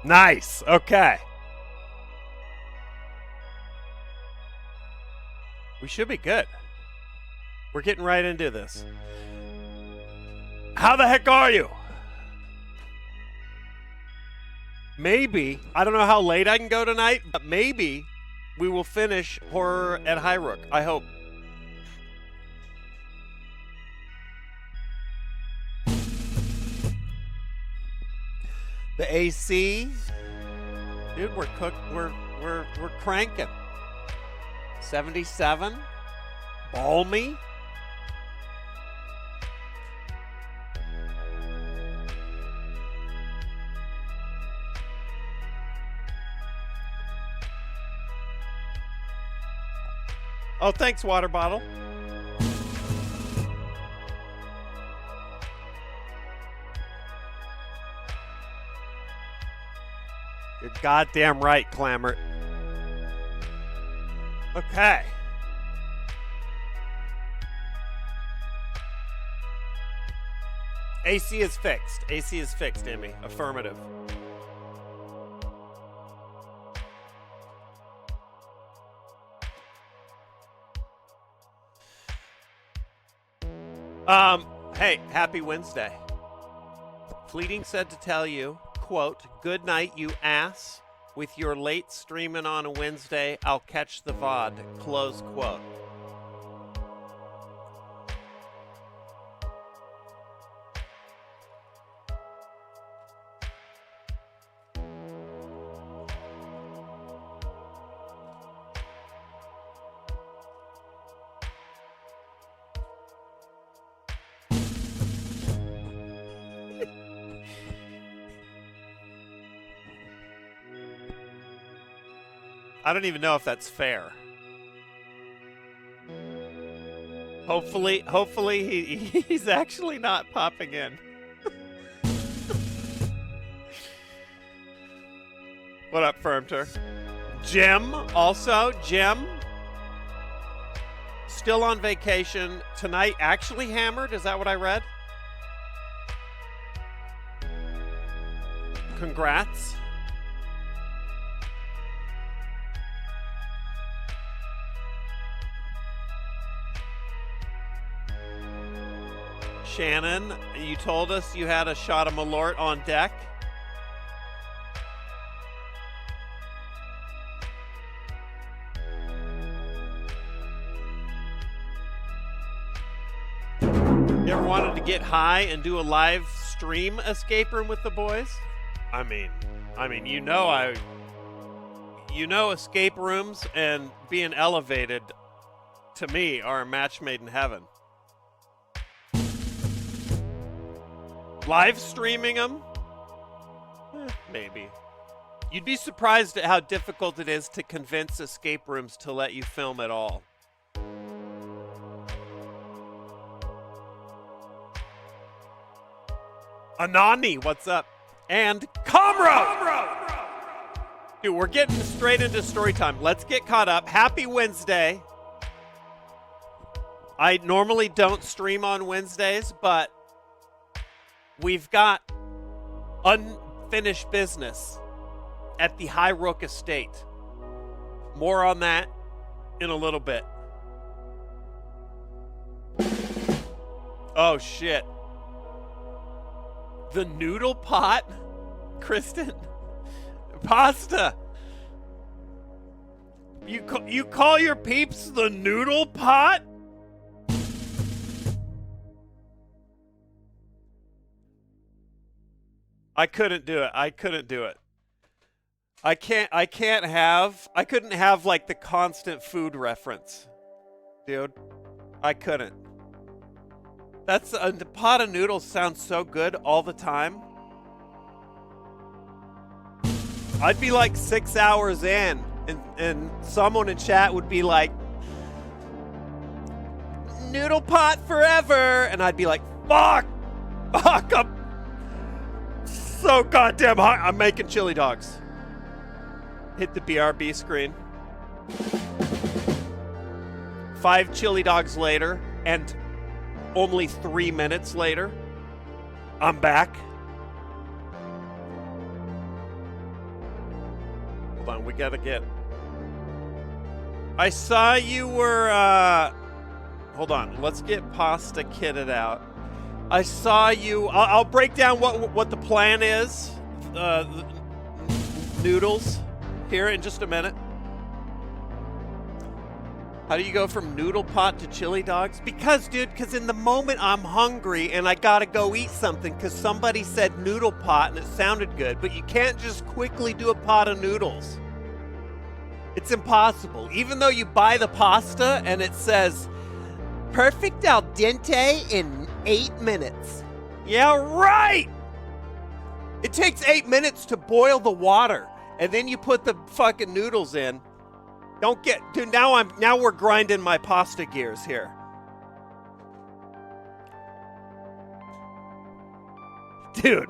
Nice. Okay. We should be good. We're getting right into this. How the heck are you? Maybe, I don't know how late I can go tonight, but maybe we will finish horror at Highrook. I hope. The AC, dude, we're cooked. We're cranking. 77, balmy. Oh, thanks, water bottle. You're goddamn right, Clamor. Okay. AC is fixed. AC is fixed, Emmy. Affirmative. Hey, happy Wednesday. Fleeting said to tell you, quote, "Good night, you ass. With your late streaming on a Wednesday, I'll catch the VOD," close quote. I don't even know if that's fair. Hopefully he's actually not popping in. What up, Firmter? Jim, also. Jim, still on vacation tonight. Actually hammered, is that what I read? Congrats. Shannon, you told us you had a shot of Malort on deck. You ever wanted to get high and do a live stream escape room with the boys? I mean, you know escape rooms and being elevated to me are a match made in heaven. Live streaming them? Maybe. You'd be surprised at how difficult it is to convince escape rooms to let you film at all. Anani, what's up? And Comro! Dude, we're getting straight into story time. Let's get caught up. Happy Wednesday. I normally don't stream on Wednesdays, but we've got unfinished business at the Highrook estate. More on that in a little bit. Oh, shit. The noodle pot? Kristen? Pasta? You call your peeps the noodle pot? I couldn't do it. I couldn't have like the constant food reference. Dude, I couldn't. The pot of noodles sounds so good all the time. I'd be like 6 hours in and someone in chat would be like, "Noodle pot forever." And I'd be like, fuck, I'm so goddamn hot. I'm making chili dogs. Hit the BRB screen. 5 chili dogs later, and only 3 minutes later, I'm back. hold on. We gotta get... I saw you were, hold on. Let's get pasta kitted out. I saw you... I'll break down what the plan is. Noodles here in just a minute. How do you go from noodle pot to chili dogs? Because in the moment I'm hungry and I gotta go eat something because somebody said noodle pot and it sounded good, but you can't just quickly do a pot of noodles. It's impossible. Even though you buy the pasta and it says, perfect al dente in 8 minutes. Yeah, right! It takes 8 minutes to boil the water and then you put the fucking noodles in. Don't get, dude, now we're grinding my pasta gears here. Dude.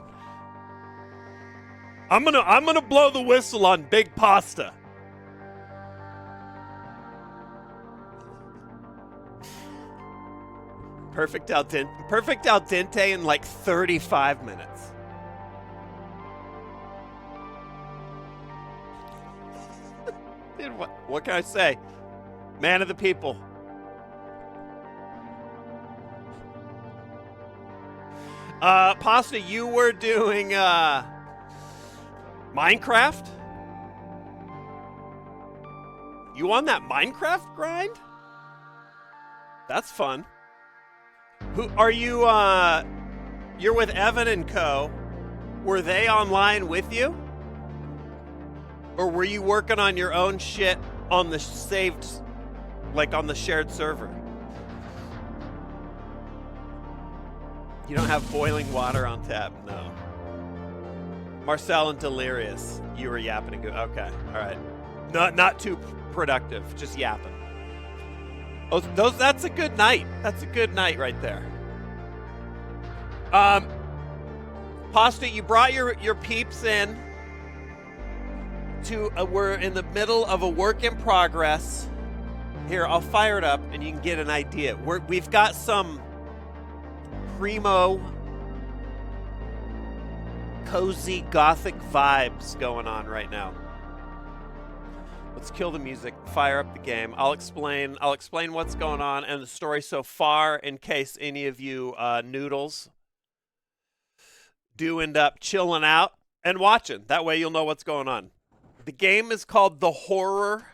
I'm gonna blow the whistle on big pasta. Perfect al dente in like 35 minutes. Dude, what can I say? Man of the people. Pasta, you were doing Minecraft? You on that Minecraft grind? That's fun. Who are you? You're with Evan and Co. Were they online with you? Or were you working on your own shit on the saved, like on the shared server? You don't have boiling water on tap, no. Marcel and Delirious, you were yapping. Okay, all right. Not too productive, just yapping. Oh, that's a good night. That's a good night right there. Pasta, you brought your peeps in. We're in the middle of a work in progress. Here, I'll fire it up and you can get an idea. We've got some primo cozy gothic vibes going on right now. Let's kill the music, fire up the game. I'll explain what's going on and the story so far in case any of you noodles do end up chilling out and watching. That way you'll know what's going on. The game is called The Horror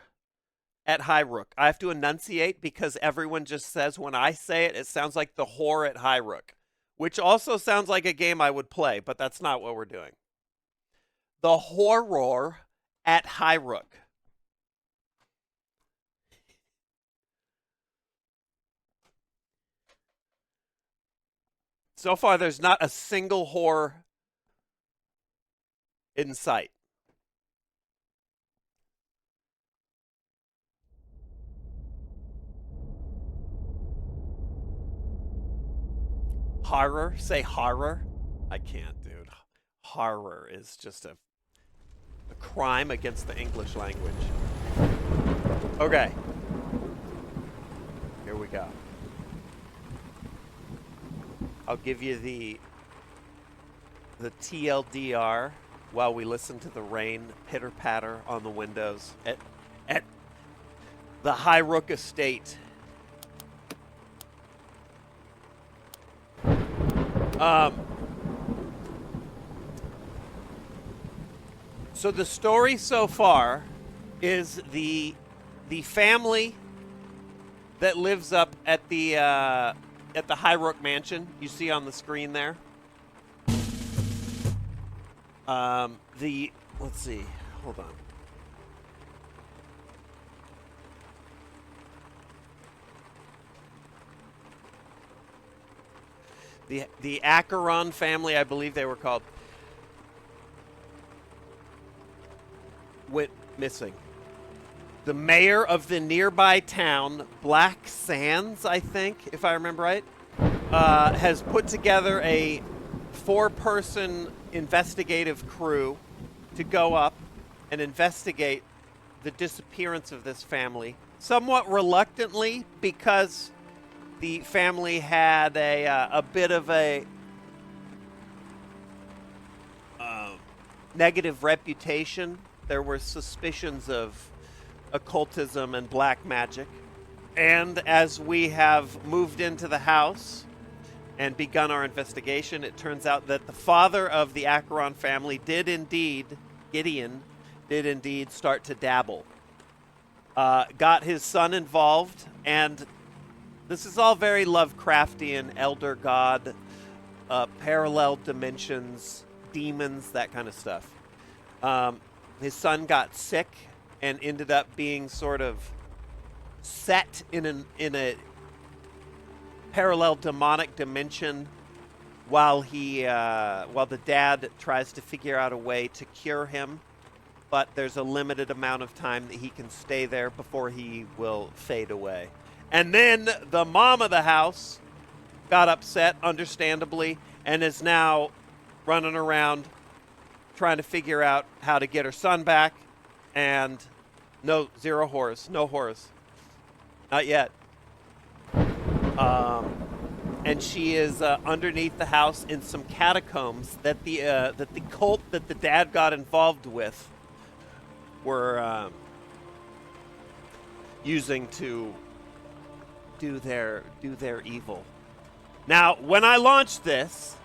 at Highrook. I have to enunciate because everyone just says when I say it, it sounds like The Horror at Highrook, which also sounds like a game I would play, but that's not what we're doing. The Horror at Highrook. So far, there's not a single horror in sight. Horror? Say horror? I can't, dude. Horror is just a crime against the English language. Okay. Here we go. I'll give you the TLDR while we listen to the rain pitter-patter on the windows at the Highrook estate. So the story so far is the family that lives up at the Highrook mansion you see on the screen there. Let's see, hold on. The Acheron family, I believe they were called, went missing. The mayor of the nearby town, Black Sands, I think, if I remember right, has put together a 4-person investigative crew to go up and investigate the disappearance of this family, somewhat reluctantly because the family had a bit of a negative reputation there were suspicions of occultism and black magic. And as we have moved into the house and begun our investigation, it turns out that the father of the Acheron family Gideon, did indeed start to dabble. Got his son involved, and this is all very Lovecraftian, elder god, parallel dimensions, demons, that kind of stuff. His son got sick and ended up being sort of set in a parallel demonic dimension while the dad tries to figure out a way to cure him, but there's a limited amount of time that he can stay there before he will fade away. And then the mom of the house got upset, understandably, and is now running around trying to figure out how to get her son back. And no horrors. Not yet. And she is underneath the house in some catacombs that the cult that the dad got involved with were using to do their evil. Now, when I launch this,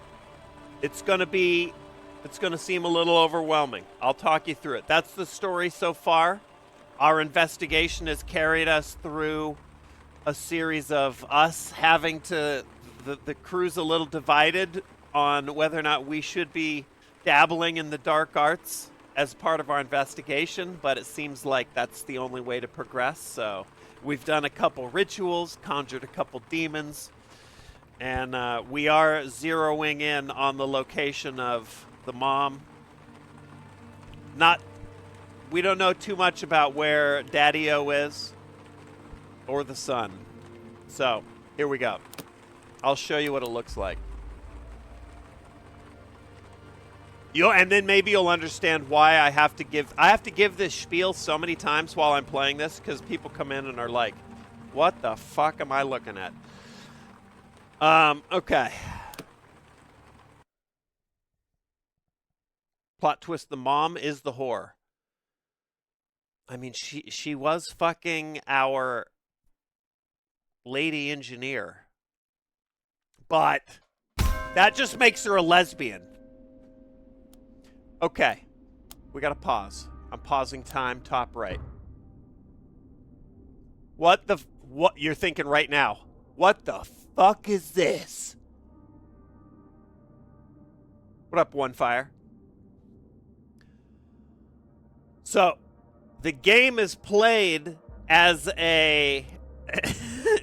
it's going to seem a little overwhelming. I'll talk you through it. That's the story so far. Our investigation has carried us through a series of us having to the crew's a little divided on whether or not we should be dabbling in the dark arts as part of our investigation, but it seems like that's the only way to progress. So we've done a couple rituals, conjured a couple demons, and we are zeroing in on the location of the mom. We don't know too much about where Daddy-O is or the son. So here we go. I'll show you what it looks like. And then maybe you'll understand why I have to give this spiel so many times while I'm playing this, because people come in and are like, what the fuck am I looking at? Okay. Plot twist, the mom is the whore. I mean, she was fucking our lady engineer. But that just makes her a lesbian. Okay. We gotta pause. I'm pausing time, top right. What you're thinking right now? What the fuck is this? What up, One Fire? So, the game is played as a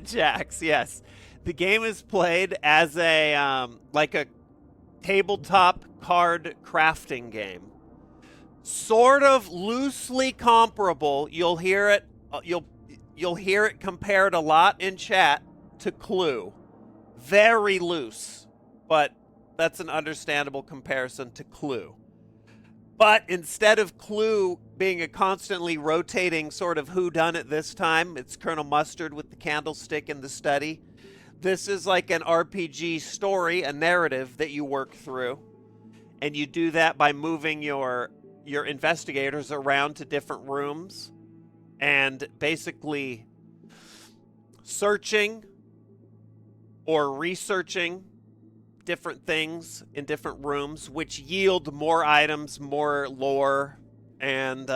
Jax, yes. The game is played as a like a tabletop card crafting game. Sort of loosely comparable. You'll hear it you'll hear it compared a lot in chat to Clue. Very loose, but that's an understandable comparison to Clue. But instead of Clue being a constantly rotating sort of whodunit this time, it's Colonel Mustard with the candlestick in the study. This is like an RPG story, a narrative that you work through. And you do that by moving your investigators around to different rooms and basically searching or researching different things in different rooms, which yield more items, more lore, and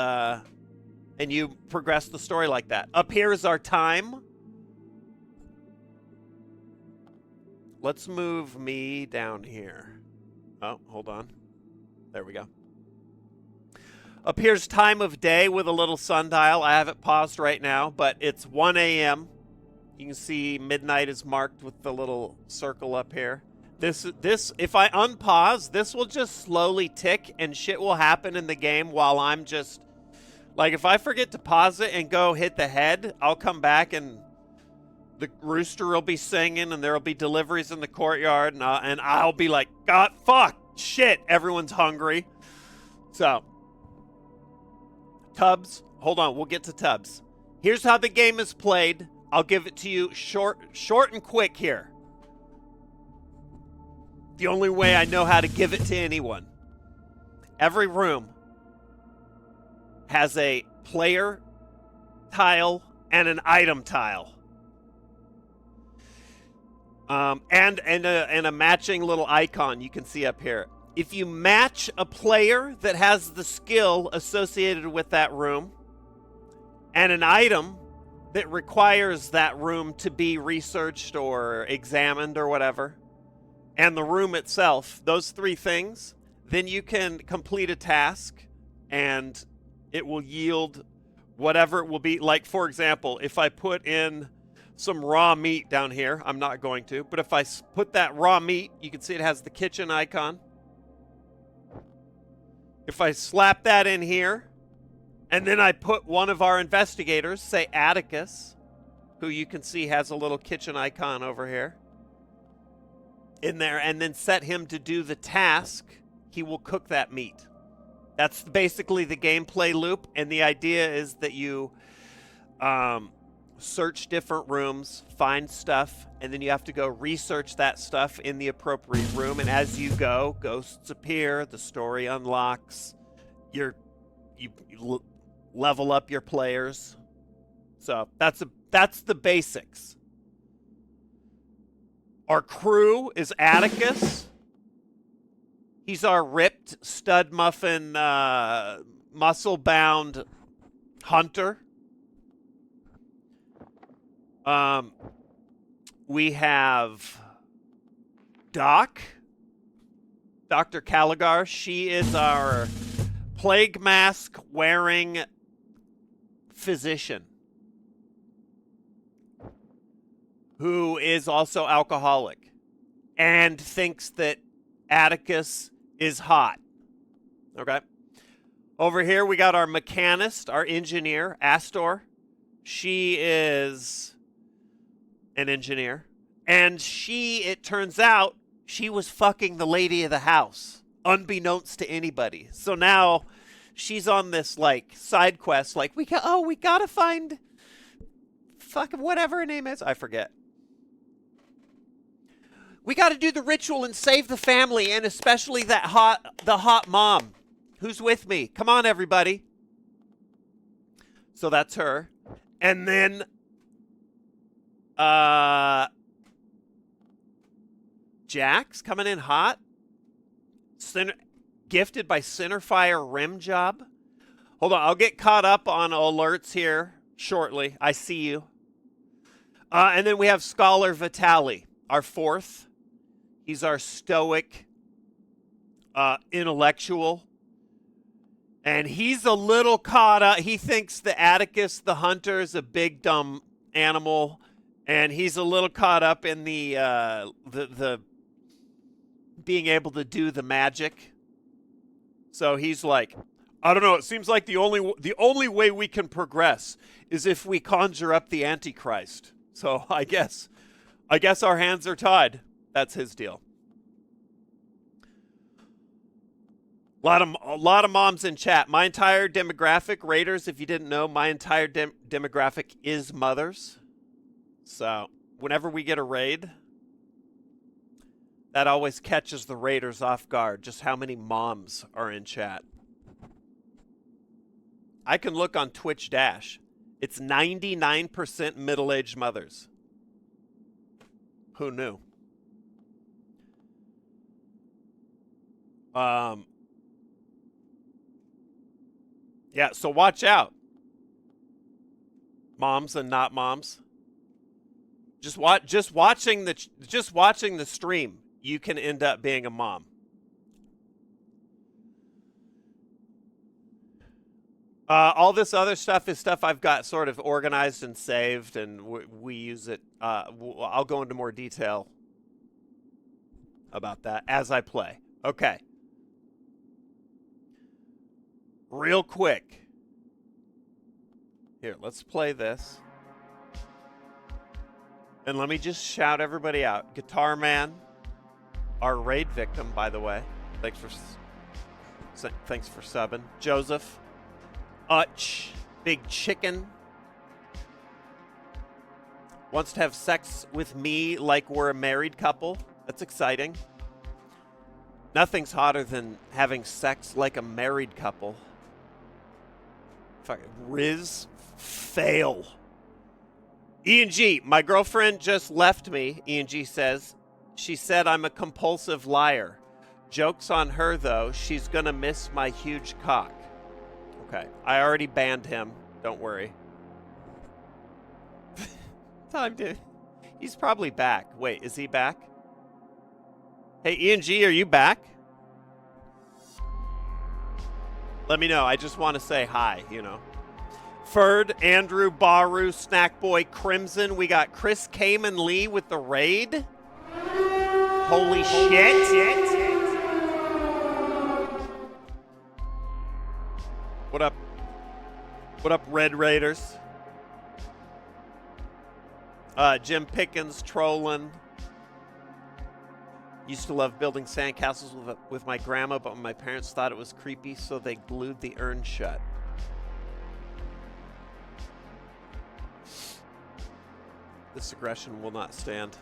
you progress the story like that. Up here is our time. Let's move me down here. Oh, hold on. There we go. Up here's time of day with a little sundial. I have it paused right now, but it's 1 a.m. You can see midnight is marked with the little circle up here. This, if I unpause, this will just slowly tick and shit will happen in the game while I'm just, like, if I forget to pause it and go hit the head, I'll come back and the rooster will be singing and there will be deliveries in the courtyard and I'll be like, God, fuck, shit, everyone's hungry. So, Tubbs, hold on, we'll get to Tubbs. Here's how the game is played. I'll give it to you short and quick here. The only way I know how to give it to anyone. Every room has a player tile and an item tile. And a matching little icon you can see up here. If you match a player that has the skill associated with that room and an item that requires that room to be researched or examined or whatever, and the room itself, those three things, then you can complete a task and it will yield whatever it will be. Like, for example, if I put in some raw meat down here, I'm not going to, but if I put that raw meat, you can see it has the kitchen icon. If I slap that in here, and then I put one of our investigators, say Atticus, who you can see has a little kitchen icon over here, in there, and then set him to do the task, he will cook that meat. That's basically the gameplay loop, and the idea is that you search different rooms, find stuff, and then you have to go research that stuff in the appropriate room, and as you go, ghosts appear, the story unlocks, you level up your players. So that's the basics. Our crew is Atticus. He's our ripped, stud muffin, muscle-bound hunter. We have Doc, Dr. Caligar. She is our plague mask wearing physician who is also alcoholic and thinks that Atticus is hot. Okay. Over here we got our mechanist, our engineer, Astor. She is an engineer. And it turns out, she was fucking the lady of the house, unbeknownst to anybody. So now she's on this, like, side quest, like, we gotta find fucking whatever her name is. I forget. We gotta do the ritual and save the family, and especially the hot mom. Who's with me? Come on, everybody. So that's her. And then Jax coming in hot. Gifted by Centerfire Rim Job. Hold on, I'll get caught up on alerts here shortly. I see you. And then we have Scholar Vitali, our fourth. He's our stoic intellectual. And he's a little caught up. He thinks the Atticus, the hunter, is a big dumb animal. And he's a little caught up in the being able to do the magic. So he's like, I don't know, it seems like the only way we can progress is if we conjure up the Antichrist. So I guess our hands are tied. That's his deal. A lot of moms in chat. My entire demographic, Raiders, if you didn't know, my entire demographic is mothers. So whenever we get a raid, that always catches the Raiders off guard, just how many moms are in chat. I can look on Twitch Dash. It's 99% middle-aged mothers. Who knew? Yeah, so watch out. Moms and not moms. Just watching the stream, you can end up being a mom. All this other stuff is stuff I've got sort of organized and saved, and we use it. I'll go into more detail about that as I play. Okay. Real quick. Here, let's play this. And let me just shout everybody out. Guitar Man, our raid victim, by the way. Thanks for subbing. Joseph. Utch. Big Chicken. Wants to have sex with me like we're a married couple. That's exciting. Nothing's hotter than having sex like a married couple. Fuck. Riz fail. E&G, my girlfriend just left me, E&G says. She said I'm a compulsive liar. Joke's on her, though. She's gonna miss my huge cock. Okay. I already banned him. Don't worry. Time to... He's probably back. Wait, is he back? Hey, E&G, are you back? Let me know. I just want to say hi, you know. Ferd, Andrew, Baru, Snackboy, Crimson. We got Chris Kamen Lee with the raid. Holy shit. What up? What up, Red Raiders? Jim Pickens, trolling. Used to love building sandcastles with my grandma, but my parents thought it was creepy, so they glued the urn shut. This aggression will not stand.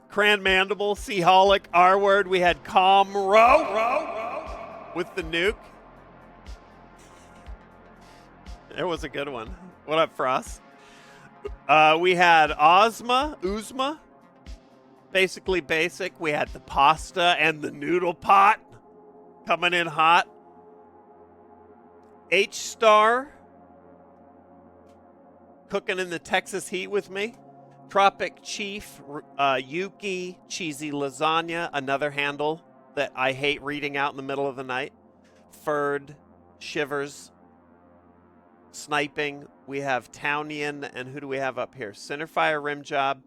Cran Mandible, Seaholic, R-Word. We had Calm Row with the nuke. There was a good one. What up, Frost? We had Uzma. Basically basic. We had the pasta and the noodle pot coming in hot. H-Star cooking in the Texas heat with me. Tropic Chief, Yuki, Cheesy Lasagna, another handle that I hate reading out in the middle of the night. Ferd, Shivers, Sniping. We have Townian, and who do we have up here? Centerfire Rim Job,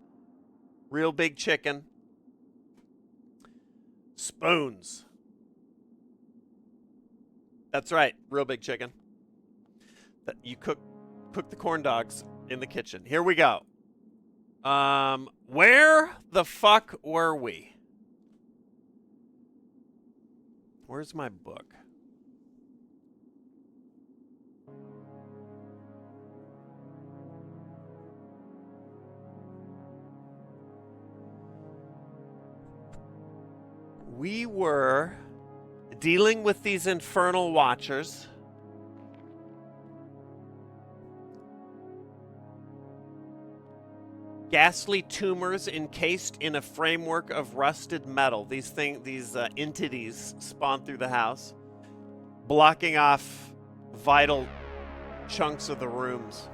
Real Big Chicken, Spoons. That's right, Real Big Chicken. You cook the corn dogs in the kitchen. Here we go. Where the fuck were we? Where's my book? We were dealing with these infernal watchers. Ghastly tumors encased in a framework of rusted metal. These entities spawn through the house, blocking off vital chunks of the rooms.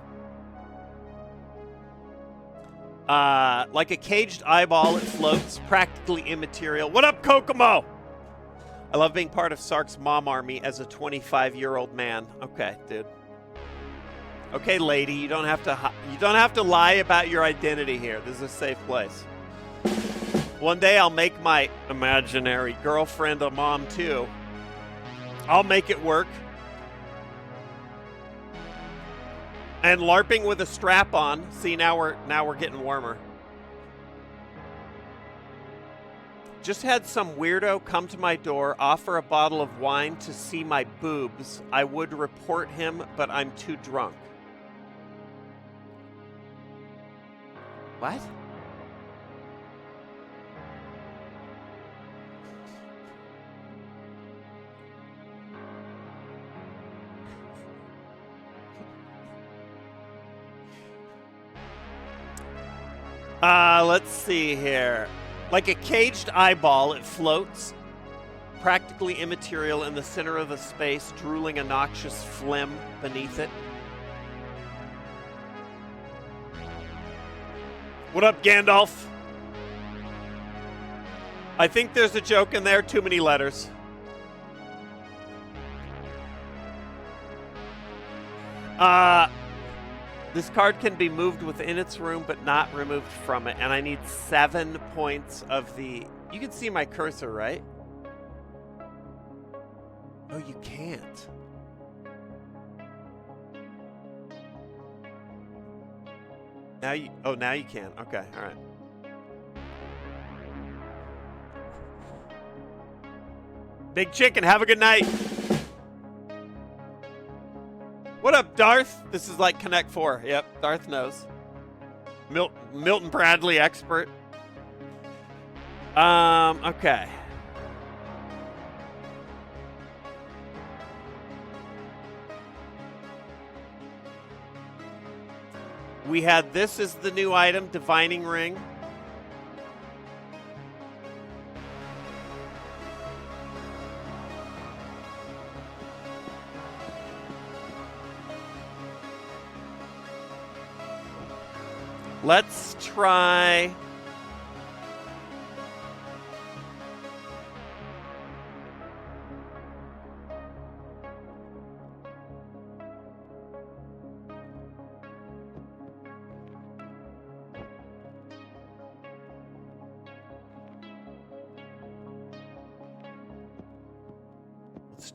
Like a caged eyeball, it floats, practically immaterial. What up, Kokomo? I love being part of Sark's mom army as a 25-year-old man. Okay, dude. Okay, lady, you don't have to lie about your identity here. This is a safe place. One day I'll make my imaginary girlfriend a mom too. I'll make it work. And LARPing with a strap on. See, now we're getting warmer. Just had some weirdo come to my door, offer a bottle of wine to see my boobs. I would report him, but I'm too drunk. What? Let's see here. Like a caged eyeball, it floats, practically immaterial in the center of the space, drooling a noxious phlegm beneath it. What up, Gandalf? I think there's a joke in there. Too many letters. This card can be moved within its room, but not removed from it. And I need 7 points of the... You can see my cursor, right? Oh, you can't. Now you... Oh, now you can. Okay, all right. Big Chicken, have a good night. What up, Darth? This is like Connect 4. Yep, Darth knows. Milton Bradley expert. Okay. We had this as the new item, Divining Ring. Let's try...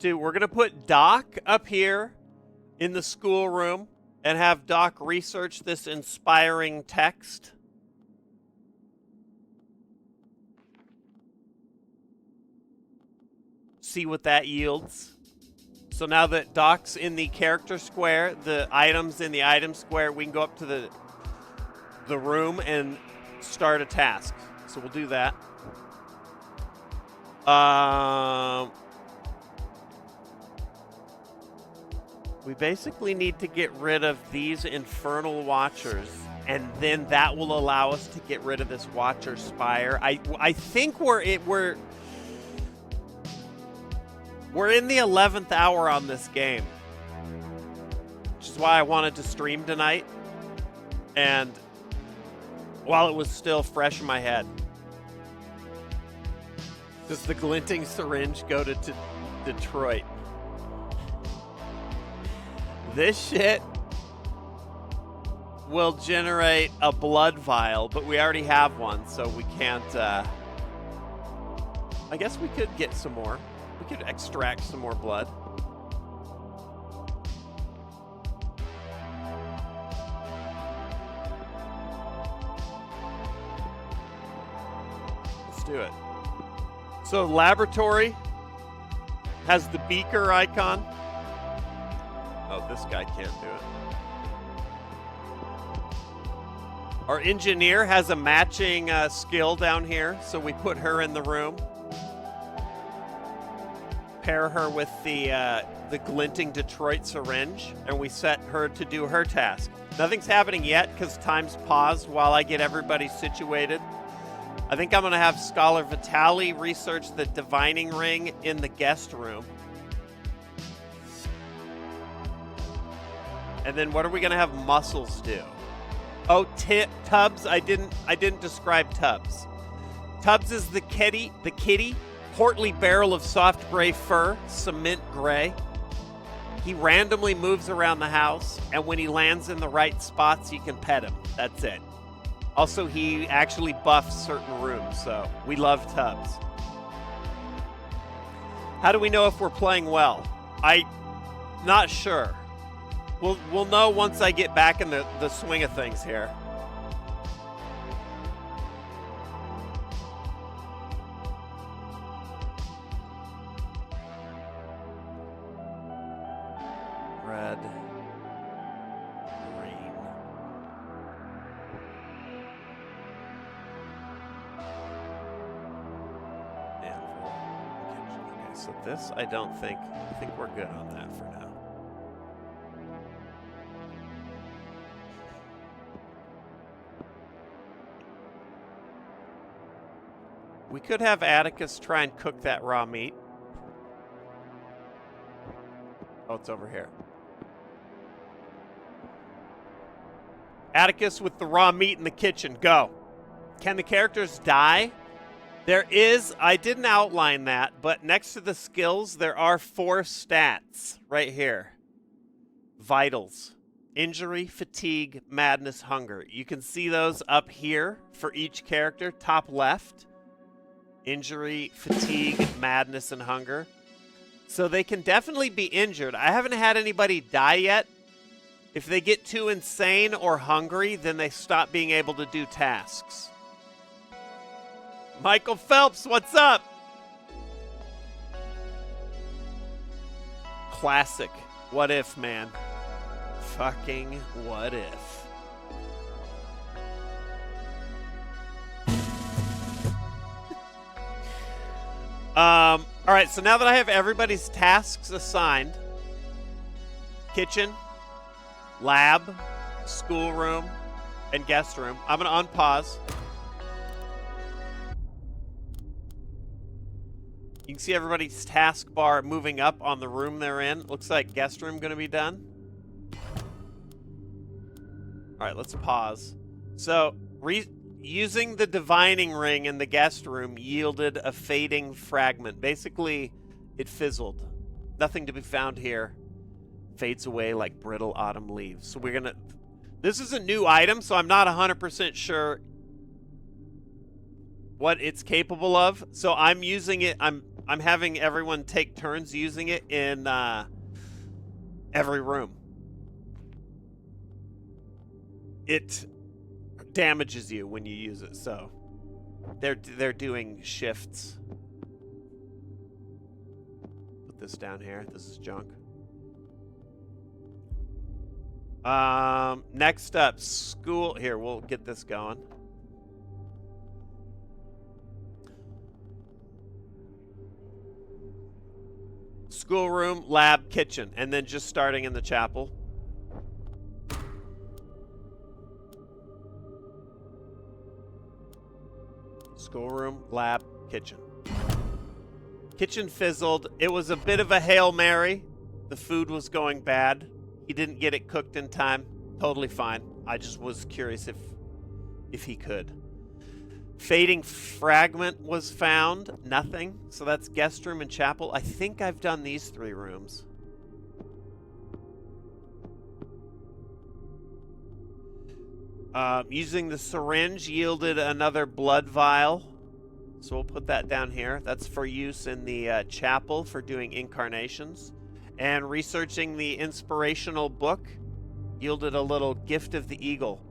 We're going to put Doc up here in the schoolroom and have Doc research this inspiring text. See what that yields. So now that Doc's in the character square, the items in the item square, we can go up to the room and start a task. So we'll do that. We basically need to get rid of these Infernal Watchers, and then that will allow us to get rid of this Watcher Spire. I think we're in the 11th hour on this game, which is why I wanted to stream tonight, and while it was still fresh in my head. Does the Glinting Syringe go to Detroit? This shit will generate a blood vial, but we already have one, so we can't... I guess we could get some more. We could extract some more blood. Let's do it. So laboratory has the beaker icon. Oh, this guy can't do it. Our engineer has a matching skill down here, so we put her in the room. Pair her with the glinting Detroit syringe, and we set her to do her task. Nothing's happening yet because time's paused while I get everybody situated. I think I'm going to have Scholar Vitali research the divining ring in the guest room. And then what are we going to have Muscles do? Oh, Tubbs. I didn't describe Tubbs. Tubbs is the kitty, portly barrel of soft gray fur, cement gray. He randomly moves around the house, and when he lands in the right spots, you can pet him. That's it. Also, he actually buffs certain rooms, so we love Tubbs. How do we know if we're playing well? I'm not sure. We'll know once I get back in the swing of things here. Red, green. Anvil. Okay, so this I think we're good on that for now. We could have Atticus try and cook that raw meat. Oh, it's over here. Atticus with the raw meat in the kitchen. Go. Can the characters die? There is, I didn't outline that, but next to the skills, there are 4 stats right here. Vitals. Injury, fatigue, madness, hunger. You can see those up here for each character, top left. Injury, fatigue, madness, and hunger. So they can definitely be injured. I haven't had anybody die yet. If they get too insane or hungry, then they stop being able to do tasks. Michael Phelps, what's up? Classic. What if, man? Fucking what if? All right, so now that I have everybody's tasks assigned, kitchen, lab, schoolroom, and guest room. I'm going to unpause. You can see everybody's taskbar moving up on the room they're in. Looks like guest room going to be done. All right, let's pause. So, using the divining ring in the guest room yielded a fading fragment. Basically, it fizzled. Nothing to be found here. Fades away like brittle autumn leaves. So we're going to... This is a new item, so I'm not 100% sure what it's capable of. So I'm using it... I'm having everyone take turns using it in every room. It damages you when you use it, so they're doing shifts. Put this down here. This is junk. Next up, school. Here, we'll get this going. Schoolroom, lab, kitchen, and then just starting in the chapel. Schoolroom, lab, kitchen. Kitchen fizzled. It was a bit of a Hail Mary. The food was going bad. He didn't get it cooked in time. Totally fine. I just was curious if he could. Fading fragment was found. Nothing. So that's guest room and chapel. I think I've done these 3 rooms. Using the syringe yielded another blood vial. So we'll put that down here. That's for use in the chapel for doing incarnations. And researching the inspirational book yielded a little gift of the eagle.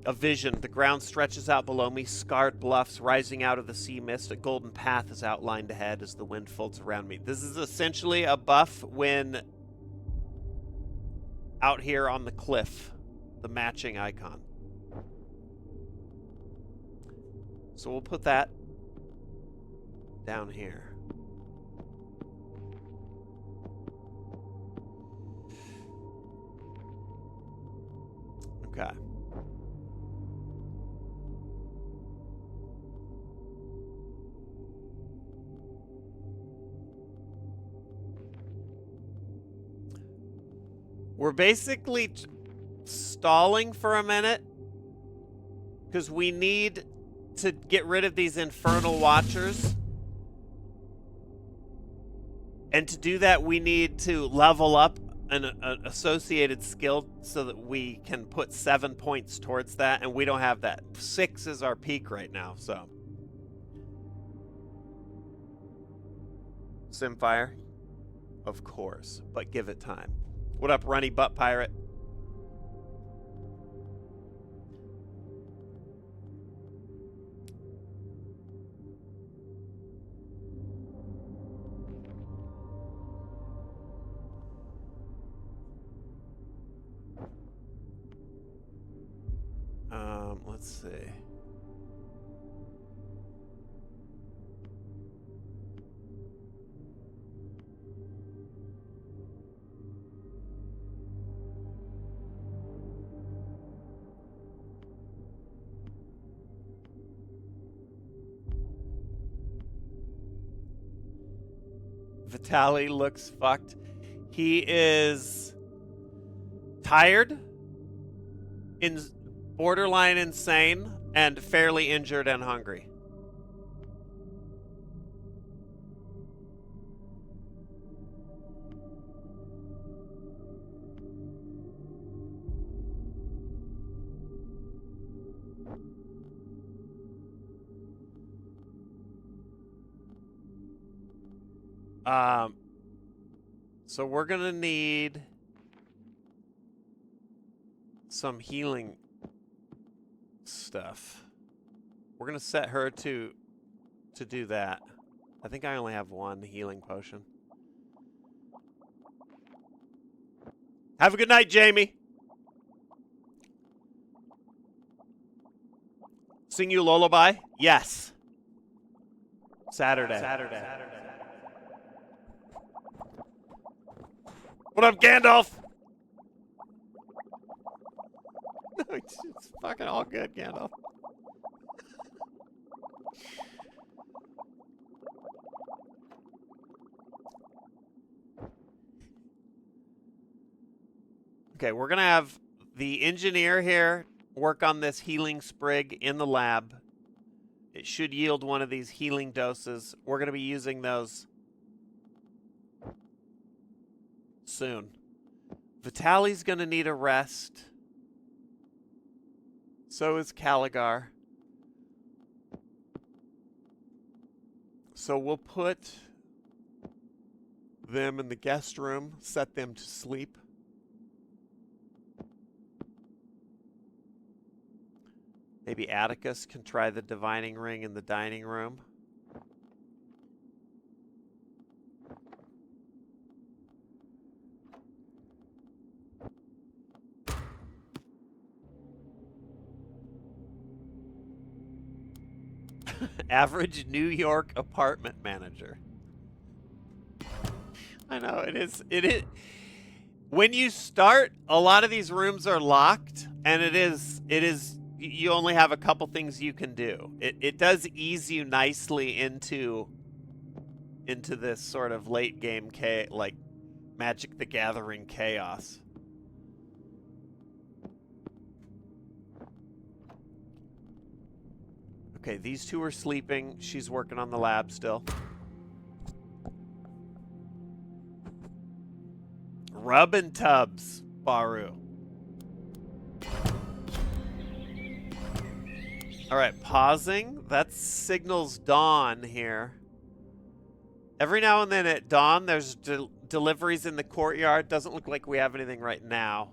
A vision. The ground stretches out below me, scarred bluffs rising out of the sea mist. A golden path is outlined ahead as the wind folds around me. This is essentially a buff when out here on the cliff. The matching icon. So we'll put that down here. Okay. We're basically stalling for a minute because we need to get rid of these infernal watchers, and to do that we need to level up an associated skill so that we can put 7 points towards that, and we don't have that. 6 is our peak right now. So Simfire, of course, but give it time. What up, Runny Butt Pirate? Let's see. Vitaly looks fucked. He is tired, borderline insane, and fairly injured and hungry. So we're gonna need some healing stuff. We're gonna set her to do that. I think I only have 1 healing potion. Have a good night, Jamie. Sing you a lullaby? Yes. Saturday. What up, Gandalf? It's fucking all good, Gandalf. Okay, we're gonna have the engineer here work on this healing sprig in the lab. It should yield one of these healing doses. We're gonna be using those soon. Vitaly's gonna need a rest. So is Caligar. So we'll put them in the guest room, set them to sleep. Maybe Atticus can try the divining ring in the dining room. Average New York apartment manager. I know, it is. When you start, a lot of these rooms are locked, and it is, you only have a couple things you can do. It does ease you nicely into this sort of late game like Magic the Gathering chaos. Okay, these two are sleeping. She's working on the lab still. Rubbin' tubs, Baru. All right, pausing. That signals dawn here. Every now and then at dawn, there's deliveries in the courtyard. Doesn't look like we have anything right now.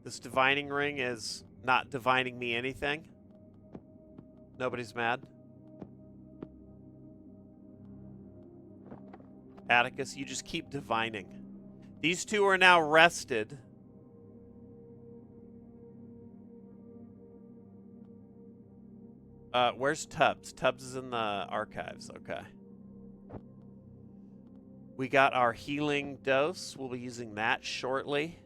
This divining ring is not divining me anything. Nobody's mad. Atticus, you just keep divining. These two are now rested. Where's Tubbs? Tubbs is in the archives. Okay. We got our healing dose. We'll be using that shortly.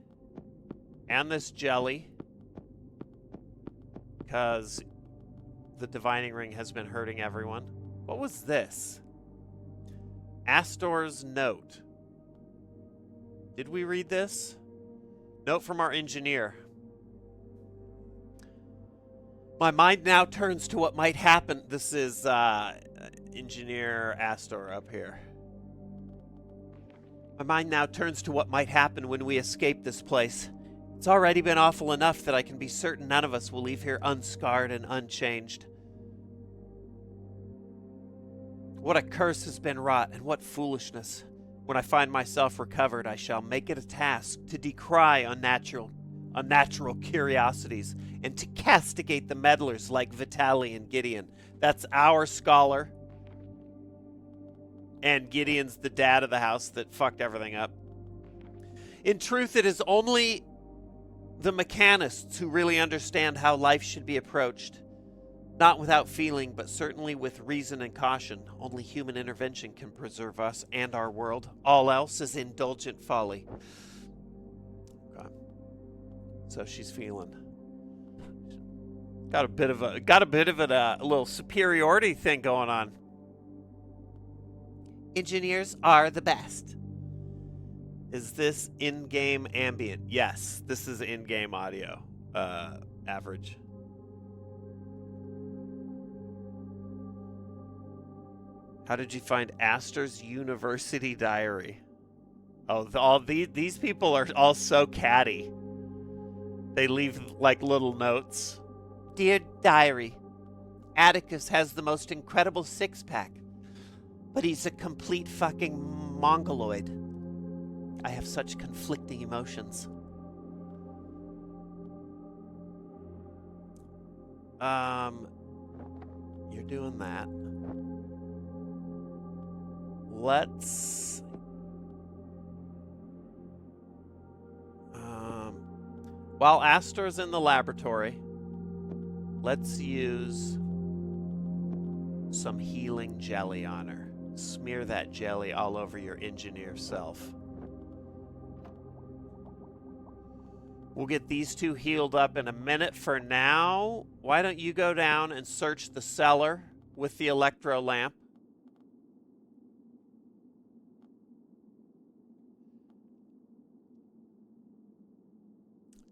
And this jelly. Because the divining ring has been hurting everyone. What was this? Astor's note. Did we read this? Note from our engineer. My mind now turns to what might happen. This is Engineer Astor up here. My mind now turns to what might happen when we escape this place. It's already been awful enough that I can be certain none of us will leave here unscarred and unchanged. What a curse has been wrought, and what foolishness. When I find myself recovered, I shall make it a task to decry unnatural curiosities and to castigate the meddlers like Vitaly and Gideon. That's our scholar. And Gideon's the dad of the house that fucked everything up. In truth, it is only the mechanists who really understand how life should be approached. Not without feeling, but certainly with reason and caution. Only human intervention can preserve us and our world. All else is indulgent folly. Okay. So she's feeling. Got a bit of a little superiority thing going on. Engineers are the best. Is this in-game ambient? Yes, this is in-game audio. Average. How did you find Astor's University Diary? Oh, all these people are all so catty. They leave like little notes. Dear Diary, Atticus has the most incredible six-pack, but he's a complete fucking mongoloid. I have such conflicting emotions. You're doing that. Let's while Astor's in the laboratory, let's use some healing jelly on her. Smear that jelly all over your engineer self. We'll get these two healed up in a minute. For now, why don't you go down and search the cellar with the electro lamp?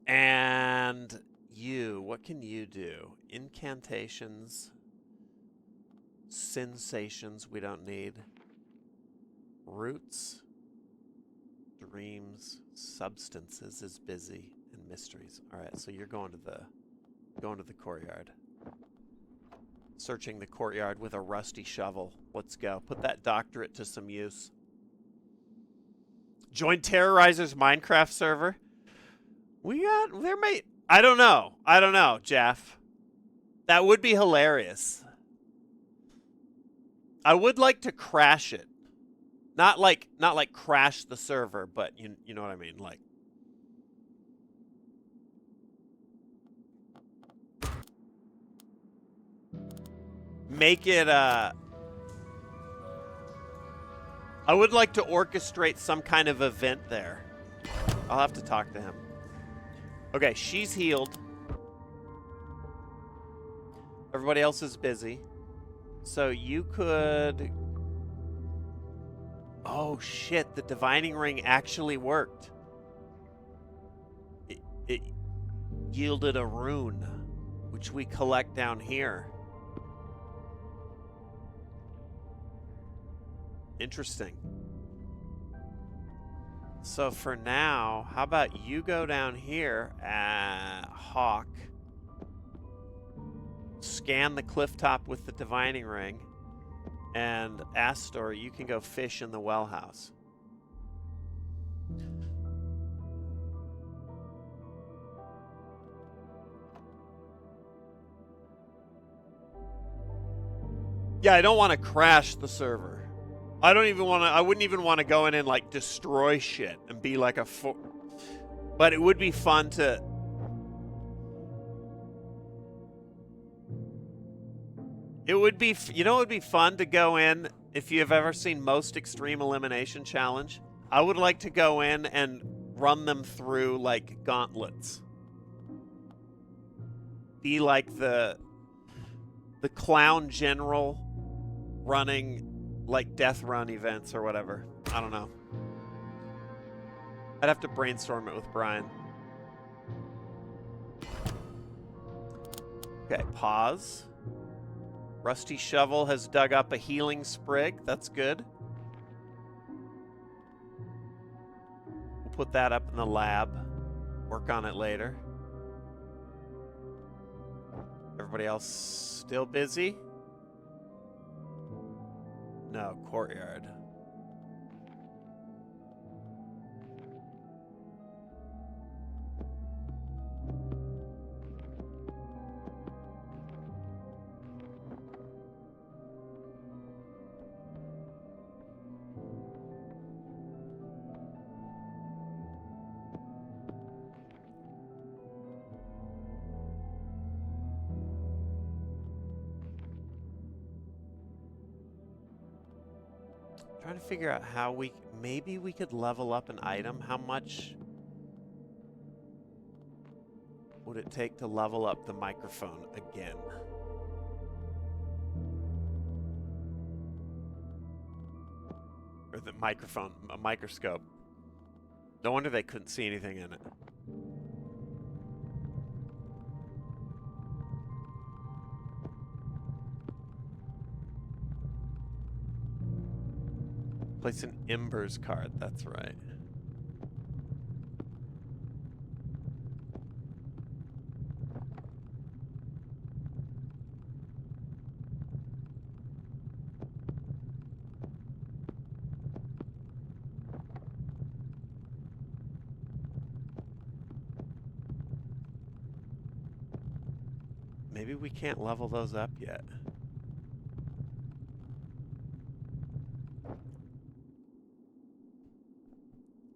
And you, what can you do? Incantations, sensations we don't need. Roots, dreams, substances is busy, and mysteries. All right, so you're going to the courtyard. Searching the courtyard with a rusty shovel. Let's go. Put that doctorate to some use. Join Terrorizer's Minecraft server. I don't know, Jeff. That would be hilarious. I would like to crash it. Not like crash the server, but you know what I mean, like. Make it I would like to orchestrate some kind of event there. I'll have to talk to him. Okay, she's healed. Everybody else is busy. So you could... Oh, shit. The divining ring actually worked. It yielded a rune, which we collect down here. Interesting. So for now, how about you go down here at Hawk, scan the cliff top with the divining ring, and Astor, you can go fish in the well house. Yeah, I don't want to crash the server. I wouldn't even want to go in and like destroy shit and be like but it would be fun to... It would be, you know, it would be fun to go in, if you have ever seen Most Extreme Elimination Challenge. I would like to go in and run them through like gauntlets. Be like the clown general running like death run events or whatever. I don't know. I'd have to brainstorm it with Brian. Okay, pause. Rusty Shovel has dug up a healing sprig. That's good. We'll put that up in the lab. Work on it later. Everybody else still busy? No, courtyard. Trying to figure out how maybe we could level up an item. How much would it take to level up the microphone again? Or the microphone, a microscope. No wonder they couldn't see anything in it. Place an Embers card, that's right. Maybe we can't level those up yet.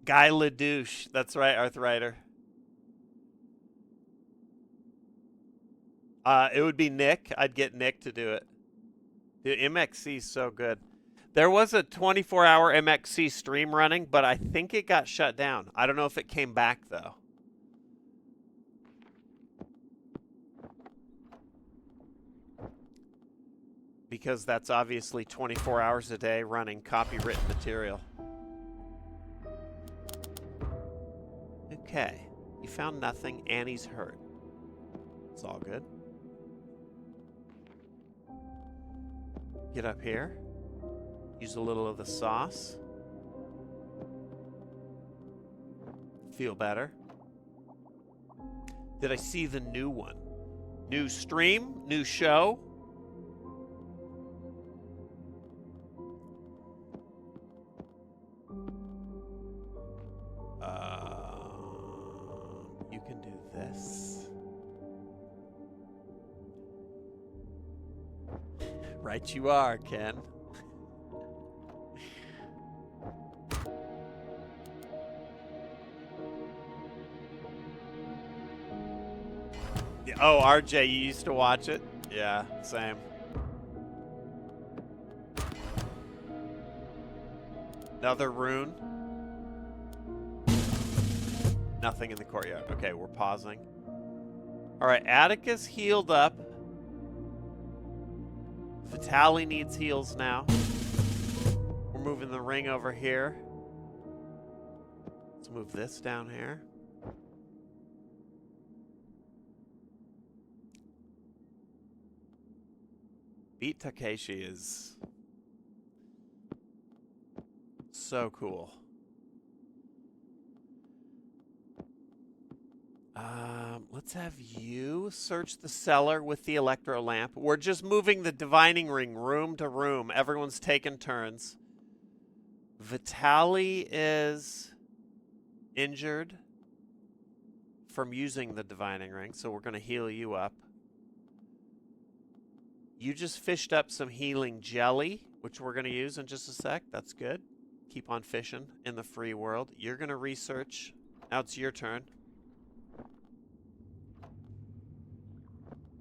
Guy LeDouche. That's right, Arthrider. It would be Nick. I'd get Nick to do it. Dude, MXC is so good. There was a 24-hour MXC stream running, but I think it got shut down. I don't know if it came back, though. because that's obviously 24 hours a day running copywritten material. Okay, you found nothing. Annie's hurt. It's all good. Get up here. Use a little of the sauce. Feel better. Did I see the new one? New stream? New show? You can do this. Right you are, Ken. Oh, RJ, you used to watch it? Yeah, same. Another rune. Nothing in the courtyard. Okay, we're pausing. All right, Atticus healed up. Vitaly needs heals now. We're moving the ring over here. Let's move this down here. Beat Takeshi is so cool. Let's have you search the cellar with the electro lamp. We're just moving the divining ring room to room. Everyone's taking turns. Vitaly is injured from using the divining ring, so we're going to heal you up. You just fished up some healing jelly, which we're going to use in just a sec. That's good. Keep on fishing in the free world. You're going to research. Now it's your turn.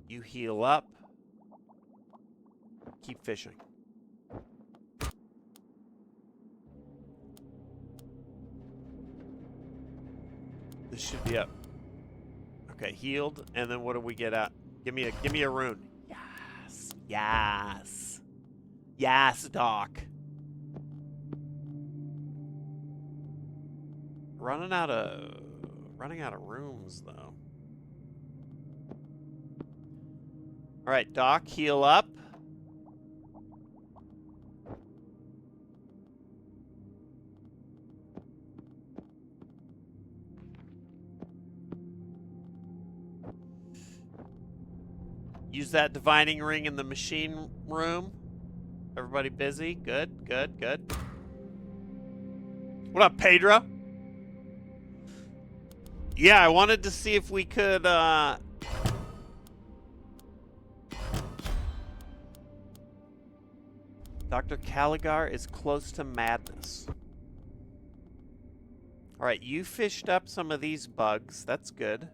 You heal up. Keep fishing. This should be up. Okay, healed. And then what do we get at? Give me a rune. Yes. Yes. Yes, Doc. Running out of rooms though. All right, Doc, heal up. Use that divining ring in the machine room. Everybody busy? Good, good, good. What up, Pedro? Yeah, I wanted to see if we could, Dr. Caligar is close to madness. All right, you fished up some of these bugs. That's good.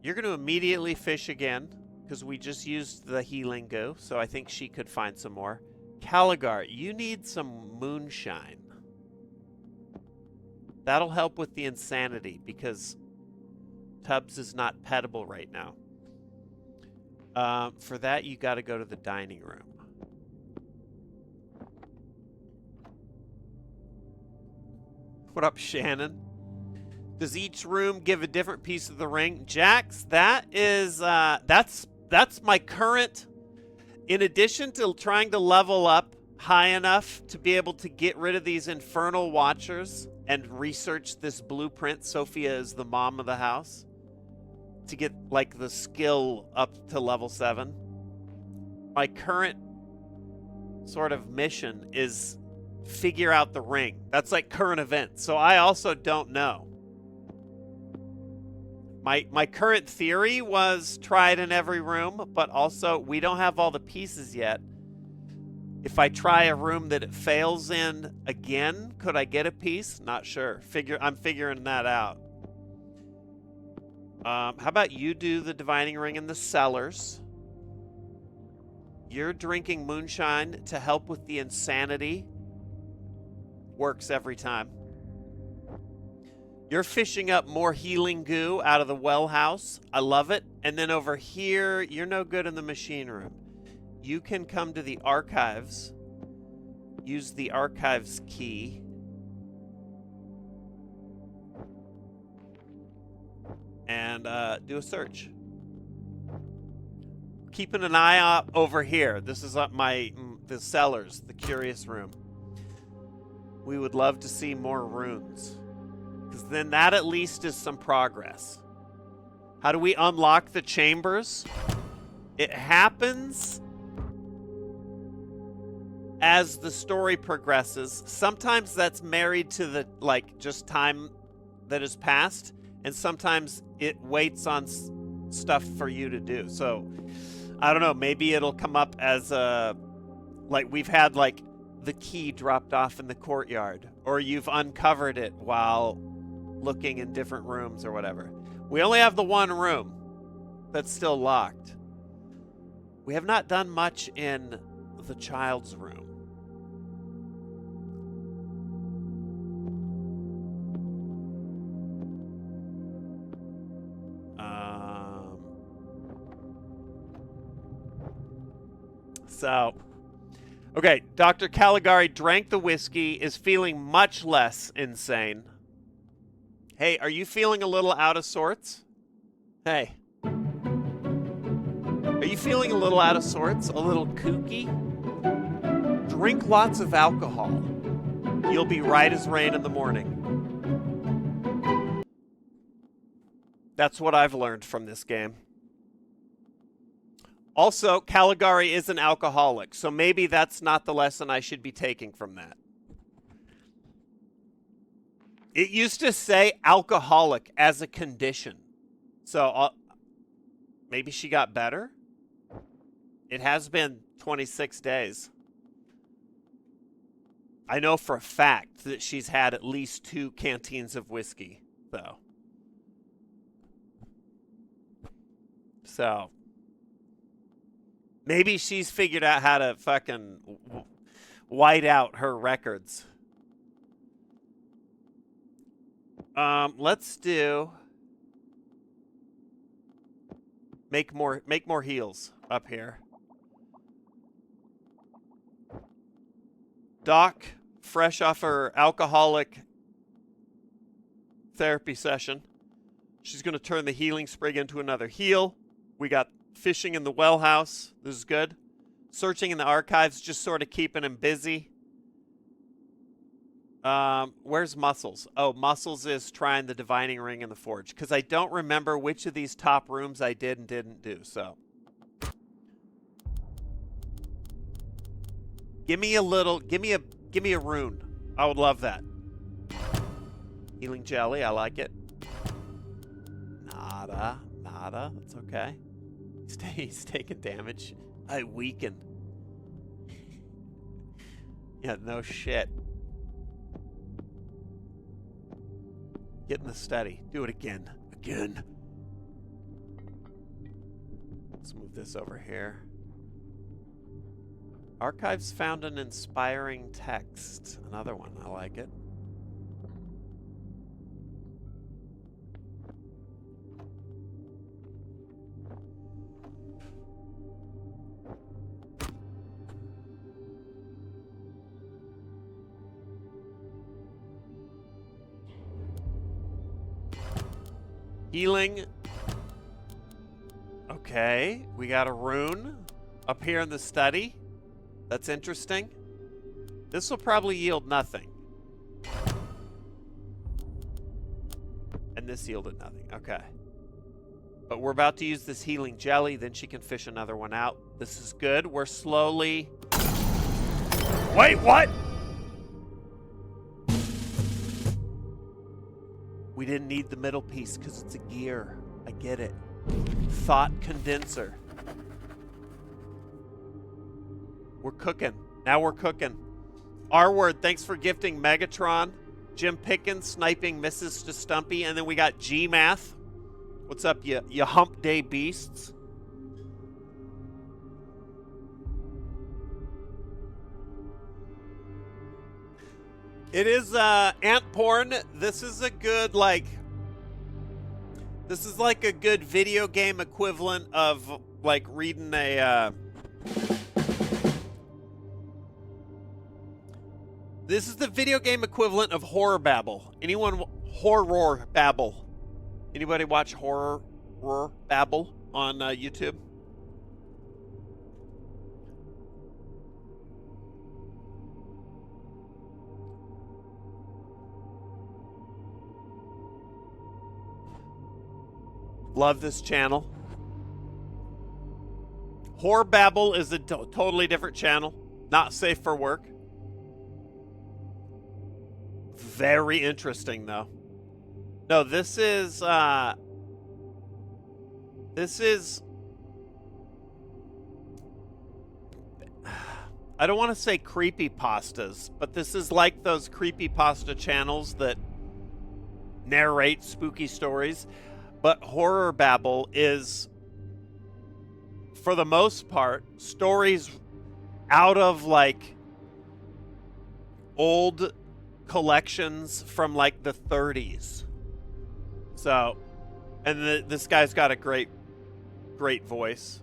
You're going to immediately fish again because we just used the healing goo, so I think she could find some more. Caligar, you need some moonshine. That'll help with the insanity because Tubbs is not pettable right now. For that, you got to go to the dining room. What up, Shannon? Does each room give a different piece of the ring? Jax, that is, that's my current, in addition to trying to level up high enough to be able to get rid of these infernal watchers and research this blueprint. Sophia is the mom of the house. To get, like, the skill up to level 7. My current sort of mission is figure out the ring. That's like current event. So I also don't know. My current theory was try it in every room, but also we don't have all the pieces yet. If I try a room that it fails in again, could I get a piece? Not sure. I'm figuring that out. How about you do the divining ring in the cellars? You're drinking moonshine to help with the insanity. Works every time. You're fishing up more healing goo out of the well house. I love it. And then over here, you're no good in the machine room. You can come to the archives. Use the archives key. And do a search. Keeping an eye out over here. This is the cellars, the curious room. We would love to see more runes. Because then that at least is some progress. How do we unlock the chambers? It happens as the story progresses. Sometimes that's married to the, just time that has passed. And sometimes it waits on stuff for you to do. So, I don't know. Maybe it'll come up as we've had, the key dropped off in the courtyard. Or you've uncovered it while looking in different rooms or whatever. We only have the one room that's still locked. We have not done much in the child's room. Okay, Dr. Caligari drank the whiskey, is feeling much less insane. Hey, are you feeling a little out of sorts? Hey. Are you feeling a little out of sorts? A little kooky? Drink lots of alcohol. You'll be right as rain in the morning. That's what I've learned from this game. Also, Caligari is an alcoholic, so maybe that's not the lesson I should be taking from that. It used to say alcoholic as a condition. So maybe she got better? It has been 26 days. I know for a fact that she's had at least 2 canteens of whiskey, though. So maybe she's figured out how to fucking white out her records. Let's do make more heals up here. Doc, fresh off her alcoholic therapy session, she's going to turn the healing sprig into another heal. We got fishing in the well house. This is good. Searching in the archives, just sort of keeping him busy. Where's Muscles? Oh, Muscles is trying the divining ring in the forge, because I don't remember which of these top rooms I did and didn't do, so. Give me a rune. I would love that. Healing jelly, I like it. Nada. That's okay. He's taking damage. I weaken. Yeah, no shit. Get in the study. Do it again. Let's move this over here. Archives found an inspiring text. Another one. I like it. Healing. Okay, we got a rune up here in the study. That's interesting. This will probably yield nothing. And this yielded nothing. Okay. But we're about to use this healing jelly, then she can fish another one out. This is good. We're slowly... Wait, what? We didn't need the middle piece because it's a gear. I get it. Thought condenser. We're cooking. Now we're cooking. R word, thanks for gifting Megatron. Jim Pickens sniping misses to Stumpy. And then we got G Math. What's up, you hump day beasts? It is ant porn. This is a good this is like a good video game equivalent of like reading a this is the video game equivalent of horror babble. Horror babble? Anybody watch horror babble on YouTube? Love this channel. Horror babble is a totally different channel. Not safe for work. Very interesting though. No, this is I don't want to say creepypastas, but this is like those creepypasta channels that narrate spooky stories. But horror babble is, for the most part, stories out of like old collections from like the 30s. So, and this guy's got a great voice.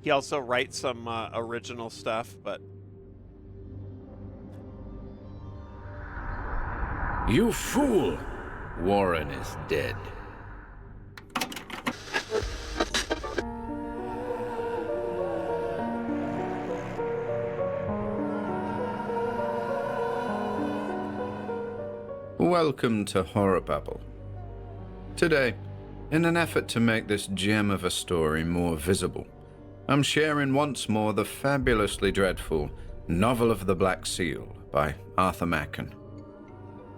He also writes some original stuff, but. You fool! Warren is dead. Welcome to Horror Babble. Today, in an effort to make this gem of a story more visible, I'm sharing once more the fabulously dreadful Novel of the Black Seal by Arthur Machen.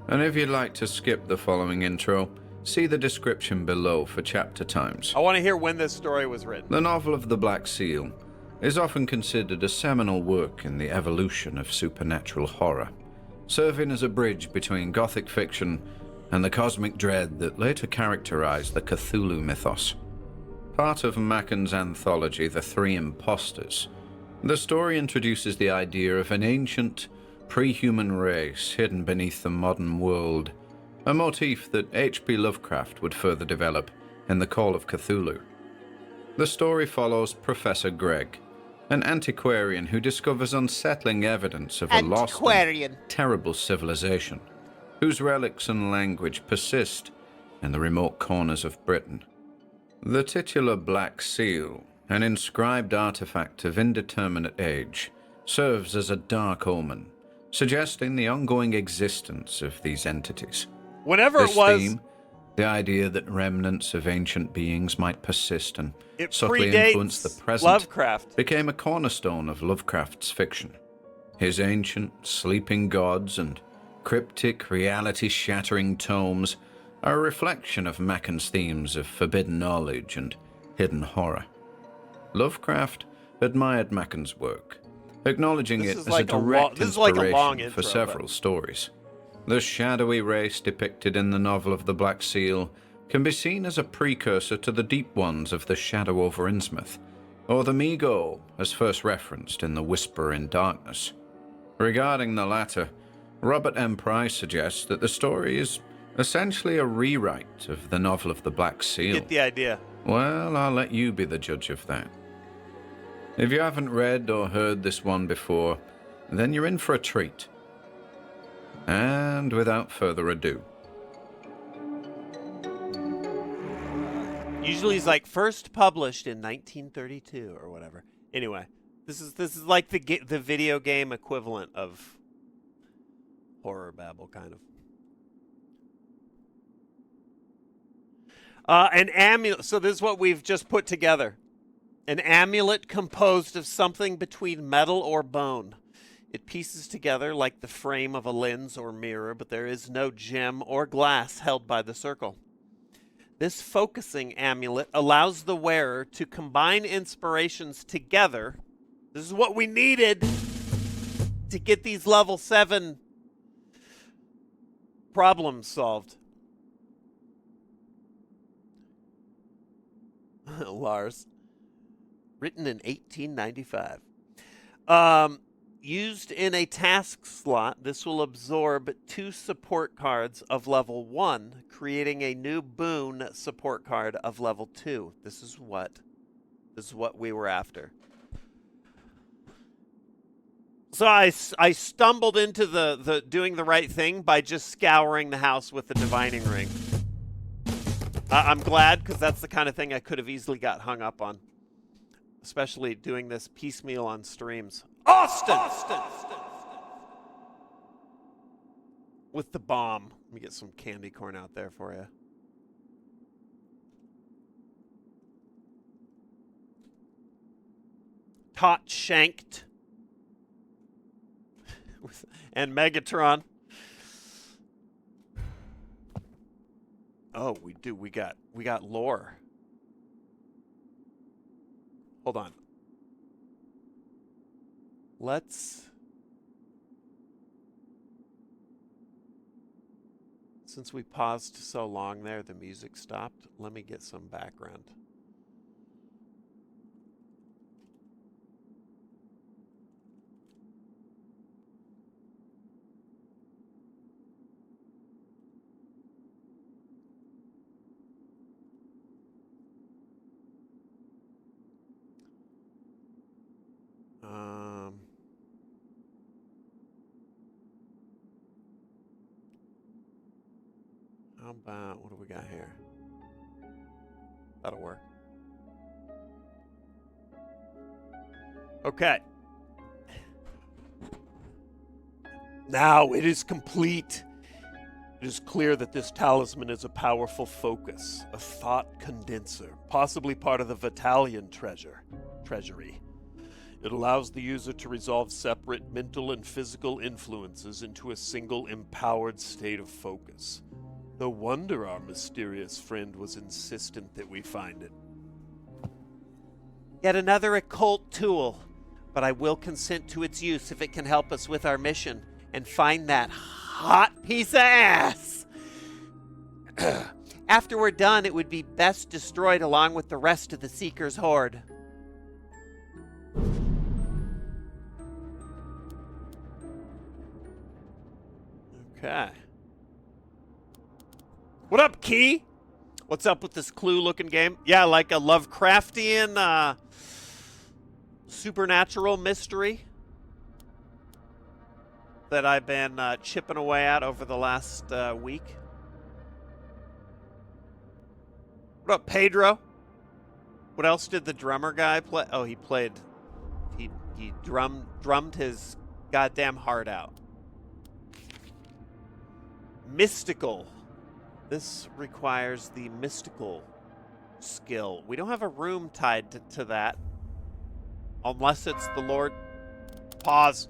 And if you'd like to skip the following intro, see the description below for chapter times. I want to hear when this story was written. The Novel of the Black Seal is often considered a seminal work in the evolution of supernatural horror, serving as a bridge between Gothic fiction and the cosmic dread that later characterized the Cthulhu mythos. Part of Machen's anthology, The Three Impostors, the story introduces the idea of an ancient, pre-human race hidden beneath the modern world, a motif that H.P. Lovecraft would further develop in The Call of Cthulhu. The story follows Professor Greg, an antiquarian who discovers unsettling evidence of a lost and terrible civilization, whose relics and language persist in the remote corners of Britain. The titular Black Seal, an inscribed artifact of indeterminate age, serves as a dark omen, suggesting the ongoing existence of these entities. Whenever this it was... theme, the idea that remnants of ancient beings might persist and it subtly predates influence the present Lovecraft. became a cornerstone of Lovecraft's fiction. His ancient, sleeping gods and cryptic, reality-shattering tomes are a reflection of Machen's themes of forbidden knowledge and hidden horror. Lovecraft admired Machen's work, acknowledging it as a direct inspiration for several stories. The shadowy race depicted in the Novel of the Black Seal can be seen as a precursor to the Deep Ones of the Shadow over Innsmouth, or the Mi-Go, as first referenced in The Whisper in Darkness. Regarding the latter, Robert M. Price suggests that the story is essentially a rewrite of the Novel of the Black Seal. Get the idea. Well, I'll let you be the judge of that. If you haven't read or heard this one before, then you're in for a treat. And without further ado. Usually it's like first published in 1932 or whatever. Anyway, this is like the video game equivalent of horror babble, kind of. An amulet. So this is what we've just put together. An amulet composed of something between metal or bone. It pieces together like the frame of a lens or mirror, but there is no gem or glass held by the circle. This focusing amulet allows the wearer to combine inspirations together. This is what we needed to get these level 7 problems solved. Lars. Written in 1895. Used in a task slot, this will absorb 2 support cards of level 1, creating a new boon support card of level 2. This is what we were after. So I stumbled into the doing the right thing by just scouring the house with the divining ring. I'm glad, because that's the kind of thing I could have easily got hung up on. Especially doing this piecemeal on streams. Austin! With the bomb. Let me get some candy corn out there for you. Tot shanked. And Megatron. Oh, we do. We got lore. Hold on. Since we paused so long there, the music stopped. Let me get some background. How about, what do we got here? That'll work. Okay. Now it is complete. It is clear that this talisman is a powerful focus, a thought condenser, possibly part of the Vitalian treasury. It allows the user to resolve separate mental and physical influences into a single empowered state of focus. No wonder our mysterious friend was insistent that we find it. Yet another occult tool, but I will consent to its use if it can help us with our mission and find that hot piece of ass. After we're done, it would be best destroyed along with the rest of the Seeker's horde. Okay. What up, Key? What's up with this Clue-looking game? Yeah, like a Lovecraftian, supernatural mystery that I've been chipping away at over the last week. What up, Pedro? What else did the drummer guy play? Oh, he drummed his goddamn heart out. Mystical. This requires the mystical skill. We don't have a room tied to that. Unless it's the Lord. Pause.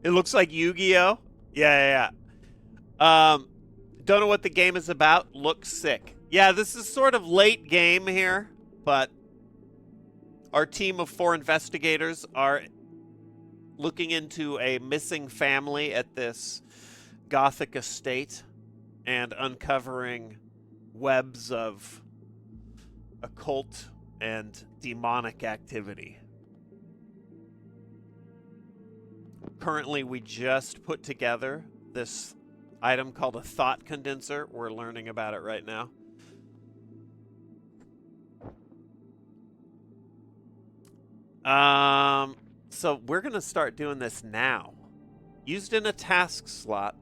It looks like Yu-Gi-Oh! Yeah. Don't know what the game is about. Looks sick. Yeah, this is sort of late game here, but our team of 4 investigators are looking into a missing family at this Gothic estate and uncovering webs of occult and demonic activity. Currently, we just put together this item called a thought condenser. We're learning about it right now. So we're going to start doing this now. Used in a task slot,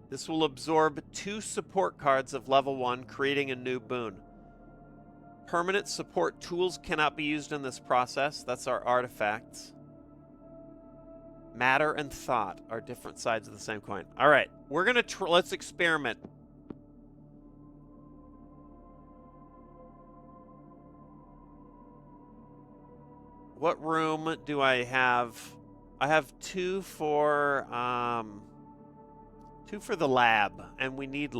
this will absorb 2 support cards of level 1, creating a new boon. Permanent support tools cannot be used in this process. That's our artifacts. Matter and thought are different sides of the same coin. All right, we're going to let's experiment. What room do I have? I have 2 for 2 for the lab, and we need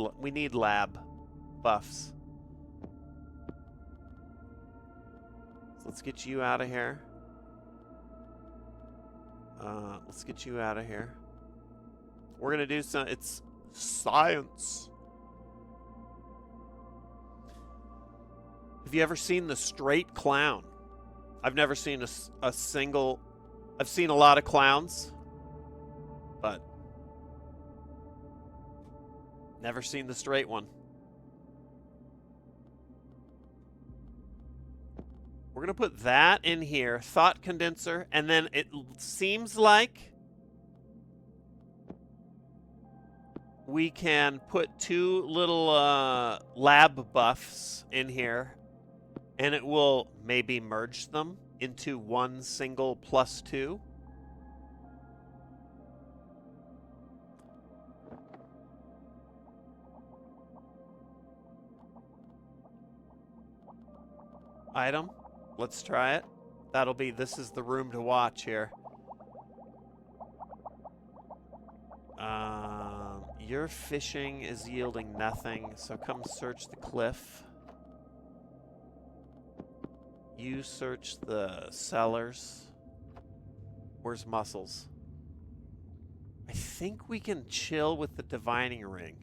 lab buffs. So let's get you out of here. Let's get you out of here. We're gonna do some. It's science. Have you ever seen The Straight Clown? I've never seen a single... I've seen a lot of clowns, but never seen the straight one. We're going to put that in here, thought condenser, and then it seems like we can put 2 little lab buffs in here, and it will maybe merge them into one single +2. Item. Let's try it. That'll be, this is the room to watch here. Your fishing is yielding nothing, so come search the cliff. You search the cellars. Where's mussels? I think we can chill with the divining ring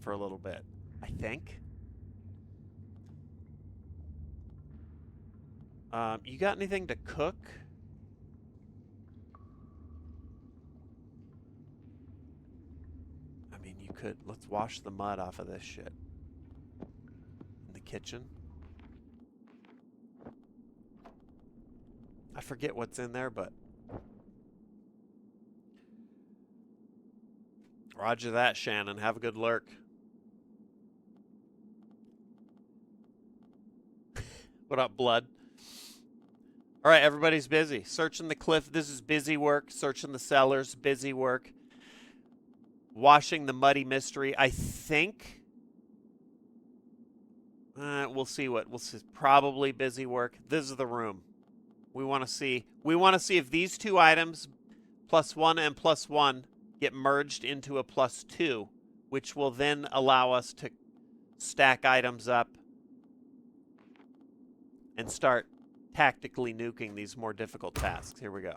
for a little bit. I think. You got anything to cook? I mean, you could... Let's wash the mud off of this shit. In the kitchen. I forget what's in there, but... Roger that, Shannon. Have a good lurk. What up, blood? All right, everybody's busy. Searching the cliff. This is busy work. Searching the cellars. Busy work. Washing the muddy mystery. I think... we'll see what... We'll see. Probably busy work. This is the room. We want to see... We want to see if these 2 items, +1 and +1, get merged into a +2, which will then allow us to stack items up and start tactically nuking these more difficult tasks. Here we go.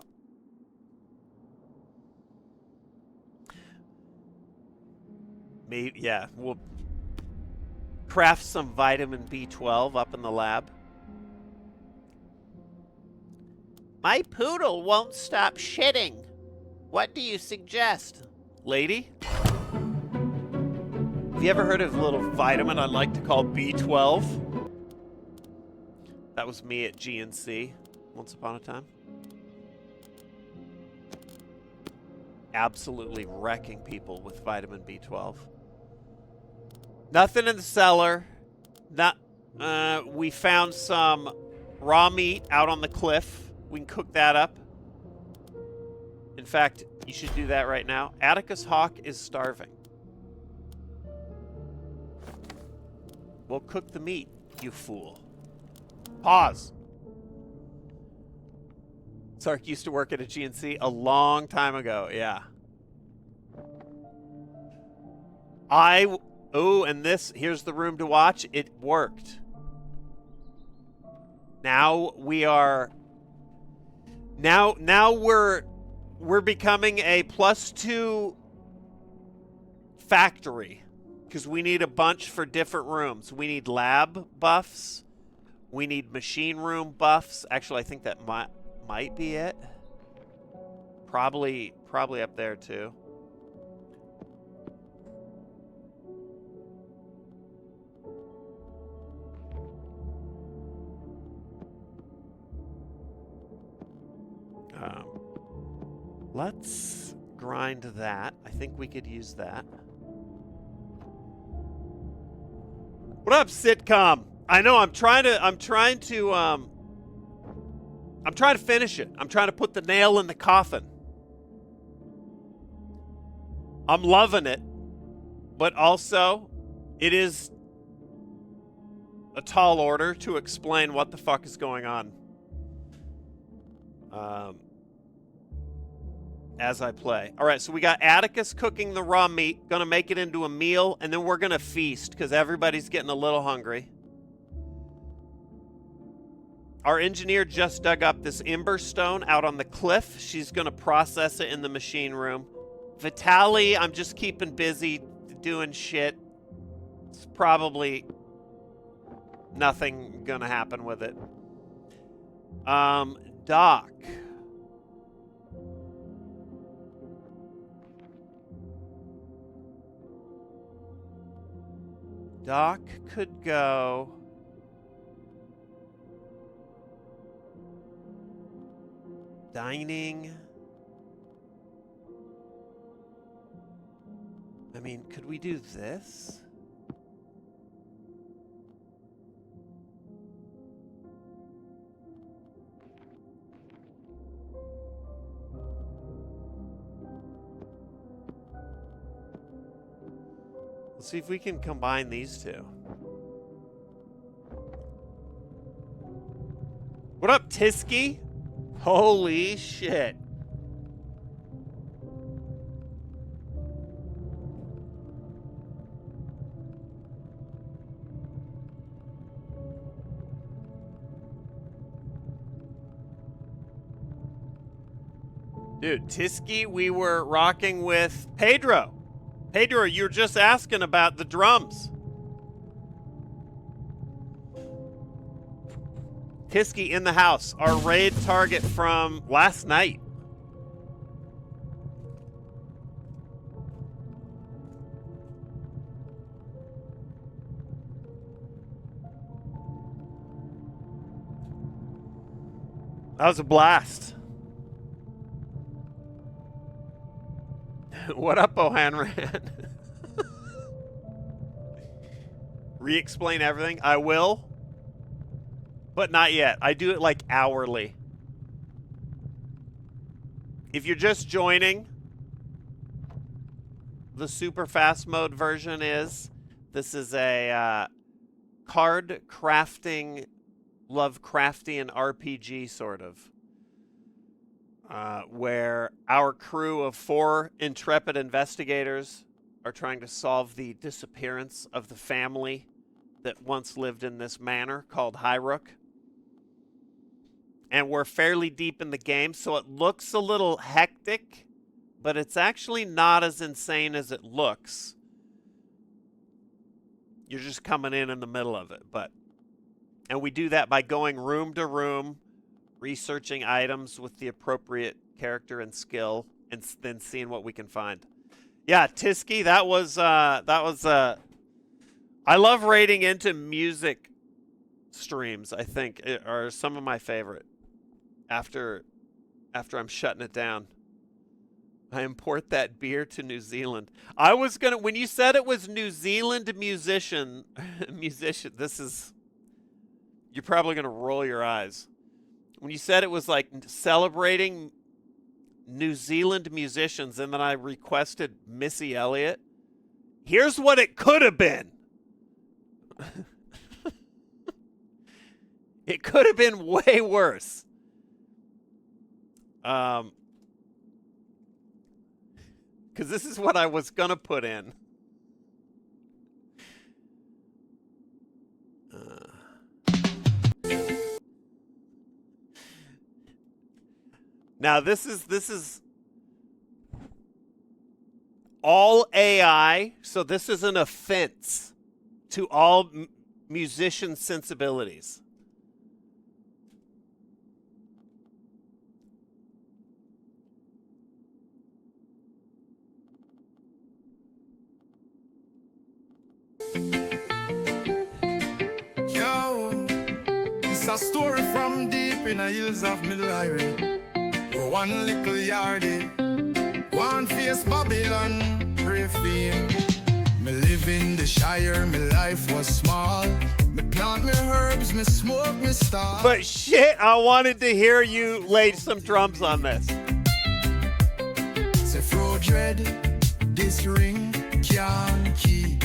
Maybe, yeah, we'll craft some vitamin B12 up in the lab. My poodle won't stop shitting. What do you suggest? Lady? Have you ever heard of a little vitamin I like to call B12? That was me at GNC once upon a time. Absolutely wrecking people with vitamin B12. Nothing in the cellar. Not. We found some raw meat out on the cliff. We can cook that up. In fact, you should do that right now. Atticus Hawk is starving. Well, cook the meat, you fool. Pause. Sark used to work at a GNC a long time ago, yeah. Oh, and this, here's the room to watch. It worked. Now we are... Now we're becoming a +2 factory. Because we need a bunch for different rooms. We need lab buffs. We need machine room buffs. Actually, I think that might be it. Probably up there too. Let's grind that. I think we could use that. What up, sitcom? I know I'm trying to finish it. I'm trying to put the nail in the coffin. I'm loving it, but also it is a tall order to explain what the fuck is going on. As I play. All right, so we got Atticus cooking the raw meat, gonna make it into a meal, and then we're gonna feast because everybody's getting a little hungry. Our engineer just dug up this ember stone out on the cliff. She's gonna process it in the machine room. Vitaly, I'm just keeping busy doing shit. It's probably nothing gonna happen with it. Doc. Doc could go. Dining. I mean, could we do this? Let's see if we can combine these two. What up, Tisky? Holy shit. Dude, Tisky, we were rocking with Pedro. Pedro, you were just asking about the drums. Tisky in the house, our raid target from last night. That was a blast. What up, O'Hanran? Re-explain everything? I will. But not yet. I do it like hourly. If you're just joining, the super fast mode version is, this is a card crafting, Lovecraftian RPG sort of. Where our crew of 4 intrepid investigators are trying to solve the disappearance of the family that once lived in this manor called Highrook. And we're fairly deep in the game, so it looks a little hectic, but it's actually not as insane as it looks. You're just coming in the middle of it, and we do that by going room to room, researching items with the appropriate character and skill, and then seeing what we can find. Yeah, Tisky, that was I love raiding into music streams, I think, are some of my favorite. After I'm shutting it down. I import that beer to New Zealand. I was gonna, when you said it was New Zealand musician, this is, you're probably gonna roll your eyes. When you said it was like celebrating New Zealand musicians, and then I requested Missy Elliott, here's what it could have been. It could have been way worse. Because this is what I was gonna put in. Now this is all AI, so this is an offense to all musician sensibilities. It's a story from deep in the hills of Middle Highway. One little yardie, one face Babylon, pray fame. Me live in the Shire, my life was small. Me plant me herbs, me smoke, me star. But shit, I wanted to hear you lay some drums on this. Say throw dread, this ring can't keep.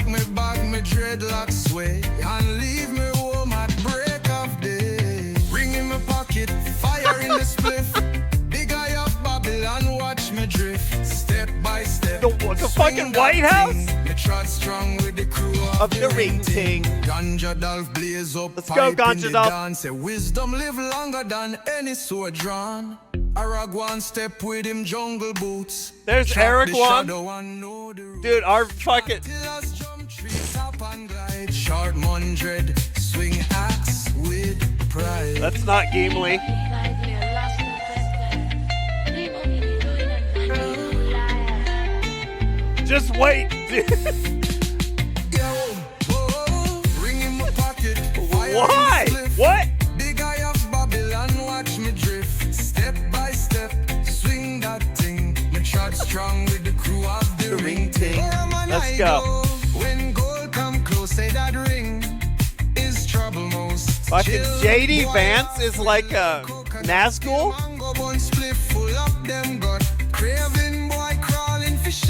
Me bag, me dreadlocks sway, and leave me home at break of day. Ring in my pocket, fire in the spliff. Big eye of Babylon, watch me drift. Step by step. The fucking White House? Me trot strong with the crew of the ring ting. Ganja Dolph blaze up. Let's go, Ganja Dolph. Dance. Say wisdom live longer than any sword drawn. Aragwan step with him jungle boots. There's Eric one. Dude, our fucking... Short 100, swing axe with pride. That's not Gimli. Just wait, dude. Ring in my pocket. Why? What? Big eye of Babylon, watch me drift. Step by step, swing that thing. Me trod strong with the crew of the ring ting. Let's go. When gold come close, say that ring is trouble most. Fucking JD Vance is like a Nazgul.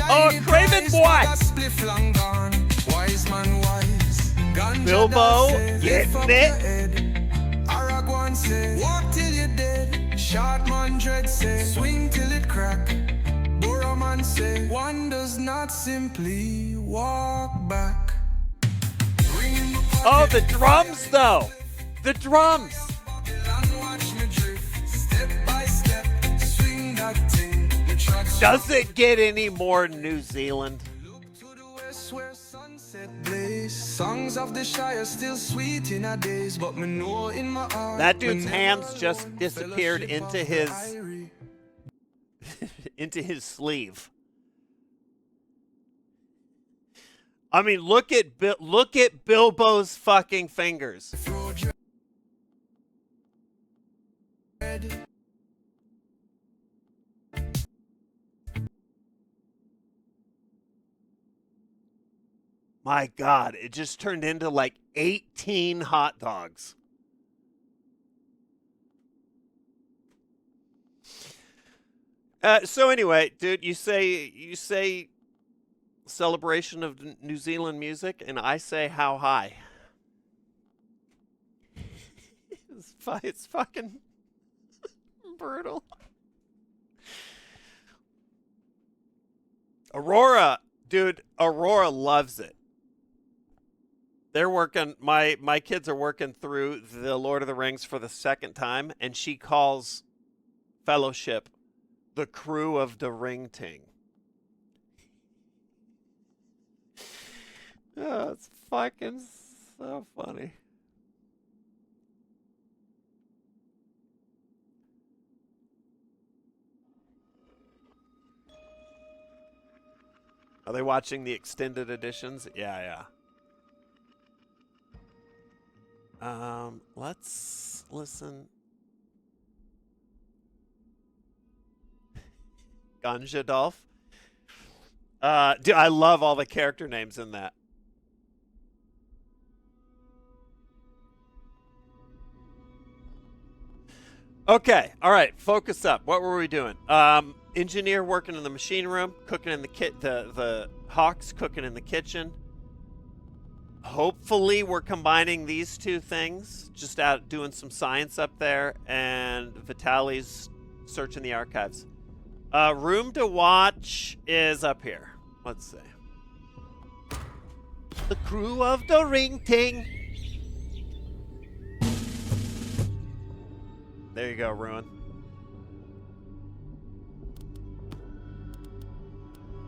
Oh, Craven boy! Wise man wise. Bilbo getting it. Aragorn say, walk till you're dead. Short man dread say, swing till it crack. Boroman say, one does not simply walk back. Oh, the drums though. The drums. Does it get any more New Zealand? Songs of the Shire still sweet in our days, but me know in my heart that dude's hands just disappeared into his into his sleeve. I mean, look at Bilbo's fucking fingers. My God, it just turned into like 18 hot dogs. So anyway, dude, you say celebration of New Zealand music, and I say how high. It's fucking brutal. Aurora, dude, Aurora loves it. They're working, my kids are working through the Lord of the Rings for the second time, and she calls Fellowship the crew of the Ring Ting. Oh, it's fucking so funny. Are they watching the extended editions? Yeah. Let's listen. Ganjadolf. Dude, I love all the character names in that. Okay, all right, focus up. What were we doing? Engineer working in the machine room, cooking in the the Hawks cooking in the kitchen. Hopefully we're combining these two things, just out doing some science up there, and Vitaly's searching the archives. Room to watch is up here. Let's see. The crew of the Ring Ting. There you go, Ruin.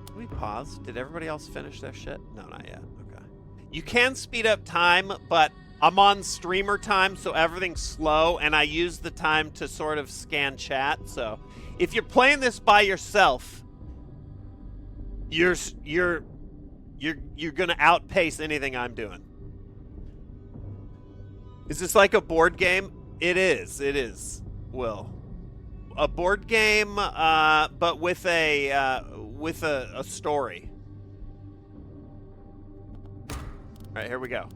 Did we pause? Did everybody else finish their shit? No, not yet. Okay. You can speed up time, but I'm on streamer time, so everything's slow, and I use the time to sort of scan chat. So if you're playing this by yourself, you're gonna outpace anything I'm doing. Is this like a board game? It is, Will. A board game, but with a story. All right, here we go.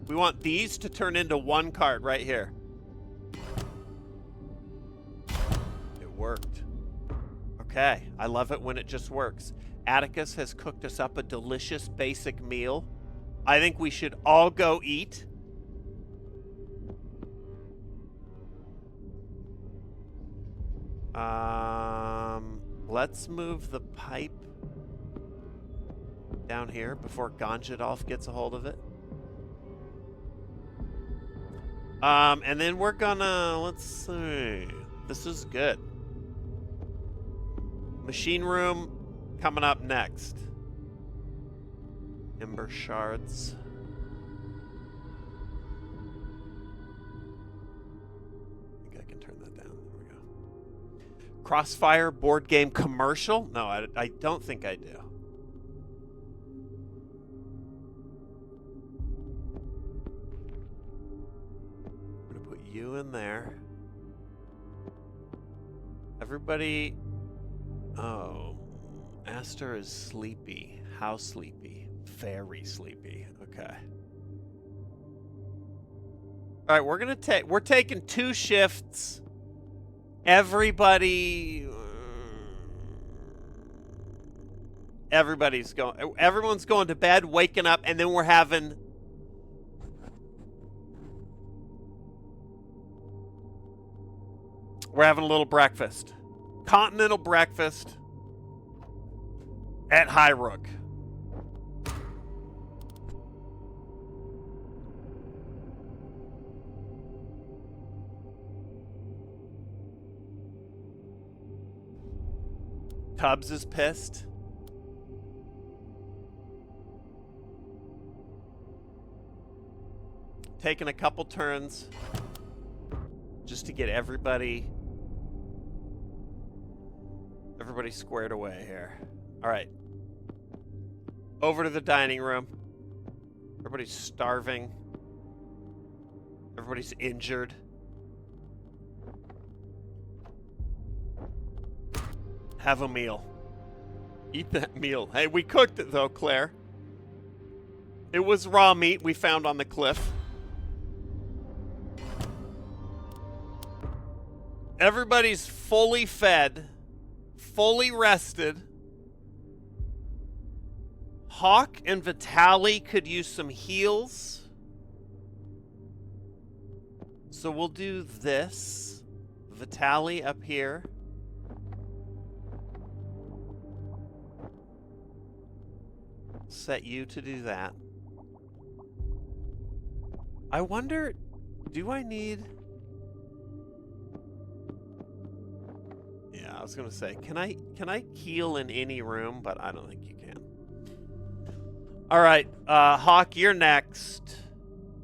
We want these to turn into one card right here. It worked. Okay, I love it when it just works. Atticus has cooked us up a delicious basic meal. I think we should all go eat. Let's move the pipe down here before Ganjadolf gets a hold of it. And then we're gonna, let's see. This is good. Machine room coming up next. Ember shards. Crossfire board game commercial? No, I don't think I do. I'm gonna put you in there. Everybody. Oh, Aster is sleepy. How sleepy? Very sleepy. Okay. All right, we're taking 2 shifts. Everybody's everyone's going to bed, waking up, and then we're having a little breakfast. Continental breakfast at Highrook. Tubbs is pissed. Taking a couple turns just to get everybody squared away here. All right. Over to the dining room. Everybody's starving. Everybody's injured. Have a meal. Eat that meal. Hey, we cooked it though, Claire. It was raw meat we found on the cliff. Everybody's fully fed, fully rested. Hawk and Vitaly could use some heals. So we'll do this. Vitaly up here. Set you to do that. I wonder, do I need... Yeah, I was gonna say, can I heal in any room? But I don't think you can. All right, Hawk, you're next.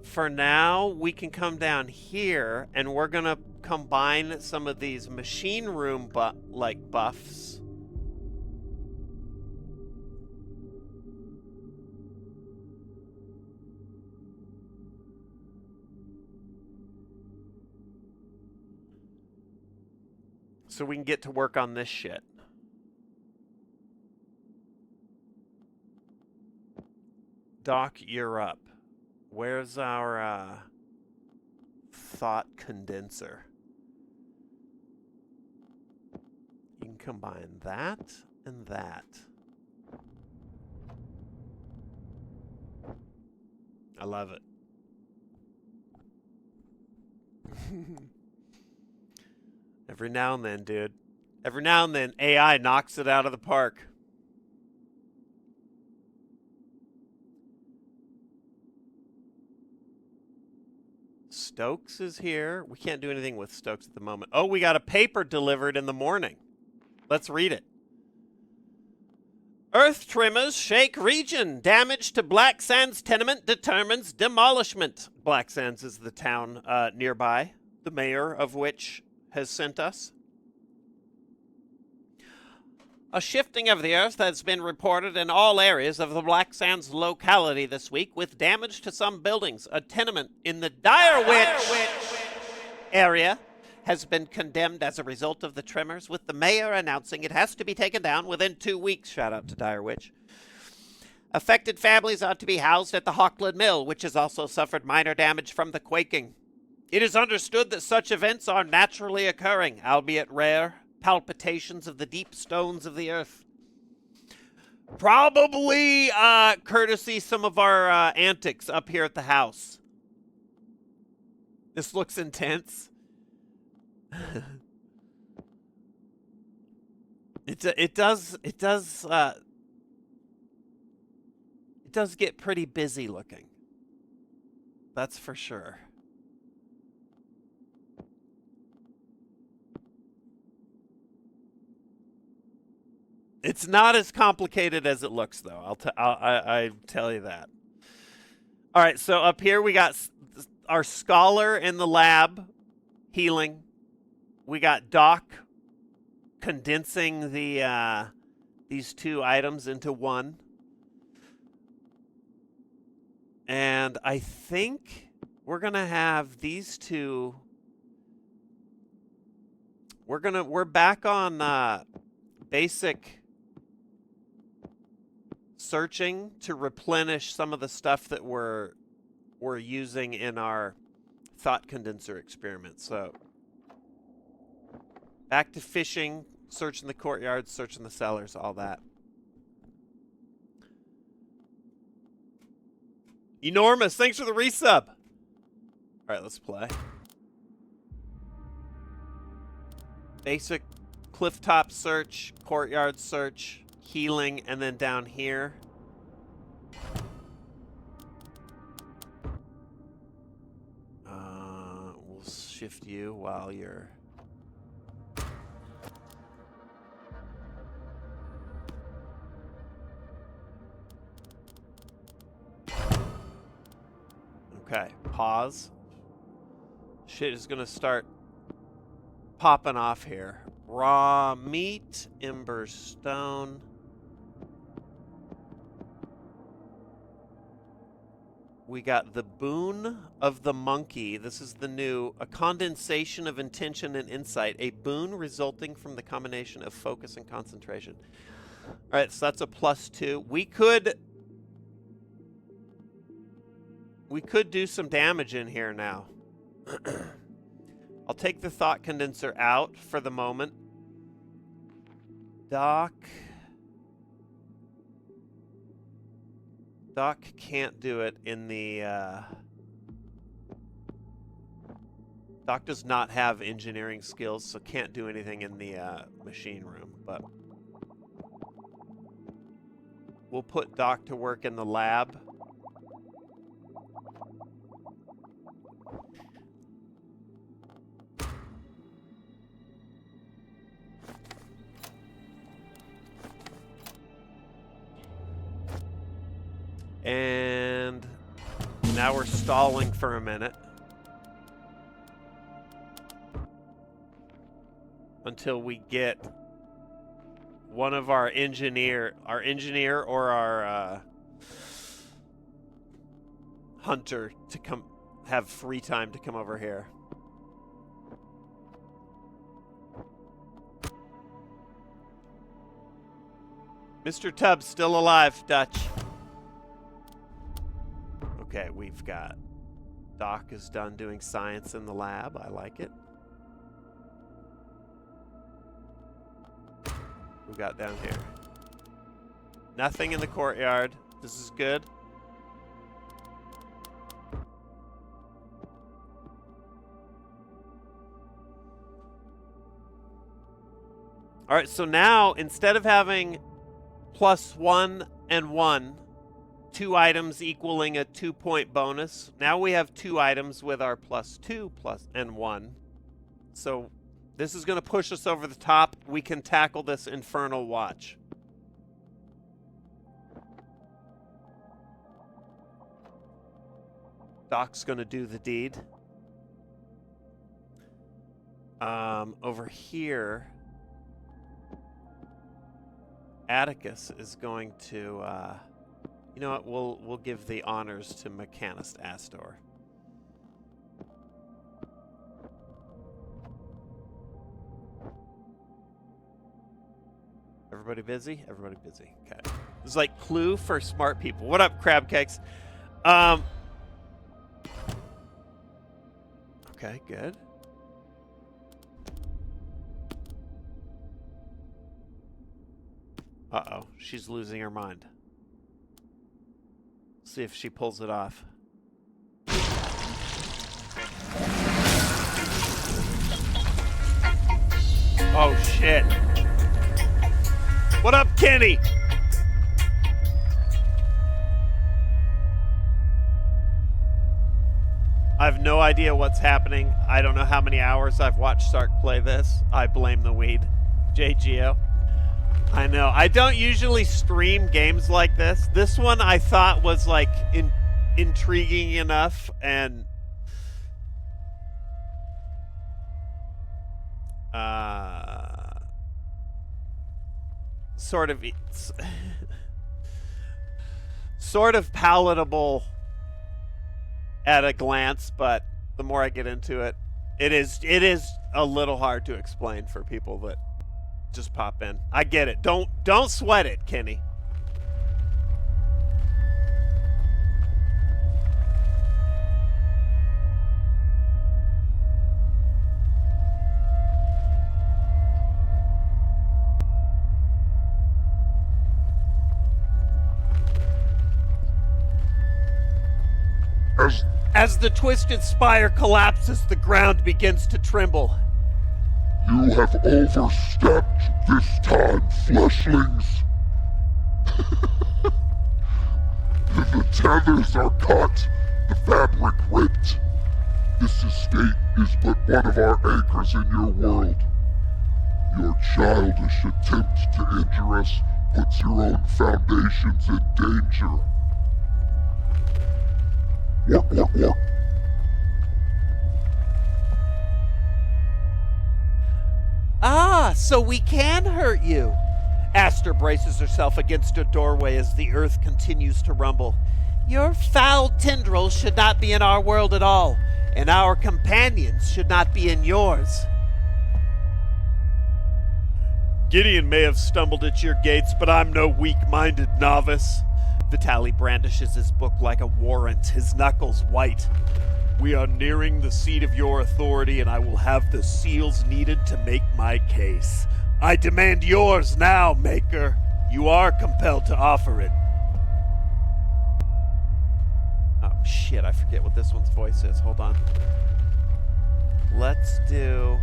For now, we can come down here, and we're gonna combine some of these machine room buffs. So we can get to work on this shit. Doc, you're up. Where's our thought condenser? You can combine that and that. I love it. Every now and then, dude. Every now and then, AI knocks it out of the park. Stokes is here. We can't do anything with Stokes at the moment. Oh, we got a paper delivered in the morning. Let's read it. Earth tremors shake region. Damage to Black Sands tenement determines demolishment. Black Sands is the town nearby, the mayor of which has sent us. A shifting of the earth has been reported in all areas of the Black Sands locality this week, with damage to some buildings. A tenement in the Direwitch area has been condemned as a result of the tremors, with the mayor announcing it has to be taken down within 2 weeks. Shout out to Direwitch. Affected families are to be housed at the Hawkland Mill, which has also suffered minor damage from the quaking. It is understood that such events are naturally occurring, albeit rare, palpitations of the deep stones of the earth. Probably courtesy some of our antics up here at the house. This looks intense. It does get pretty busy looking. That's for sure. It's not as complicated as it looks, though. I tell you that. All right, so up here we got our scholar in the lab healing. We got Doc condensing the these two items into one. And I think we're gonna have these two. We're back on basic searching to replenish some of the stuff that we're using in our thought condenser experiment. So back to fishing, searching the courtyards, searching the cellars, all that. Enormous, thanks for the resub. All right, let's play. Basic clifftop search, courtyard search, healing, and then down here. We'll shift you while you're... Okay, pause. Shit is gonna start popping off here. Raw meat, ember stone. We got the boon of the monkey. This is the new, a condensation of intention and insight. A boon resulting from the combination of focus and concentration. All right, so that's a +2. We could do some damage in here now. I'll take the thought condenser out for the moment. Doc can't do it in the... Doc does not have engineering skills, so can't do anything in the machine room, but... We'll put Doc to work in the lab. And now we're stalling for a minute until we get one of our engineer or our hunter to come have free time to come over here. Mr. Tubbs still alive, Dutch. Okay, we've got Doc is done doing science in the lab. I like it. We got down here. Nothing in the courtyard. This is good. All right, so now instead of having +1 and 1, 2 items equaling a 2-point bonus. Now we have 2 items with our +2 and 1. So this is going to push us over the top. We can tackle this infernal watch. Doc's going to do the deed. Over here, Atticus is going to... you know what? We'll give the honors to Mechanist Astor. Everybody busy? Everybody busy. Okay. This is like Clue for smart people. What up, crab cakes? Okay, good. Uh-oh, she's losing her mind. See if she pulls it off. Oh, shit. What up, Kenny? I have no idea what's happening. I don't know how many hours I've watched Sark play this. I blame the weed. JGO. I know. I don't usually stream games like this. This one I thought was like intriguing enough, and sort of sort of palatable at a glance, but the more I get into it, it is a little hard to explain for people that just pop in. I get it. Don't sweat it, Kenny. As the twisted spire collapses, the ground begins to tremble. You have overstepped this time, fleshlings. The tethers are cut, the fabric ripped. This estate is but one of our anchors in your world. Your childish attempt to injure us puts your own foundations in danger. What? Ah, so we can hurt you. Aster braces herself against a doorway as the earth continues to rumble. Your foul tendrils should not be in our world at all, and our companions should not be in yours. Gideon may have stumbled at your gates, but I'm no weak-minded novice. Vitaly brandishes his book like a warrant, his knuckles white. We are nearing the seat of your authority, and I will have the seals needed to make my case. I demand yours now, Maker. You are compelled to offer it. Oh, shit, I forget what this one's voice is. Hold on. Let's do...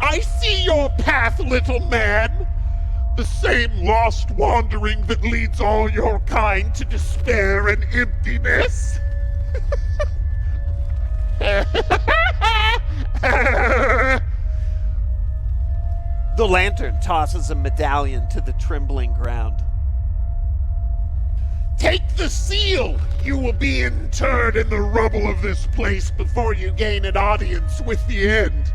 I see your path, little man. The same lost wandering that leads all your kind to despair and emptiness. The lantern tosses a medallion to the trembling ground. Take the seal! You will be interred in the rubble of this place before you gain an audience with the end.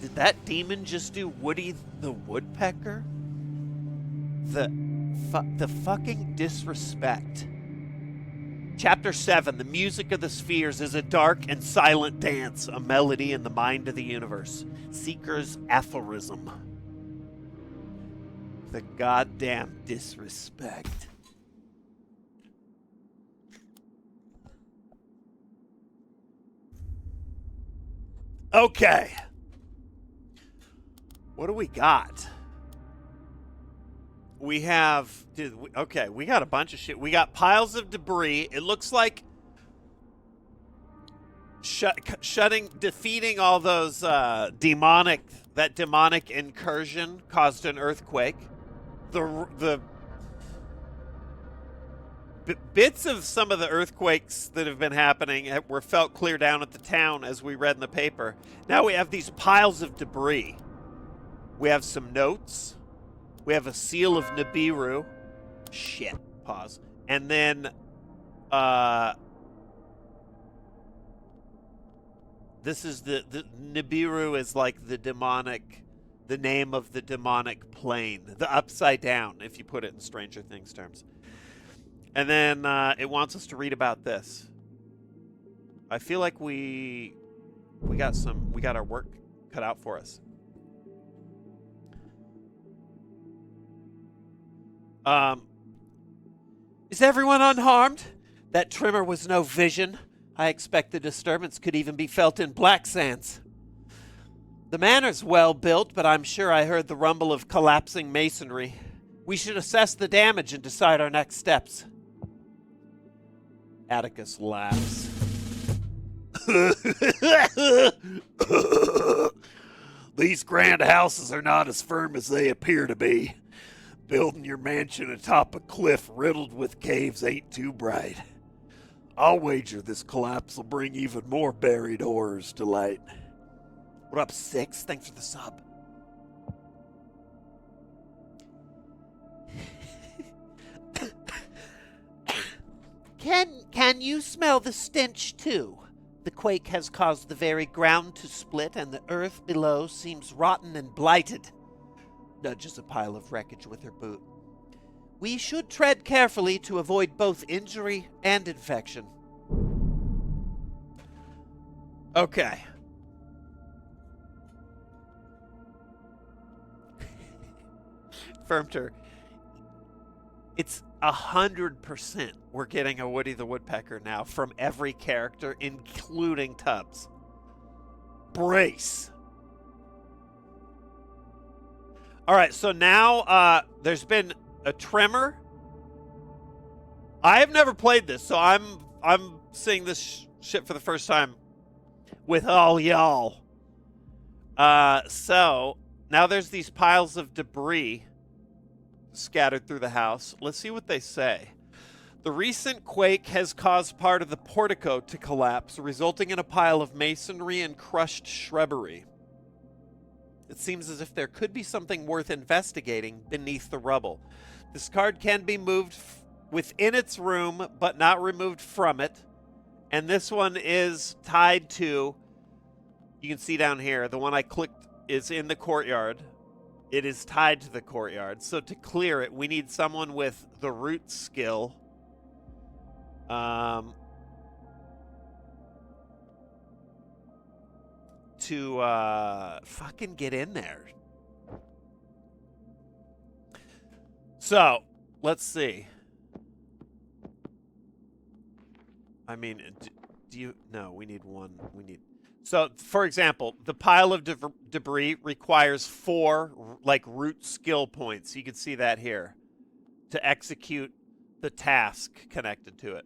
Did that demon just do Woody the Woodpecker? The fucking disrespect. Chapter 7, The Music of the Spheres is a dark and silent dance, a melody in the mind of the universe. Seeker's aphorism. The goddamn disrespect. Okay. What do we got? We have... okay, we got a bunch of shit. We got piles of debris. It looks like... defeating all those demonic... That demonic incursion caused an earthquake. Bits of some of the earthquakes that have been happening were felt clear down at the town, as we read in the paper. Now we have these piles of debris. We have some notes. We have a seal of Nibiru. Shit. Pause. And then, this is the Nibiru is like the demonic, the name of the demonic plane. The upside down, if you put it in Stranger Things terms. And then, it wants us to read about this. I feel like we got our work cut out for us. Is everyone unharmed? That tremor was no vision. I expect the disturbance could even be felt in Black Sands. The manor's well built, but I'm sure I heard the rumble of collapsing masonry. We should assess the damage and decide our next steps. Atticus laughs. These grand houses are not as firm as they appear to be. Building your mansion atop a cliff riddled with caves ain't too bright. I'll wager this collapse will bring even more buried horrors to light. What up, Six? Thanks for the sub. Can you smell the stench too? The quake has caused the very ground to split, and the earth below seems rotten and blighted. Nudges a pile of wreckage with her boot. We should tread carefully to avoid both injury and infection. Okay. Firmter, it's 100% we're getting a Woody the Woodpecker now from every character, including Tubbs. Brace. All right, so now there's been a tremor. I have never played this, so I'm seeing this shit for the first time with all y'all. So now there's these piles of debris scattered through the house. Let's see what they say. The recent quake has caused part of the portico to collapse, resulting in a pile of masonry and crushed shrubbery. It seems as if there could be something worth investigating beneath the rubble. This card can be moved within its room, but not removed from it. And this one is tied to, you can see down here, the one I clicked is in the courtyard. It is tied to the courtyard. So to clear it, we need someone with the root skill. To fucking get in there. So, let's see. I mean, do you... No, we need one. So, for example, the pile of debris requires 4, like, root skill points. You can see that here. To execute the task connected to it.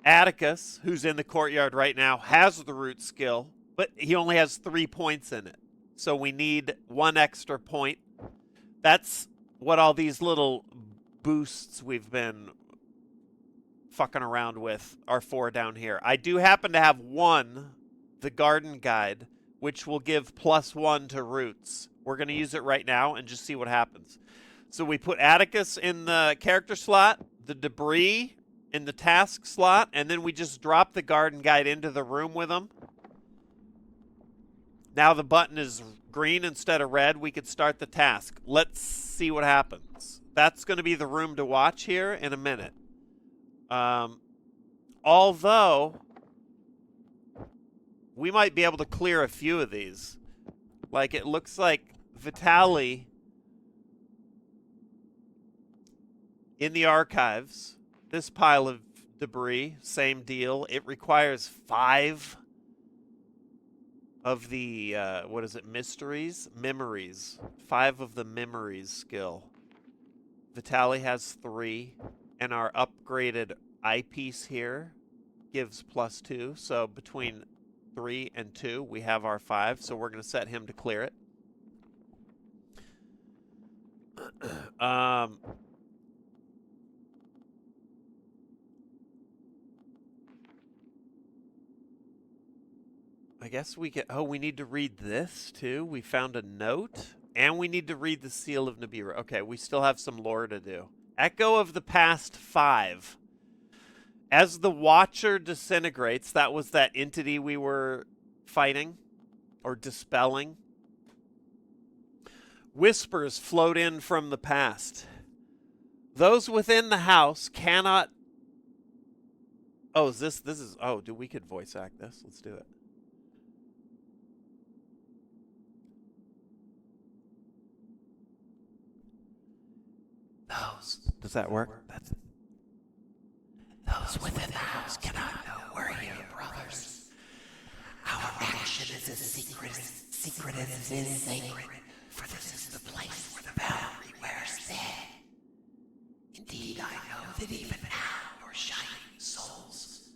Atticus, who's in the courtyard right now, has the root skill, but he only has 3 points in it. So we need 1 extra point. That's what all these little boosts we've been fucking around with are for down here. I do happen to have 1, the garden guide, which will give +1 to roots. We're going to use it right now and just see what happens. So we put Atticus in the character slot, the debris in the task slot, and then we just drop the garden guide into the room with him. Now the button is green instead of red. We could start the task. Let's see what happens. That's going to be the room to watch here in a minute. Although, we might be able to clear a few of these. Like, it looks like Vitaly in the archives. This pile of debris, same deal. It requires 5 of the, memories. 5 of the memories skill. Vitaly has 3, and our upgraded eyepiece here gives +2. So between 3 and 2, we have our 5. So we're going to set him to clear it. I guess we get... Oh, we need to read this, too. We found a note. And we need to read the Seal of Nibiru. Okay, we still have some lore to do. Echo of the Past 5. As the Watcher disintegrates, that was that entity we were fighting. Or dispelling. Whispers float in from the past. Those within the house cannot... Oh, is this is... Oh, dude, we could voice act this. Let's do it. Does that work? Those within the house cannot know we're here, brothers. Our action is as secret as it is sacred, for this is the place where the boundary wears thin. Indeed, I know that even now your shining souls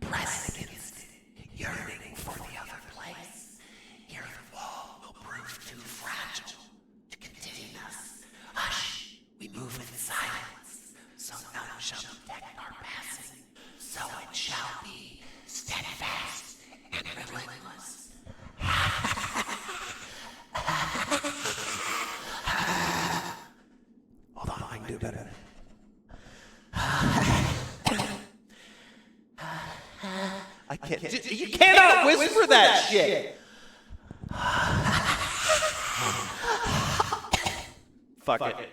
press against it, yearning for the other place. Here the wall will prove too fragile to contain us. Hush! We move in silence, so none shall detect our passing. better. I can't. You cannot whisper that shit. Fuck it.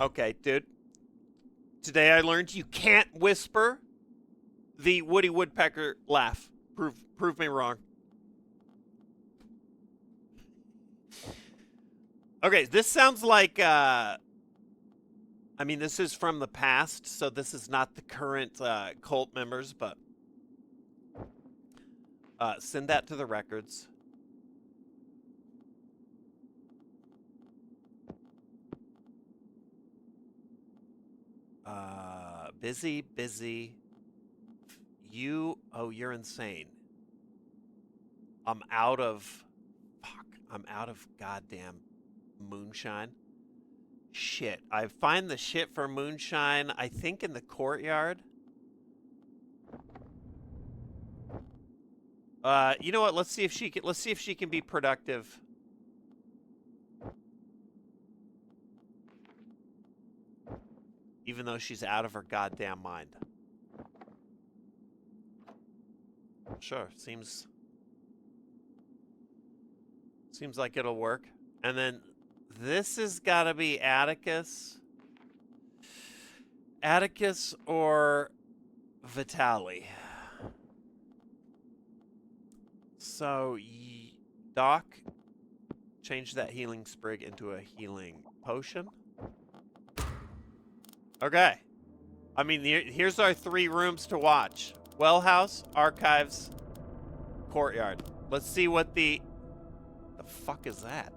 Okay, dude. Today I learned you can't whisper the Woody Woodpecker laugh. Prove me wrong. Okay, this sounds like I mean, this is from the past, so this is not the current cult members, but send that to the records. Busy. You're insane. I'm out of goddamn moonshine. Shit. I find the shit for moonshine, I think, in the courtyard. You know what? Let's see if she can be productive. Even though she's out of her goddamn mind. Sure, seems like it'll work. And then this has got to be Atticus. Atticus or Vitali. So, Doc, change that healing sprig into a healing potion. Okay. I mean, here's our 3 rooms to watch. Well House, Archives, Courtyard. Let's see what the fuck is that?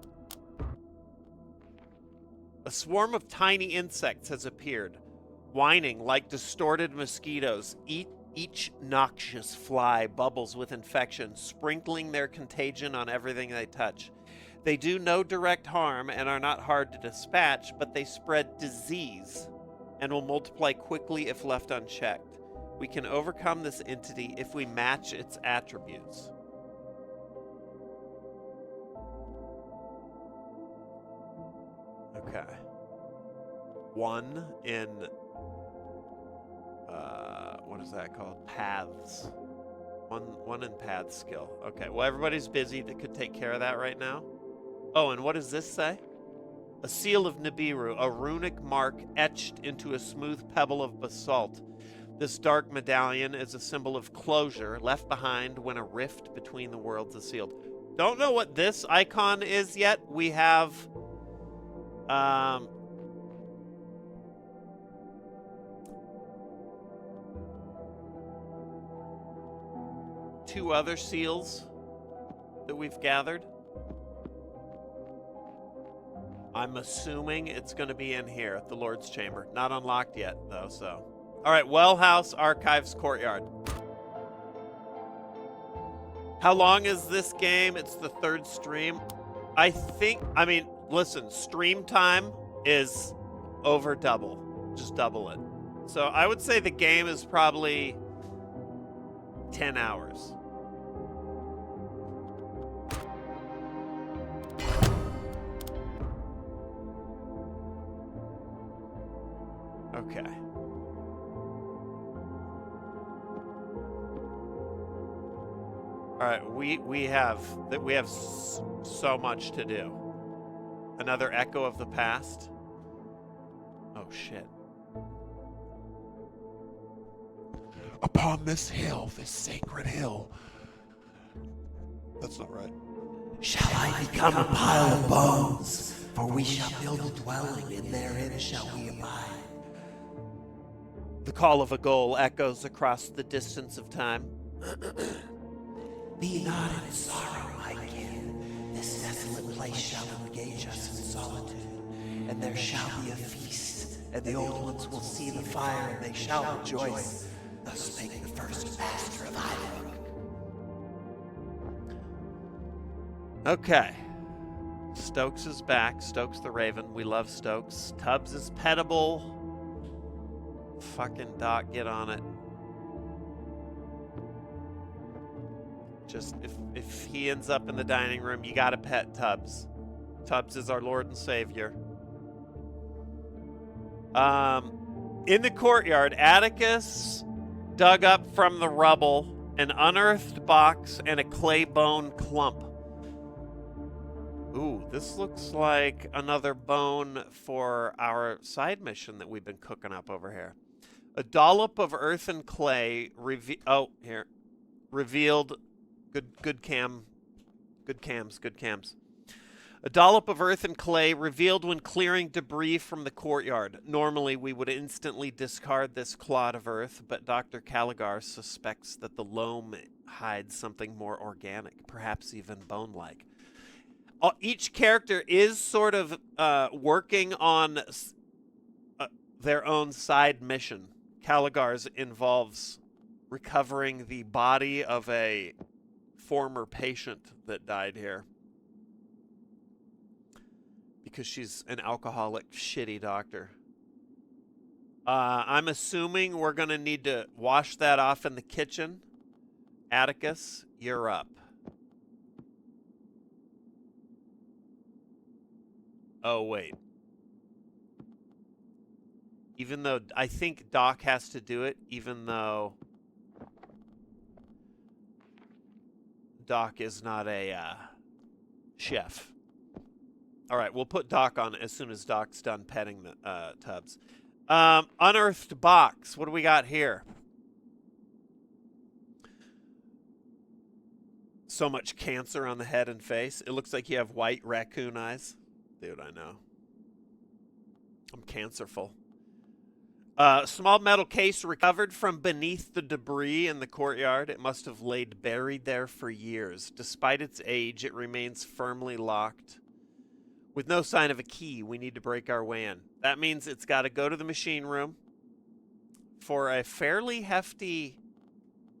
A swarm of tiny insects has appeared, whining like distorted mosquitoes. Each noxious fly bubbles with infection, sprinkling their contagion on everything they touch. They do no direct harm and are not hard to dispatch, but they spread disease and will multiply quickly if left unchecked. We can overcome this entity if we match its attributes. Okay. 1 in what is that called? Paths. One in paths skill. Okay, well, everybody's busy that could take care of that right now. Oh, and what does this say? A seal of Nibiru, a runic mark etched into a smooth pebble of basalt. This dark medallion is a symbol of closure left behind when a rift between the worlds is sealed. Don't know what this icon is yet. We have 2 other seals that we've gathered. I'm assuming it's going to be in here at the Lord's Chamber. Not unlocked yet, though, so. All right, Well House, Archives, Courtyard. How long is this game? It's the 3rd stream. I mean, listen, stream time is over double. Just double it. So I would say the game is probably 10 hours. Okay. All right, we have so much to do. Another echo of the past. Oh shit. Upon this hill, this sacred hill. That's not right. Shall I become a pile of bones? For we shall build a dwelling, and therein shall we abide. The call of a goal echoes across the distance of time. Be not in sorrow, my kin. This desolate place shall engage us in solitude, and there shall be a feast, and the old ones will see the fire, and they shall rejoice. Thus spake the first master of Highrook. Okay. Stokes is back. Stokes the Raven. We love Stokes. Tubbs is pettable. Fucking Doc, get on it. Just, if he ends up in the dining room, you gotta pet Tubbs. Tubbs is our Lord and Savior. In the courtyard, Atticus dug up from the rubble an unearthed box and a clay bone clump. Ooh, this looks like another bone for our side mission that we've been cooking up over here. A dollop of earth and clay revealed good cams. A dollop of earth and clay revealed when clearing debris from the courtyard. Normally, we would instantly discard this clod of earth, but Dr. Caligar suspects that the loam hides something more organic, perhaps even bone-like. Each character is sort of working on their own side mission. Caligar's involves recovering the body of a former patient that died here, because she's an alcoholic, shitty doctor. I'm assuming we're going to need to wash that off in the kitchen. Atticus, you're up. Oh, wait. Even though I think Doc has to do it, even though Doc is not a chef. All right, we'll put Doc on as soon as Doc's done petting the Tubbs. Unearthed box. What do we got here? So much cancer on the head and face. It looks like you have white raccoon eyes. Dude, I know. I'm cancerful. Small metal case recovered from beneath the debris in the courtyard. It must have laid buried there for years. Despite its age, it remains firmly locked. With no sign of a key, we need to break our way in. That means it's got to go to the machine room for a fairly hefty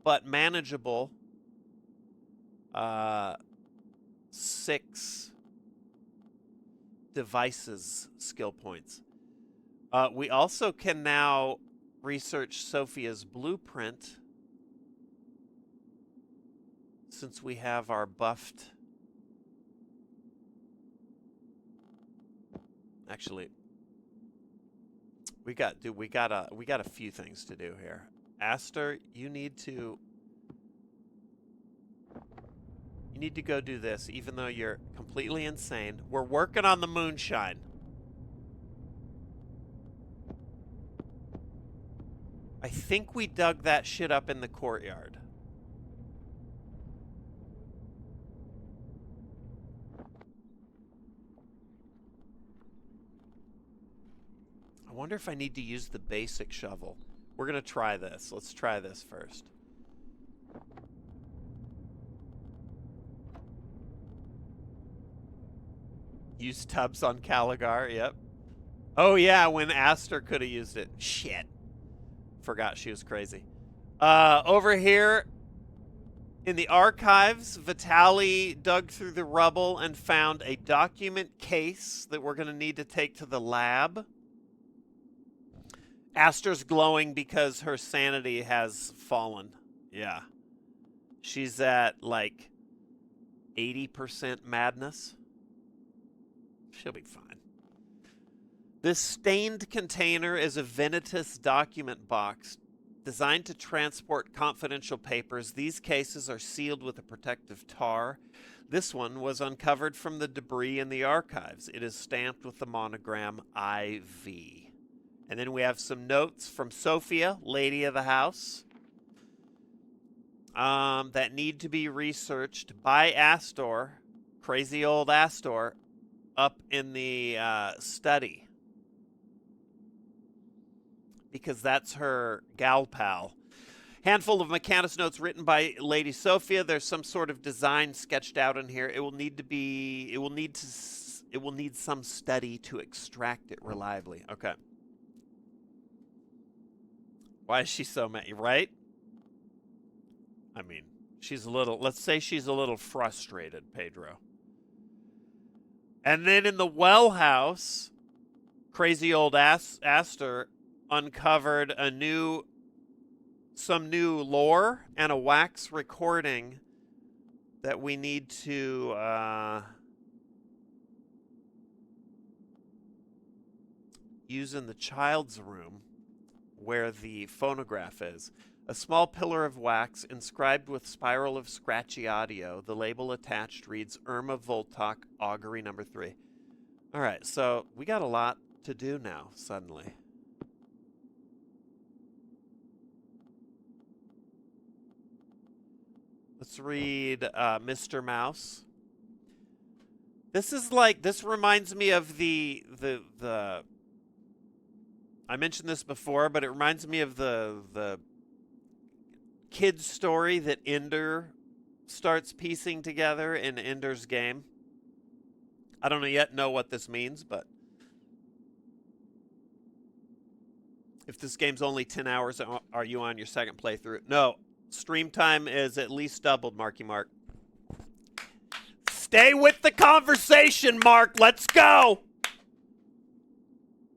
but manageable 6 devices skill points. We also can now research Sophia's blueprint, since we have our buffed. Actually, we got a few things to do here. Aster, you need to go do this, even though you're completely insane. We're working on the moonshine. I think we dug that shit up in the courtyard. I wonder if I need to use the basic shovel. We're going to try this. Let's try this first. Use Tubbs on Caligar, yep. Oh yeah, when Aster could have used it. Shit. Forgot she was crazy. Over here in the archives, Vitali dug through the rubble and found a document case that we're going to need to take to the lab. Aster's glowing because her sanity has fallen. Yeah. She's at like 80% madness. She'll be fine. This stained container is a Venitus document box designed to transport confidential papers. These cases are sealed with a protective tar. This one was uncovered from the debris in the archives. It is stamped with the monogram IV. And then we have some notes from Sophia, lady of the house, that need to be researched by Astor, crazy old Astor, up in the study. Because that's her gal pal. Handful of Mechanis notes written by Lady Sophia. There's some sort of design sketched out in here. It will need some study to extract it reliably. Okay. Why is she so mad, right? I mean, let's say she's a little frustrated, Pedro. And then in the well house, crazy old Astor uncovered some new lore and a wax recording that we need to using the child's room where the phonograph is. A small pillar of wax inscribed with spiral of scratchy audio. The label attached reads Irma Voltok, augury number 3. All right, so we got a lot to do now, suddenly. Let's read Mr. Mouse. This reminds me of the I mentioned this before, but it reminds me of the kid's story that Ender starts piecing together in Ender's Game. I don't yet know what this means, but if this game's only 10 hours, are you on your second playthrough? No. Stream time is at least doubled, Marky Mark. Stay with the conversation, Mark. Let's go.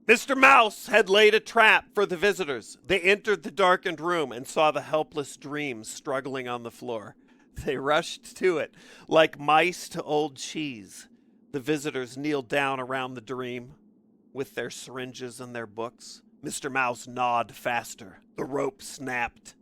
Mr. Mouse had laid a trap for the visitors. They entered the darkened room and saw the helpless Dream struggling on the floor. They rushed to it like mice to old cheese. The visitors kneeled down around the Dream with their syringes and their books. Mr. Mouse gnawed faster. The rope snapped.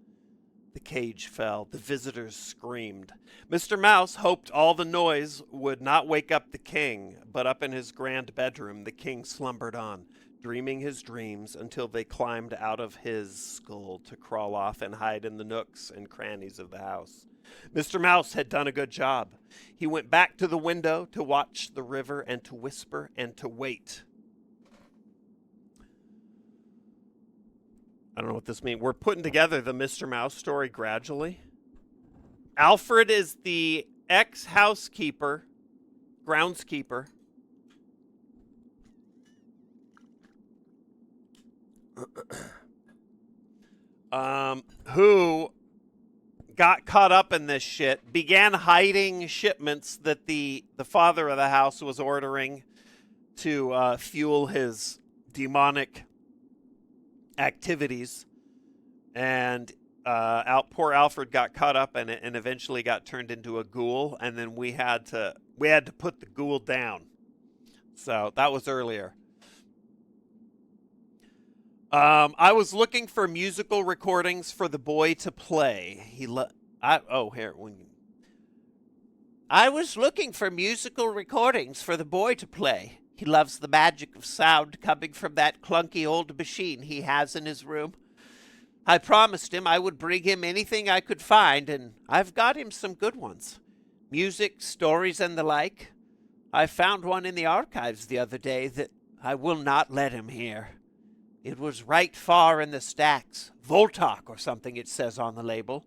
The cage fell. The visitors screamed. Mr. Mouse hoped all the noise would not wake up the king, but up in his grand bedroom, the king slumbered on, dreaming his dreams until they climbed out of his skull to crawl off and hide in the nooks and crannies of the house. Mr. Mouse had done a good job. He went back to the window to watch the river and to whisper and to wait. I don't know what this means. We're putting together the Mr. Mouse story gradually. Alfred is the ex-housekeeper, groundskeeper. Who got caught up in this shit, began hiding shipments that the father of the house was ordering to fuel his demonic activities, and poor Alfred got caught up in it and eventually got turned into a ghoul, and then we had to put the ghoul down. So that was earlier. I was looking for musical recordings for the boy to play. I was looking for musical recordings for the boy to play. He loves the magic of sound coming from that clunky old machine he has in his room. I promised him I would bring him anything I could find, and I've got him some good ones. Music, stories, and the like. I found one in the archives the other day that I will not let him hear. It was right far in the stacks. Voltok or something it says on the label.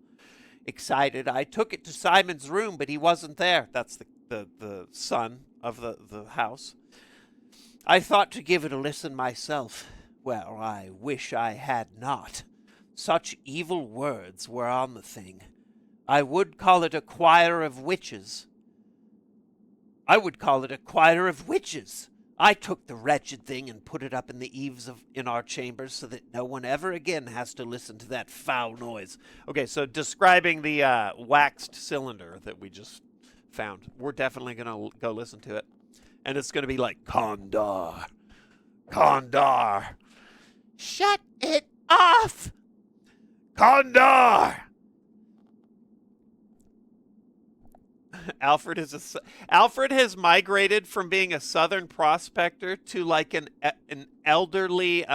Excited, I took it to Simon's room, but he wasn't there. That's the son of the house. I thought to give it a listen myself. Well, I wish I had not. Such evil words were on the thing. I would call it a choir of witches. I took the wretched thing and put it up in the eaves in our chambers so that no one ever again has to listen to that foul noise. Okay, so describing the waxed cylinder that we just found. We're definitely going to go listen to it. And it's going to be like, Kondar. Shut it off. Kondar. Alfred has migrated from being a southern prospector to like an elderly,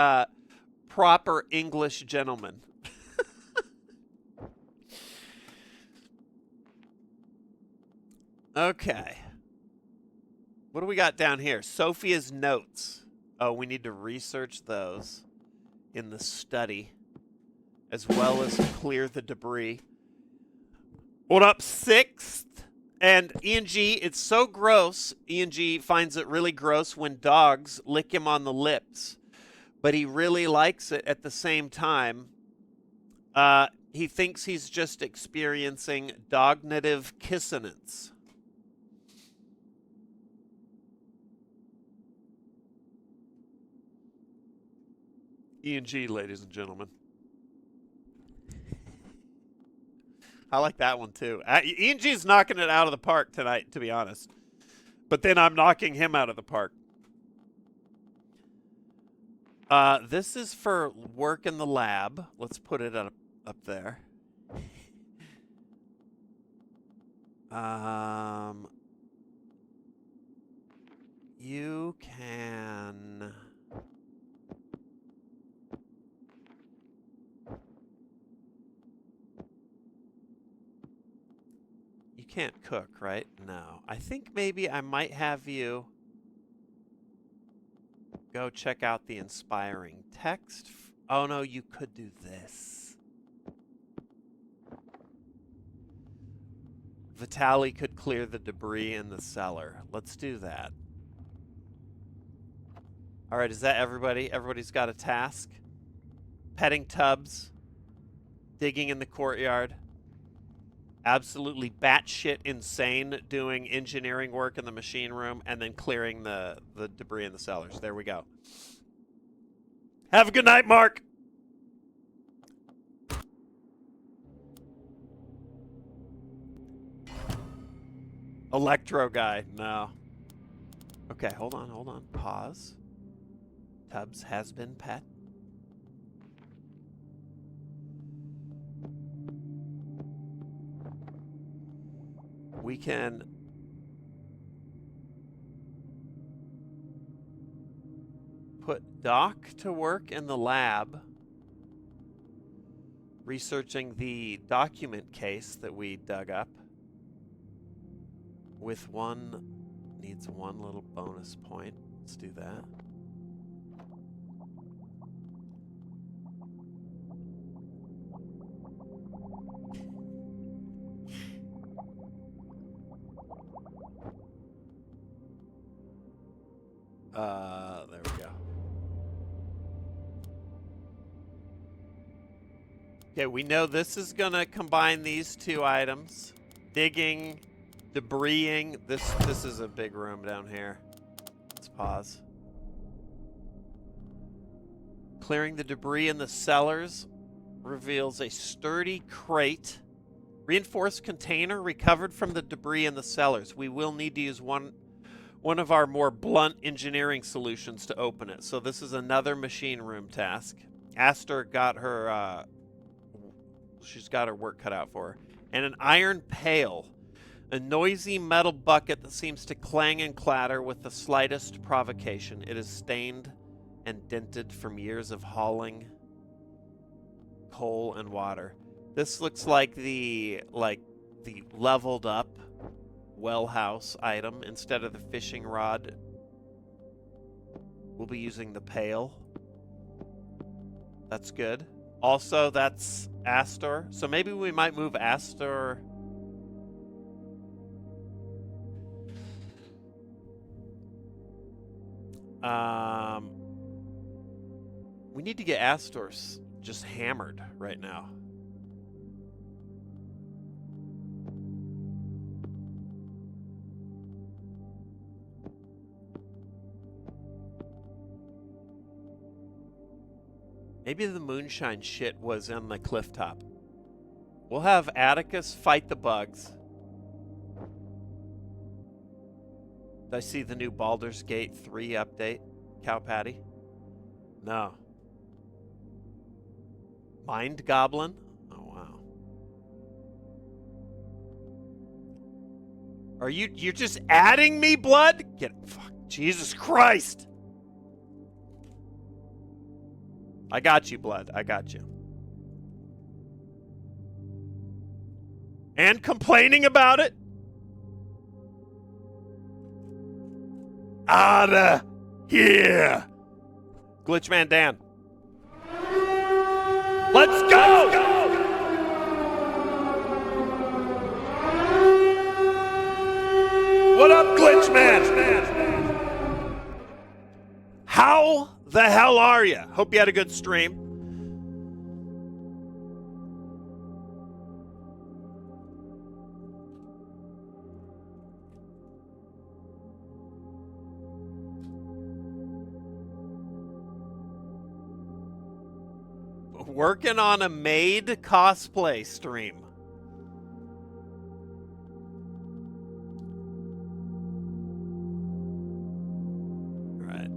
proper English gentleman. Okay. What do we got down here? Sophia's notes. Oh, we need to research those in the study, as well as clear the debris. Hold up, 6th. And E&G, it's so gross. E&G finds it really gross when dogs lick him on the lips. But he really likes it at the same time. He thinks he's just experiencing dognative kissonance. E&G, ladies and gentlemen. I like that one, too. E&G's knocking it out of the park tonight, to be honest. But then I'm knocking him out of the park. This is for work in the lab. Let's put it up there. You can... You can't cook, right? No. I think maybe I might have you go check out the inspiring text. Oh no, you could do this. Vitali could clear the debris in the cellar. Let's do that. All right, is that everybody? Everybody's got a task? Petting tubs, digging in the courtyard, absolutely batshit insane doing engineering work in the machine room, and then clearing the debris in the cellars. There we go. Have a good night, Mark. Electro guy, no. Okay, hold on. Pause. Tubbs has been pet. We can put Doc to work in the lab researching the document case that we dug up with needs one little bonus point. Let's do that. There we go. Okay, we know this is gonna combine these two items. Digging, debrising. This is a big room down here. Let's pause. Clearing the debris in the cellars reveals a sturdy crate. Reinforced container recovered from the debris in the cellars. We will need to use one of our more blunt engineering solutions to open it. So this is another machine room task. Astor got her, she's got her work cut out for her. And an iron pail, a noisy metal bucket that seems to clang and clatter with the slightest provocation. It is stained and dented from years of hauling coal and water. This looks like the leveled up well house item. Instead of the fishing rod, we'll be using the pail. That's good. Also, that's Astor. So maybe we might move Astor. We need to get Astor just hammered right now. Maybe the moonshine shit was on the cliff top. We'll have Atticus fight the bugs. Did I see the new Baldur's Gate 3 update, Cow Patty? No. Mind Goblin? Oh, wow. Are you're just adding me, blood? Fuck, Jesus Christ. I got you, blood. I got you. And complaining about it? Outta here. Glitchman Dan. Let's go! What up, Glitchman? How the hell are you? Hope you had a good stream. Working on a maid cosplay stream. All right.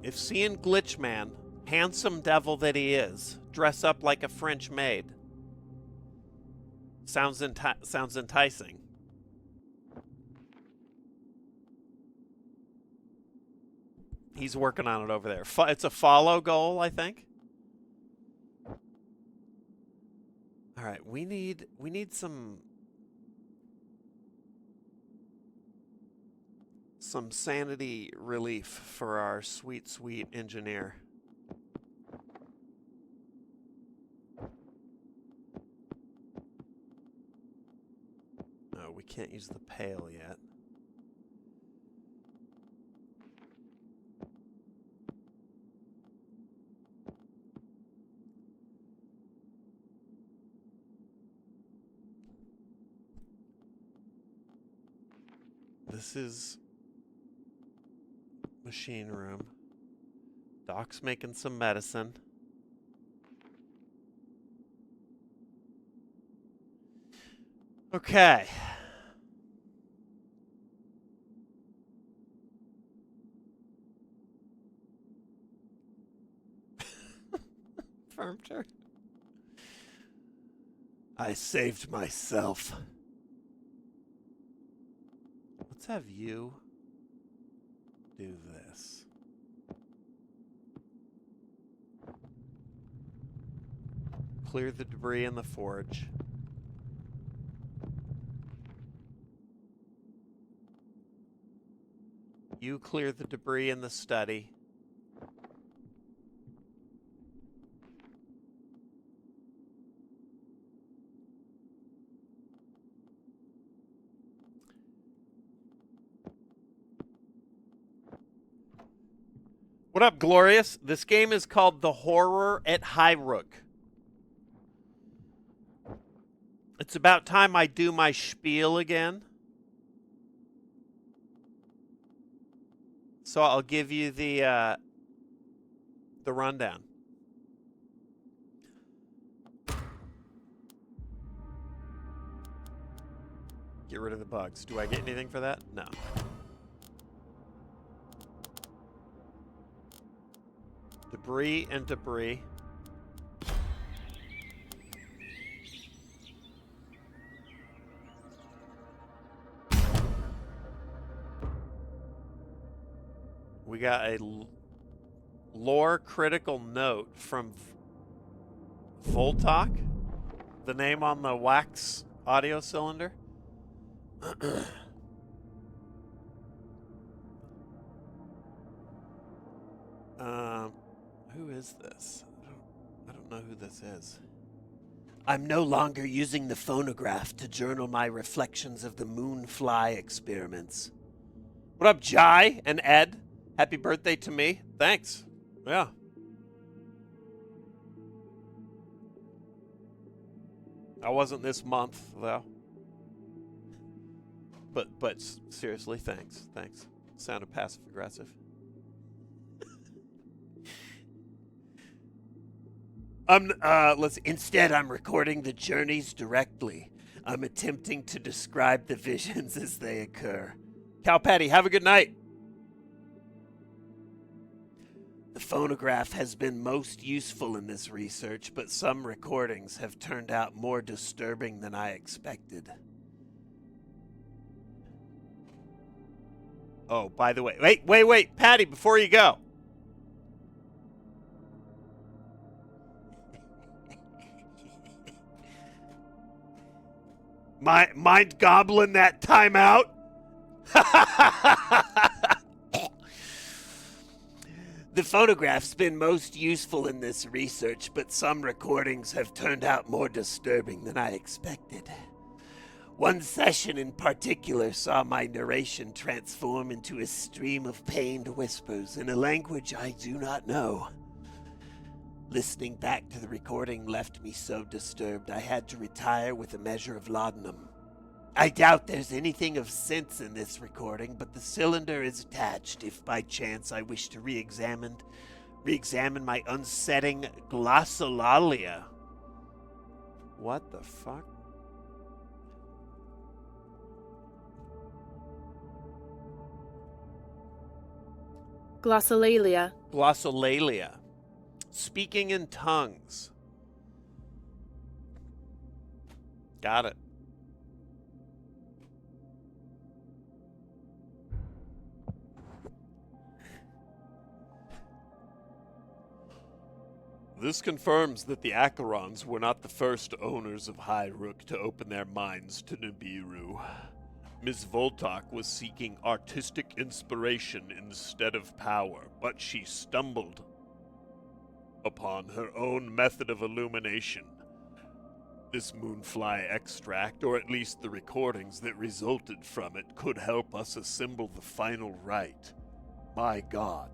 If seeing Glitchman, handsome devil that he is, dress up like a French maid, sounds enticing. He's working on it over there. It's a follow goal, I think. All right, we need some sanity relief for our sweet engineer. No, we can't use the pail yet. This is machine room. Doc's making some medicine. Okay. Farmter. I saved myself. Let's have you do this. Clear the debris in the forge. You clear the debris in the study. What up, Glorious? This game is called The Horror at Highrook. It's about time I do my spiel again. So I'll give you the rundown. Get rid of the bugs. Do I get anything for that? No. Debris and debris. We got a lore critical note from Voltok, the name on the wax audio cylinder. Who is this? I don't know who this is. I'm no longer using the phonograph to journal my reflections of the moonfly experiments. What up, Jai and Ed? Happy birthday to me. Thanks. Yeah. I wasn't this month, though. But seriously, thanks. Thanks. Sounded passive aggressive. Instead, I'm recording the journeys directly. I'm attempting to describe the visions as they occur. Cow Patty, have a good night. The phonograph has been most useful in this research, but some recordings have turned out more disturbing than I expected. Oh, by the way, wait, Patty, before you go. Mind gobbling that timeout? The phonograph's been most useful in this research, but some recordings have turned out more disturbing than I expected. One session in particular saw my narration transform into a stream of pained whispers in a language I do not know. Listening back to the recording left me so disturbed I had to retire with a measure of laudanum. I doubt there's anything of sense in this recording, but the cylinder is attached if by chance I wish to re-examine my unsetting glossolalia. What the fuck? Glossolalia. Glossolalia. Speaking in tongues. Got it. This confirms that the Acherons were not the first owners of Highrook to open their minds to Nibiru. Ms. Voltok was seeking artistic inspiration instead of power, but she stumbled upon her own method of illumination. This moonfly extract, or at least the recordings that resulted from it, could help us assemble the final rite. My God.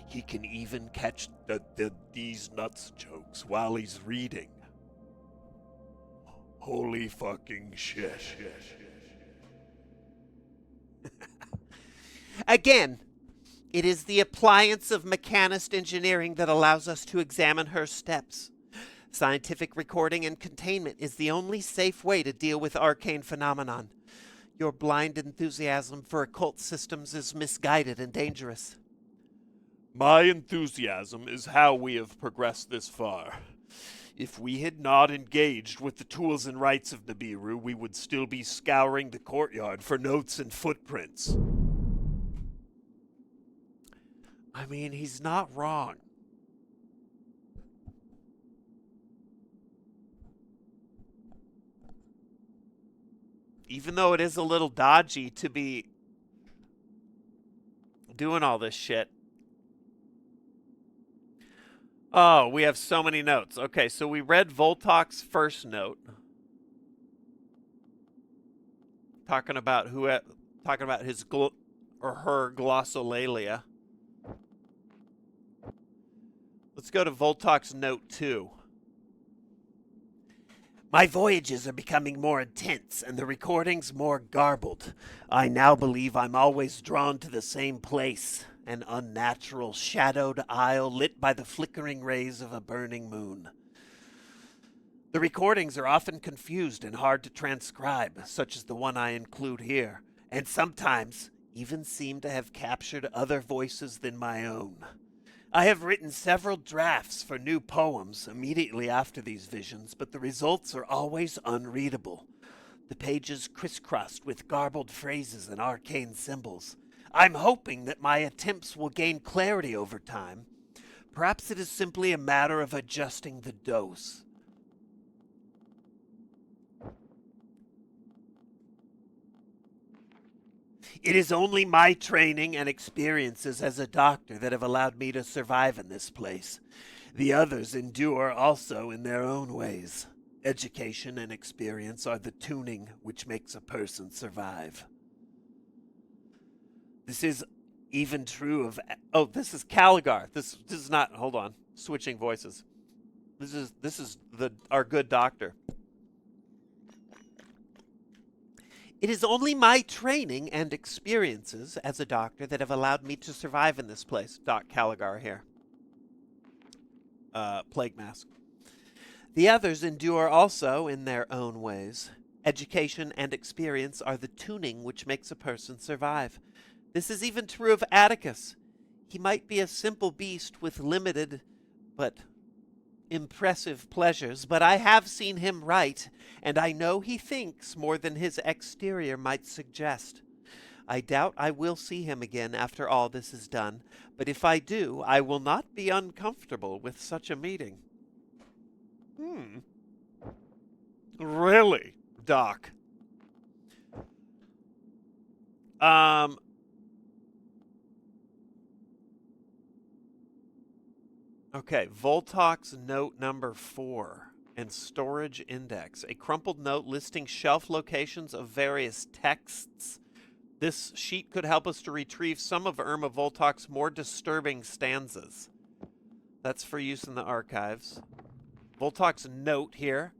He can even catch these nuts jokes while he's reading. Holy fucking shit. Again, it is the appliance of mechanist engineering that allows us to examine her steps. Scientific recording and containment is the only safe way to deal with arcane phenomenon. Your blind enthusiasm for occult systems is misguided and dangerous. My enthusiasm is how we have progressed this far. If we had not engaged with the tools and rites of Nibiru, we would still be scouring the courtyard for notes and footprints. I mean, he's not wrong. Even though it is a little dodgy to be doing all this shit. Oh, we have so many notes. Okay, so we read Voltok's first note. Talking about his her glossolalia. Let's go to Voltok's note 2. My voyages are becoming more intense and the recordings more garbled. I now believe I'm always drawn to the same place, an unnatural shadowed isle lit by the flickering rays of a burning moon. The recordings are often confused and hard to transcribe, such as the one I include here, and sometimes even seem to have captured other voices than my own. I have written several drafts for new poems immediately after these visions, but the results are always unreadable. The pages crisscrossed with garbled phrases and arcane symbols. I'm hoping that my attempts will gain clarity over time. Perhaps it is simply a matter of adjusting the dose. It is only my training and experiences as a doctor that have allowed me to survive in this place. The others endure also in their own ways. Education and experience are the tuning which makes a person survive. This is even true of... Oh, this is Caligar. This is not... Hold on. Switching voices. This is our good doctor. It is only my training and experiences as a doctor that have allowed me to survive in this place. Doc Caligar here. Plague Mask. The others endure also in their own ways. Education and experience are the tuning which makes a person survive. This is even true of Atticus. He might be a simple beast with limited but impressive pleasures, but I have seen him write, and I know he thinks more than his exterior might suggest. I doubt I will see him again after all this is done, but if I do, I will not be uncomfortable with such a meeting. Really, Doc? Okay, Voltok's note number 4 and storage index. A crumpled note listing shelf locations of various texts. This sheet could help us to retrieve some of Irma Voltok's more disturbing stanzas. That's for use in the archives. Voltok's note here.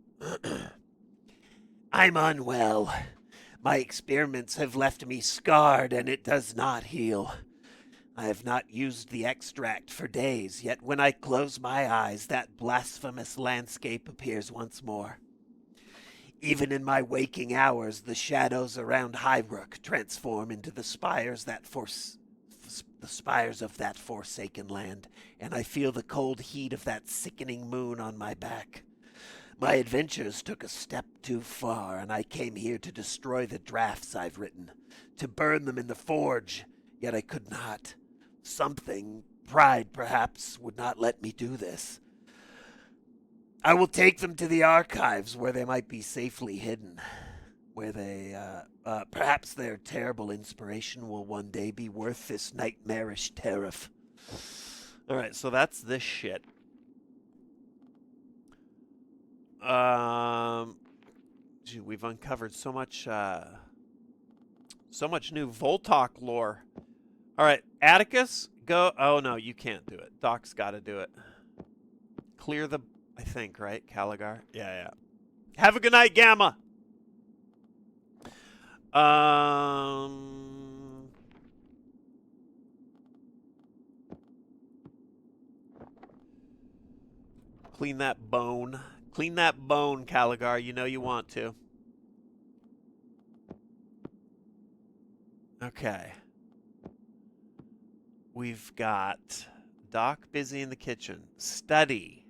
I'm unwell. My experiments have left me scarred and it does not heal. I have not used the extract for days, yet when I close my eyes, that blasphemous landscape appears once more. Even in my waking hours, the shadows around Highrook transform into the spires that the spires of that forsaken land, and I feel the cold heat of that sickening moon on my back. My adventures took a step too far, and I came here to destroy the drafts I've written, to burn them in the forge, yet I could not. Something, pride perhaps, would not let me do this. I will take them to the archives where they might be safely hidden, where they, perhaps their terrible inspiration will one day be worth this nightmarish tariff. Alright, so that's this shit. Gee, we've uncovered so much new Voltok lore. Alright, Atticus, go. Oh no, you can't do it. Doc's gotta do it. Clear the, I think, right? Caligar? Yeah. Have a good night, Gamma! Clean that bone. Clean that bone, Caligar. You know you want to. Okay. We've got Doc busy in the kitchen. Study.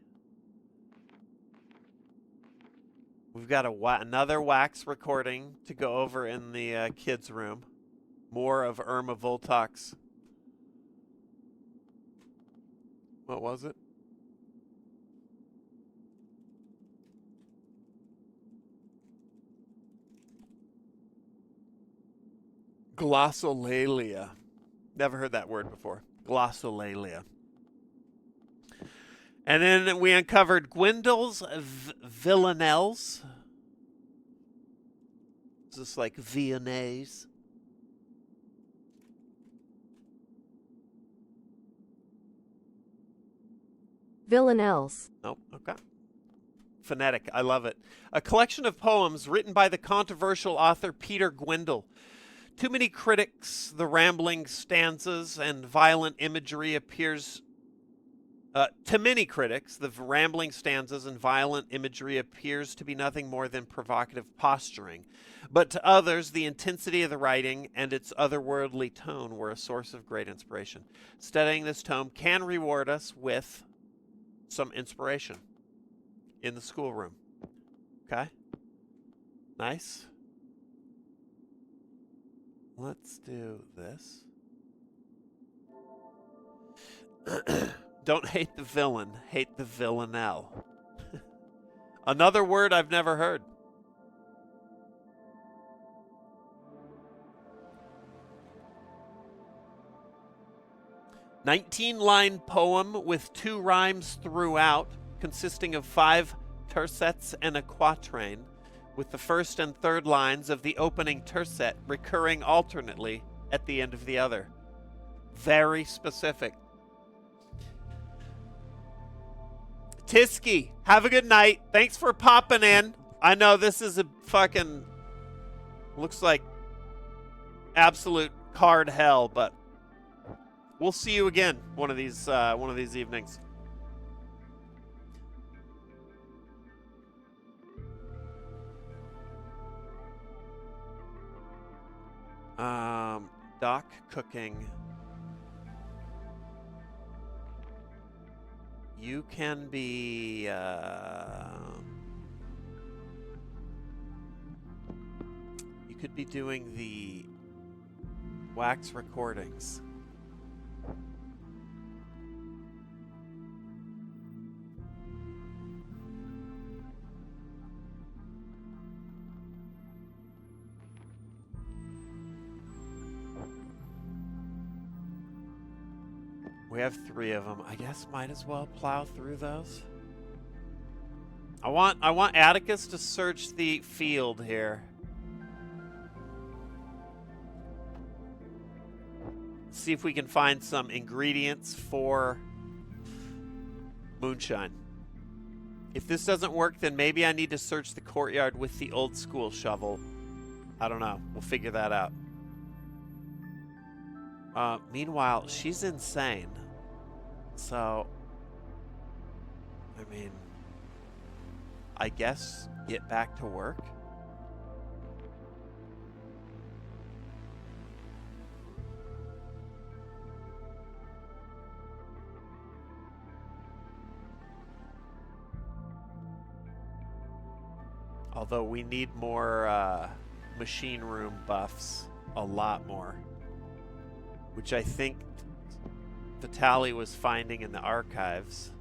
We've got another wax recording to go over in the kids' room. More of Irma Voltok's. What was it? Glossolalia. Never heard that word before. Glossolalia. And then we uncovered Gwendol's villanelles. Is this like Viennese? Villanelles. Nope. Okay. Phonetic. I love it. A collection of poems written by the controversial author Peter Gwendol. To many critics, the rambling stanzas and violent imagery appears to be nothing more than provocative posturing. But to others, the intensity of the writing and its otherworldly tone were a source of great inspiration. Studying this tome can reward us with some inspiration in the schoolroom. Okay? Nice. Let's do this. Don't hate the villain, hate the villanelle. Another word I've never heard. A 19-line poem with 2 rhymes throughout, consisting of 5 tercets and a quatrain, with the first and third lines of the opening tercet recurring alternately at the end of the other. Very specific. Tisky, have a good night. Thanks for popping in. I know this is a fucking, looks like absolute card hell, but we'll see you again one of these evenings. Doc cooking. You can be, you could be doing the wax recordings. We have 3 of them. I guess might as well plow through those. I want Atticus to search the field here. See if we can find some ingredients for moonshine. If this doesn't work, then maybe I need to search the courtyard with the old school shovel. I don't know. We'll figure that out. Meanwhile, she's insane. So, I mean, I guess get back to work. Although we need more machine room buffs. A lot more. Which I think Vitaly was finding in the archives.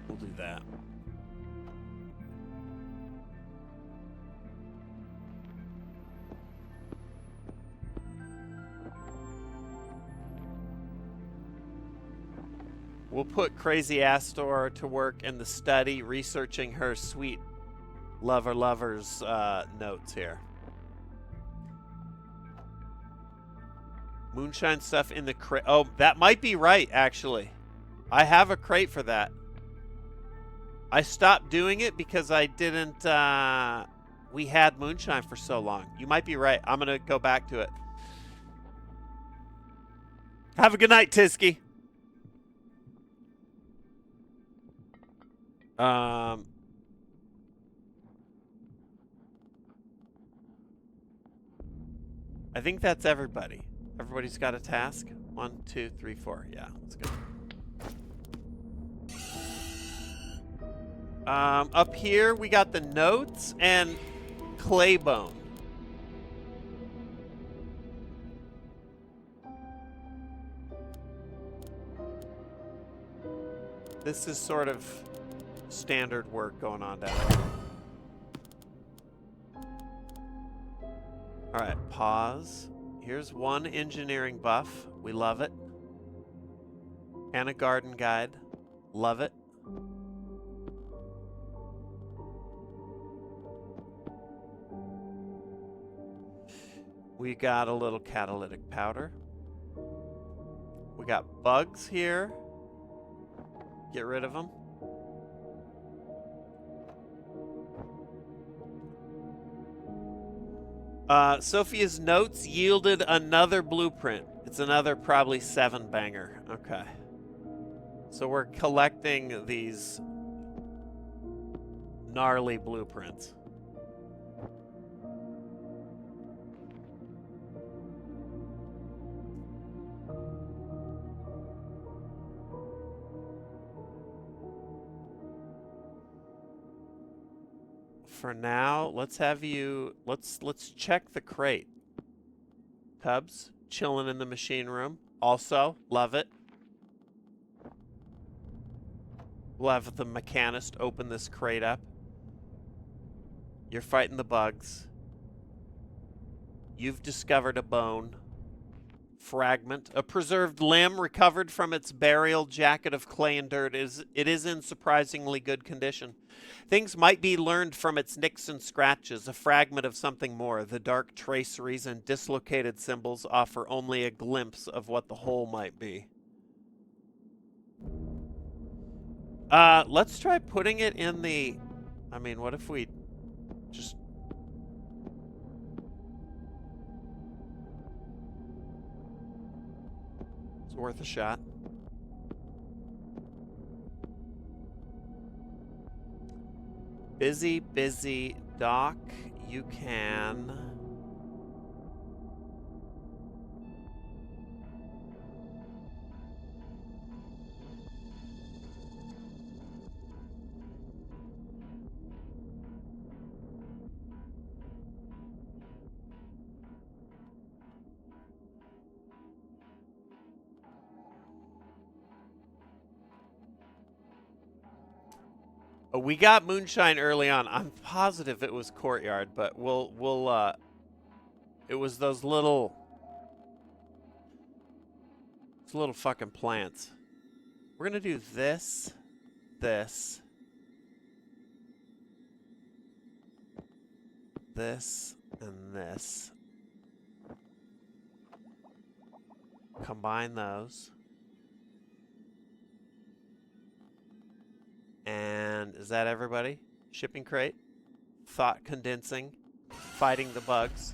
We'll do that. We'll put Crazy Astor to work in the study, researching her sweet lover's notes here. Moonshine stuff in the crate. Oh, that might be right, actually. I have a crate for that. I stopped doing it because I didn't, we had moonshine for so long. You might be right. I'm going to go back to it. Have a good night, Tisky. I think that's everybody. Everybody's got a task. 1, 2, 3, 4. Yeah, let's go. Up here we got the notes and Claybone. This is sort of standard work going on down there. All right, pause. Here's one engineering buff. We love it. And a garden guide. Love it. We got a little catalytic powder. We got bugs here. Get rid of them. Sophia's notes yielded another blueprint. It's another probably 7-banger. Okay. So we're collecting these gnarly blueprints. For now, let's have you let's check the crate. Tubbs chilling in the machine room. Also, love it. We'll have the mechanist open this crate up. You're fighting the bugs. You've discovered a bone. Fragment. A preserved limb recovered from its burial jacket of clay and dirt. It is in surprisingly good condition. Things might be learned from its nicks and scratches, a fragment of something more. The dark traceries and dislocated symbols offer only a glimpse of what the whole might be. Let's try putting it in the... I mean, what if we just... It's worth a shot. Busy, Doc. You can... Oh, we got moonshine early on. I'm positive it was courtyard, but we'll it was those little fucking plants. We're gonna do this, this, and this. Combine those. And is that everybody? Shipping crate, thought condensing, fighting the bugs.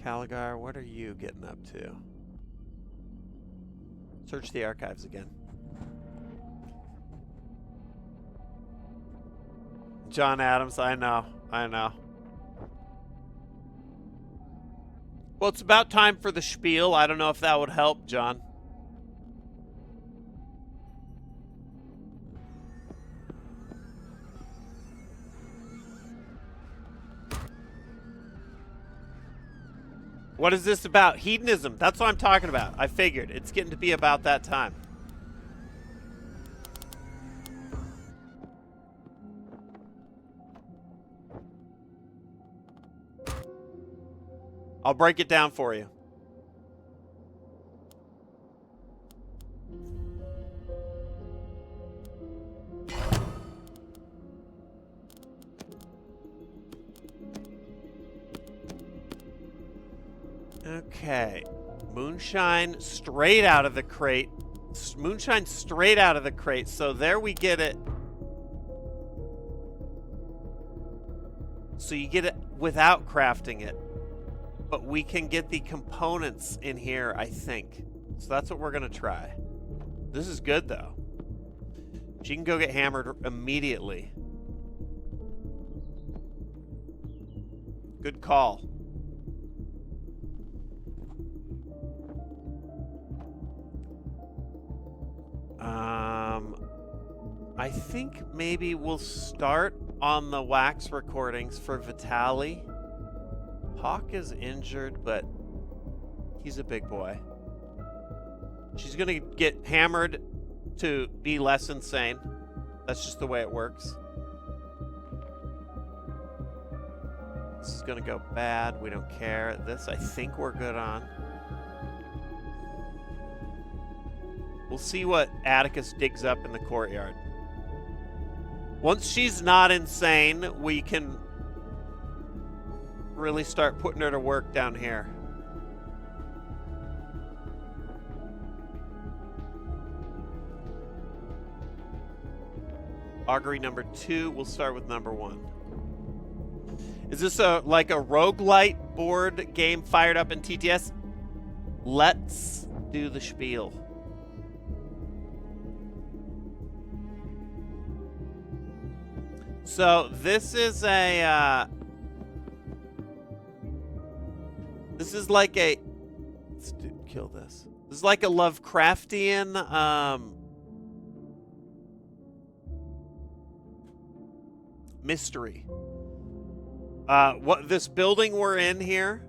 Caligar, what are you getting up to? Search the archives again. John Adams, I know. Well, it's about time for the spiel. I don't know if that would help, John. What is this about? Hedonism. That's what I'm talking about. I figured. It's getting to be about that time. I'll break it down for you. Okay. Moonshine straight out of the crate. Moonshine straight out of the crate. So there we get it. So you get it without crafting it. But we can get the components in here, I think. So that's what we're going to try. This is good, though. She can go get hammered immediately. Good call. I think maybe we'll start on the wax recordings for Vitaly. Hawk is injured, but he's a big boy. She's gonna get hammered to be less insane. That's just the way it works. This is gonna go bad. We don't care. This I think we're good on. We'll see what Atticus digs up in the courtyard. Once she's not insane, we can really start putting her to work down here. Augury number 2. We'll start with number 1. Is this like a roguelite board game fired up in TTS? Let's do the spiel. So this is a this is like a let's kill this. This is like a Lovecraftian mystery. What this building we're in here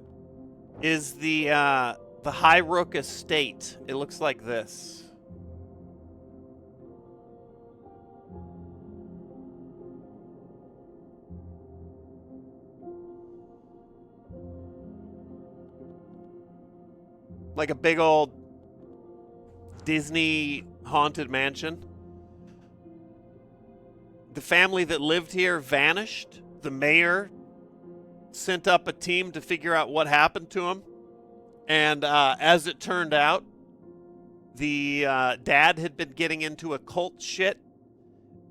is the Highrook estate. It looks like this. Like a big old Disney haunted mansion. The family that lived here vanished. The mayor sent up a team to figure out what happened to him. And as it turned out, the dad had been getting into occult shit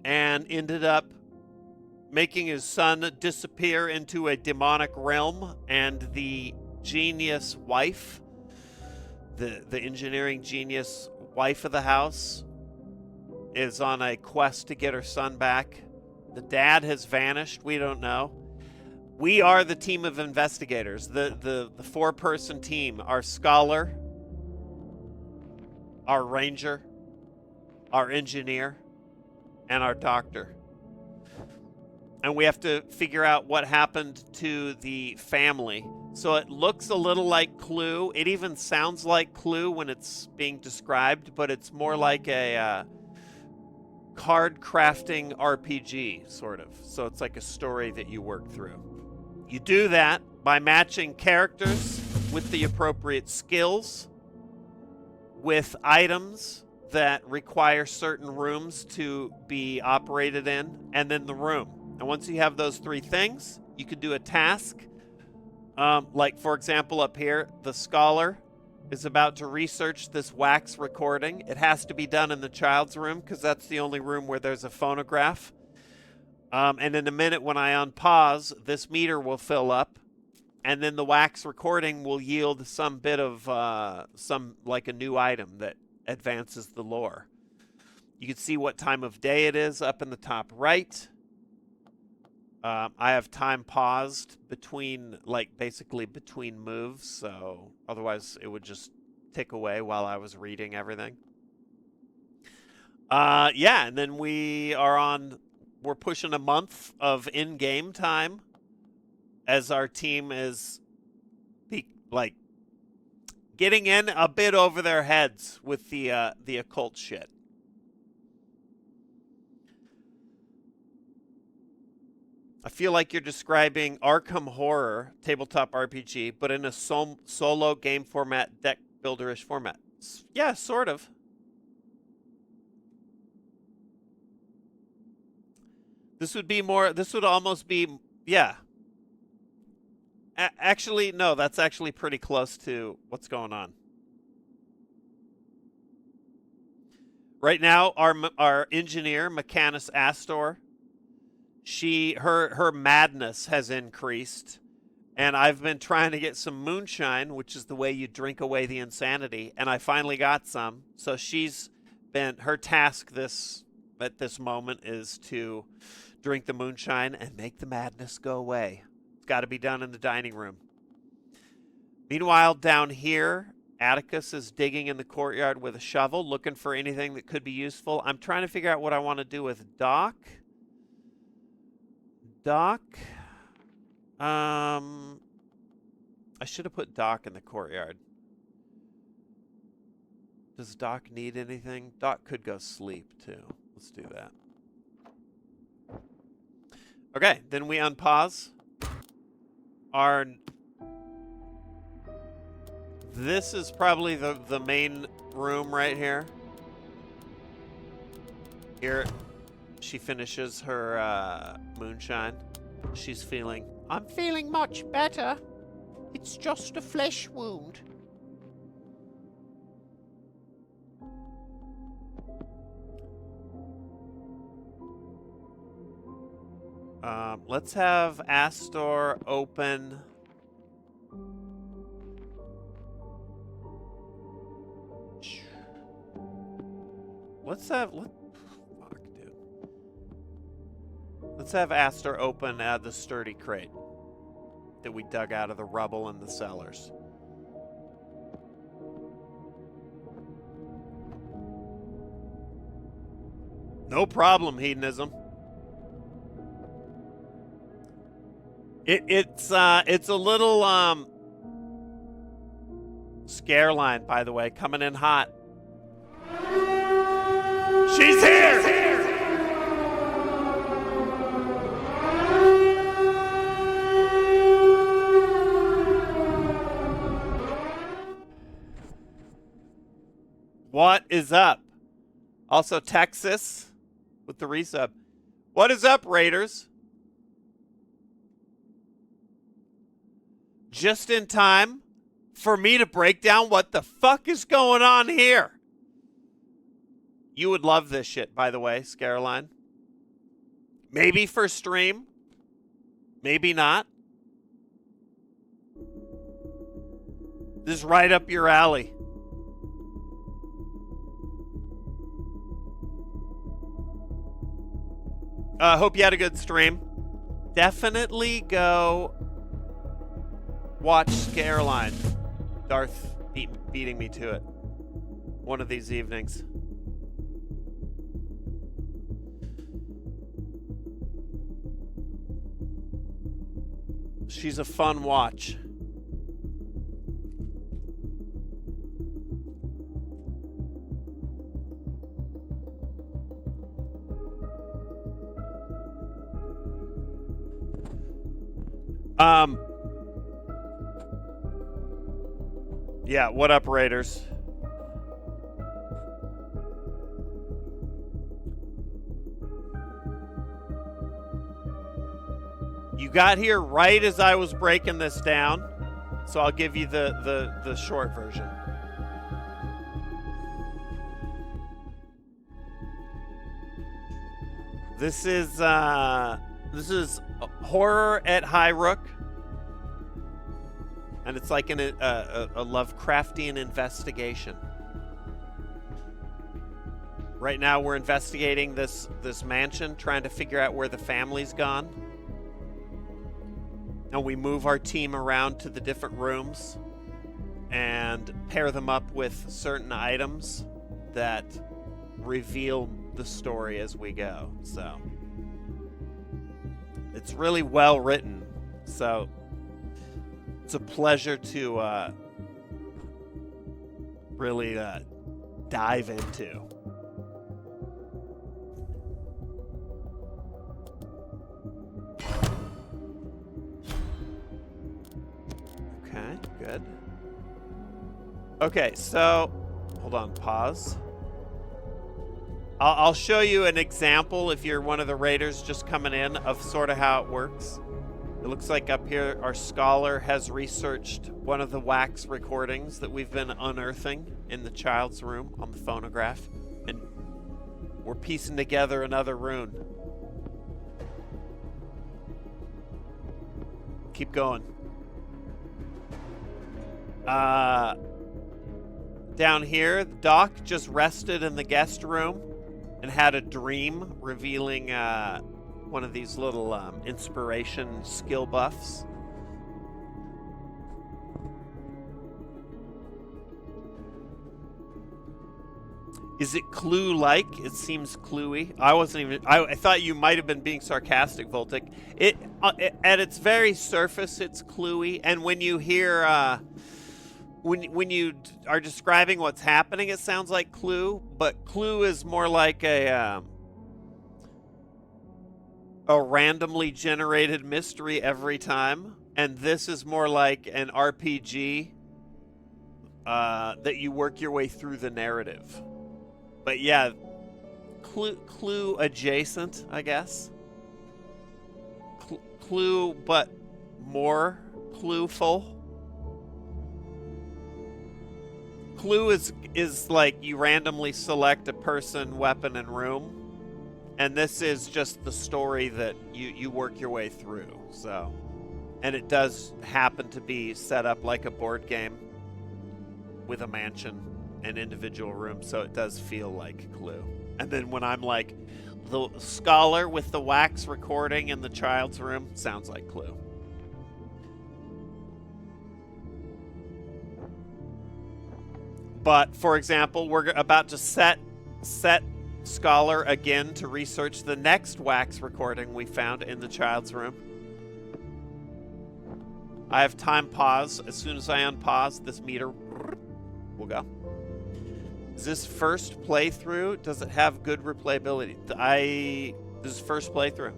and ended up making his son disappear into a demonic realm. And the genius wife, the engineering genius wife of the house, is on a quest to get her son back. The dad has vanished. We don't know. We are the team of investigators. The 4-person team. Our scholar, our ranger, our engineer, and our doctor. And we have to figure out what happened to the family. So it looks a little like Clue. It even sounds like Clue when it's being described, but it's more like a card crafting RPG, sort of. So it's like a story that you work through. You do that by matching characters with the appropriate skills, with items that require certain rooms to be operated in, and then the room. And once you have those 3 things, you can do a task. Like, for example, up here, the scholar is about to research this wax recording. It has to be done in the child's room because that's the only room where there's a phonograph. And in a minute when I unpause, this meter will fill up, and then the wax recording will yield some bit of like a new item that advances the lore. You can see what time of day it is up in the top right. I have time paused between, like, basically between moves, so otherwise it would just tick away while I was reading everything. Yeah, and then we're pushing a month of in-game time as our team is, like, getting in a bit over their heads with the occult shit. I feel like you're describing Arkham Horror tabletop RPG, but in a solo game format, deck builderish format. Yeah, sort of. This would almost be, yeah. Actually, no, that's actually pretty close to what's going on. Right now, our engineer, Mechanus Astor, her madness has increased, and I've been trying to get some moonshine, which is the way you drink away the insanity, and I finally got some. So her task at this moment is to drink the moonshine and make the madness go away. It's got to be done in the dining room. Meanwhile, down here, Atticus is digging in the courtyard with a shovel, looking for anything that could be useful. I'm trying to figure out what I want to do with Doc. I should have put Doc in the courtyard. Does Doc need anything? Doc could go sleep, too. Let's do that. Okay, then we unpause. This is probably the main room right here. Here, she finishes her moonshine. I'm feeling much better. It's just a flesh wound. Let's have Astor open. Let's have Astor open the sturdy crate that we dug out of the rubble in the cellars. No problem, hedonism. It's a little scare line, by the way, coming in hot. She's here! What is up? Also, Texas with the resub. What is up, Raiders? Just in time for me to break down what the fuck is going on here. You would love this shit, by the way, Scareline. Maybe for stream. Maybe not. This is right up your alley. Hope you had a good stream. Definitely go watch Scareline. Darth beating me to it one of these evenings. She's a fun watch. Yeah, what up, Raiders? You got here right as I was breaking this down, so I'll give you the short version. This is horror at Highrook, and it's like a Lovecraftian investigation. Right now, we're investigating this mansion, trying to figure out where the family's gone. and we move our team around to the different rooms and pair them up with certain items that reveal the story as we go. So it's really well written. So it's a pleasure to really dive into. Okay, good. Okay, so hold on, pause. I'll show you an example if you're one of the raiders just coming in of sort of how it works. It looks like up here our scholar has researched one of the wax recordings that we've been unearthing in the child's room on the phonograph, and we're piecing together another rune. Keep going. Down here, Doc just rested in the guest room and had a dream revealing one of these little inspiration skill buffs. Is it clue-like? It seems cluey. I thought you might have been being sarcastic, Voltic. It at its very surface, it's cluey, and when you hear when you are describing what's happening, it sounds like Clue, but Clue is more like a randomly generated mystery every time, and this is more like an RPG that you work your way through the narrative. But yeah, Clue adjacent, I guess. Clue, but more clueful. Clue is like you randomly select a person, weapon, and room, and this is just the story that you work your way through. So, and it does happen to be set up like a board game with a mansion and individual rooms, so it does feel like Clue. And then when I'm like the scholar with the wax recording in the child's room, sounds like Clue. But, for example, we're about to set Scholar again to research the next wax recording we found in the child's room. I have time pause. As soon as I unpause, this meter will go. Is this first playthrough? Does it have good replayability? This is first playthrough.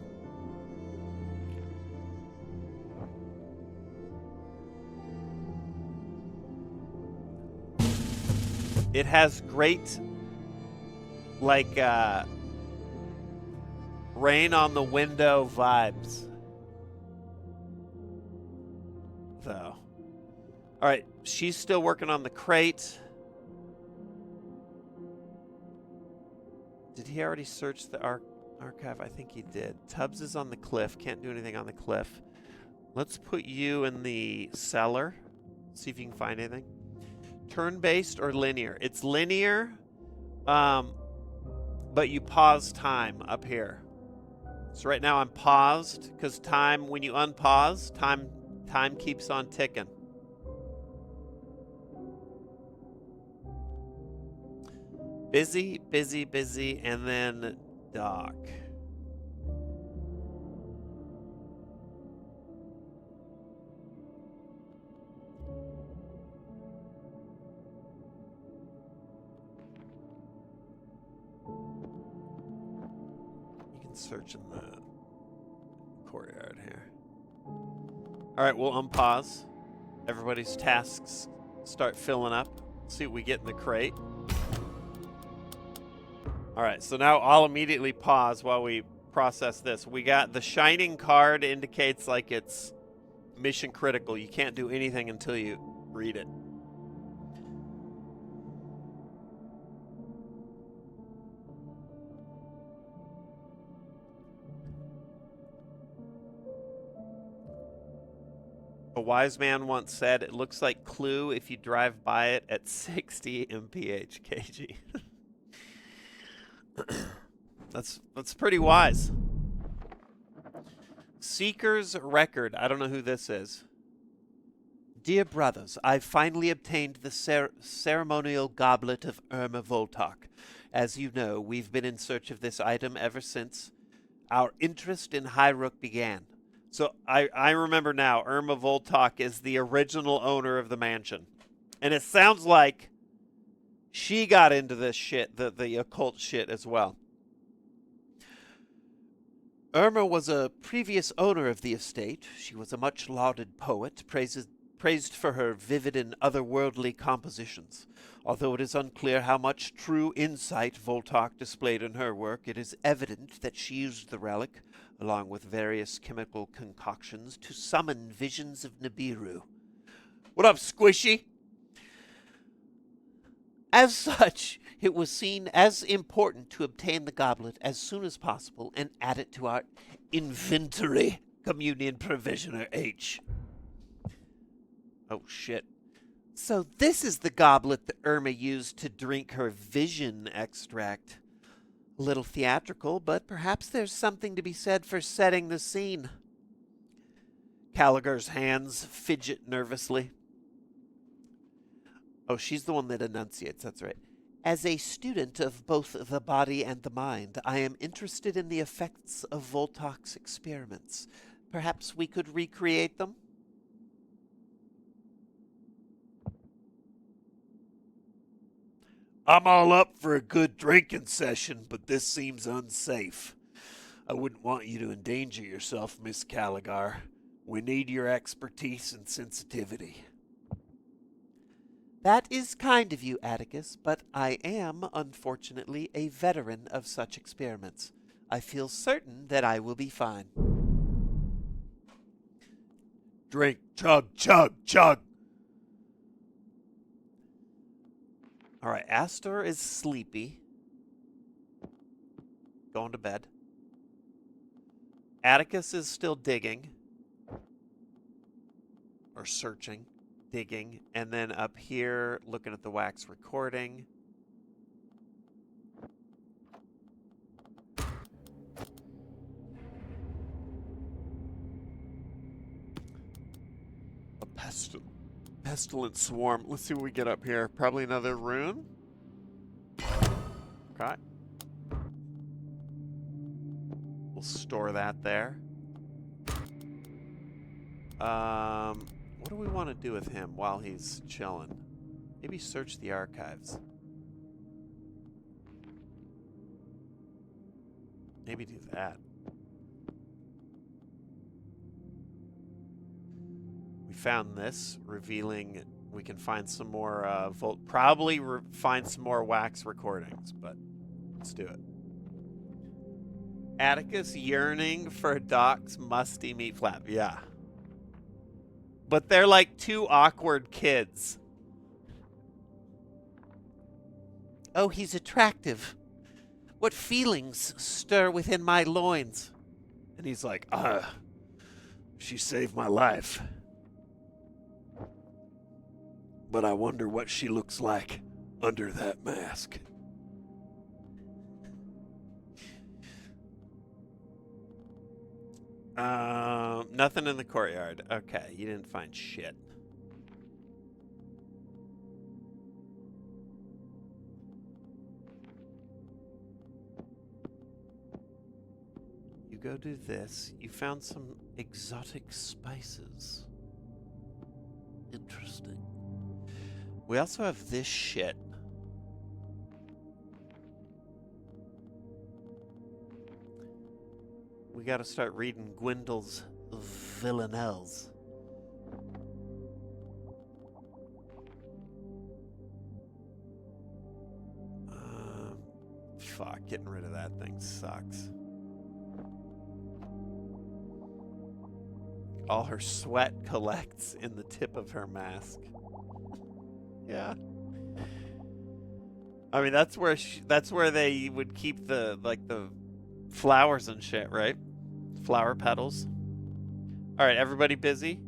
It has great, like, rain on the window vibes, though. All right, she's still working on the crate. Did he already search the archive? I think he did. Tubbs is on the cliff. Can't do anything on the cliff. Let's put you in the cellar. See if you can find anything. Turn-based or linear? It's linear, but you pause time up here. So right now I'm paused because time, when you unpause, time keeps on ticking. Busy, busy, busy, and then Doc. Search in the courtyard here. All right, we'll unpause. Everybody's tasks start filling up. See what we get in the crate. All right, so now I'll immediately pause while we process this. We got the shining card indicates like it's mission critical. You can't do anything until you read it. A wise man once said, it looks like Clue if you drive by it at 60 mph kg. That's pretty wise. Seeker's Record. I don't know who this is. Dear brothers, I've finally obtained the ceremonial goblet of Irma Voltok. As you know, we've been in search of this item ever since our interest in Highrook began. So I remember now, Irma Voltok is the original owner of the mansion. And it sounds like she got into this shit, the occult shit as well. Irma was a previous owner of the estate. She was a much lauded poet, praised for her vivid and otherworldly compositions. Although it is unclear how much true insight Voltok displayed in her work, it is evident that she used the relic, along with various chemical concoctions, to summon visions of Nibiru. What up, Squishy? As such, it was seen as important to obtain the goblet as soon as possible and add it to our inventory. Communion Provisioner H. Oh, shit. So this is the goblet that Irma used to drink her vision extract. A little theatrical, but perhaps there's something to be said for setting the scene. Caligar's hands fidget nervously. Oh, she's the one that enunciates, that's right. As a student of both the body and the mind, I am interested in the effects of Voltok's experiments. Perhaps we could recreate them? I'm all up for a good drinking session, but this seems unsafe. I wouldn't want you to endanger yourself, Miss Caligar. We need your expertise and sensitivity. That is kind of you, Atticus, but I am, unfortunately, a veteran of such experiments. I feel certain that I will be fine. Drink, chug, chug, chug. All right, Astor is sleepy. Going to bed. Atticus is still digging. Or searching. Digging. And then up here, looking at the wax recording. A pestilent swarm. Let's see what we get up here. Probably another rune. Okay. We'll store that there. What do we want to do with him while he's chilling? Maybe search the archives. Maybe do that. We found this, revealing we can find some more probably find some more wax recordings, but let's do it. Atticus yearning for Doc's musty meat flap. Yeah. But they're like two awkward kids. Oh, he's attractive. What feelings stir within my loins? And he's like, she saved my life. But I wonder what she looks like under that mask. Nothing in the courtyard. Okay, you didn't find shit. You go do this. You found some exotic spices. Interesting. We also have this shit. We gotta start reading Gwendol's Villanelles. Fuck, getting rid of that thing sucks. All her sweat collects in the tip of her mask. Yeah. I mean, that's where they would keep the flowers and shit, right? Flower petals. All right, everybody busy?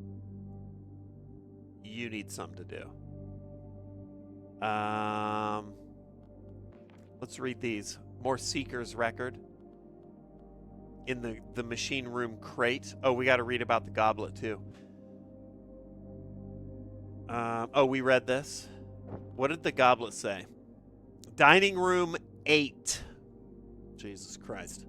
You need something to do. Let's read these. More Seeker's Record. in the machine room crate. Oh, we got to read about the goblet too. Oh, we read this. What did the goblet say? Dining room 8. Jesus Christ.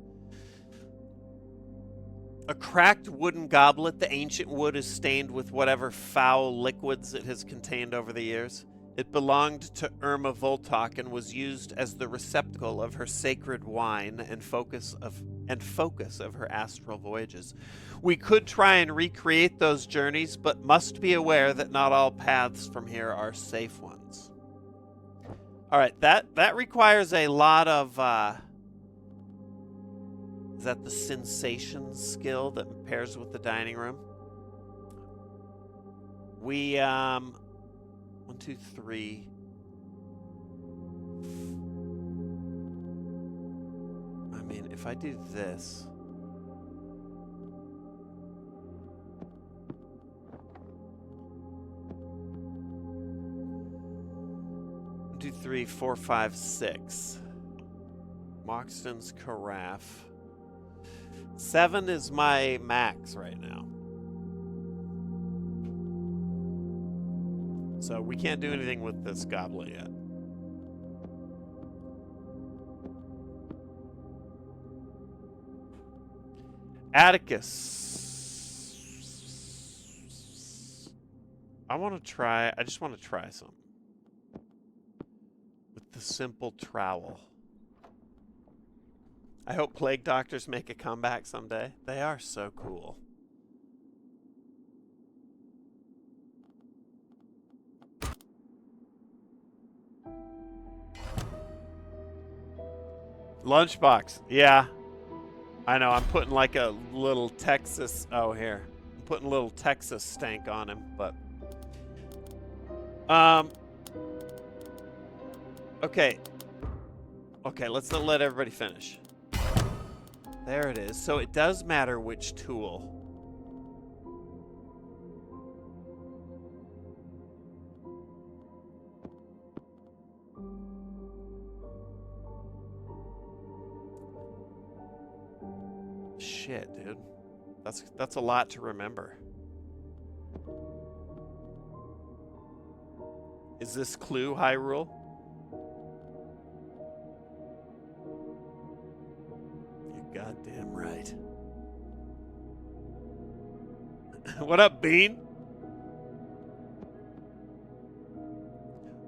A cracked wooden goblet. The ancient wood is stained with whatever foul liquids it has contained over the years. It belonged to Irma Voltok and was used as the receptacle of her sacred wine and focus of her astral voyages. We could try and recreate those journeys, but must be aware that not all paths from here are safe ones. All right, that requires a lot of is that the sensations skill that pairs with the dining room? We 1, 2, 3. I mean, if I do this. 1, 2, 3, 4, 5, 6. Moxton's carafe. 7 is my max right now. So we can't do anything with this goblet yet. Atticus. I just want to try something. With the simple trowel. I hope plague doctors make a comeback someday. They are so cool. Lunchbox. Yeah. I know. I'm putting like a little Texas. Oh, here. I'm putting a little Texas stank on him, but. Okay. Okay, let's not let everybody finish. There it is. So it does matter which tool. Shit, dude. That's a lot to remember. Is this clue Hyrule? Goddamn right. What up, Bean?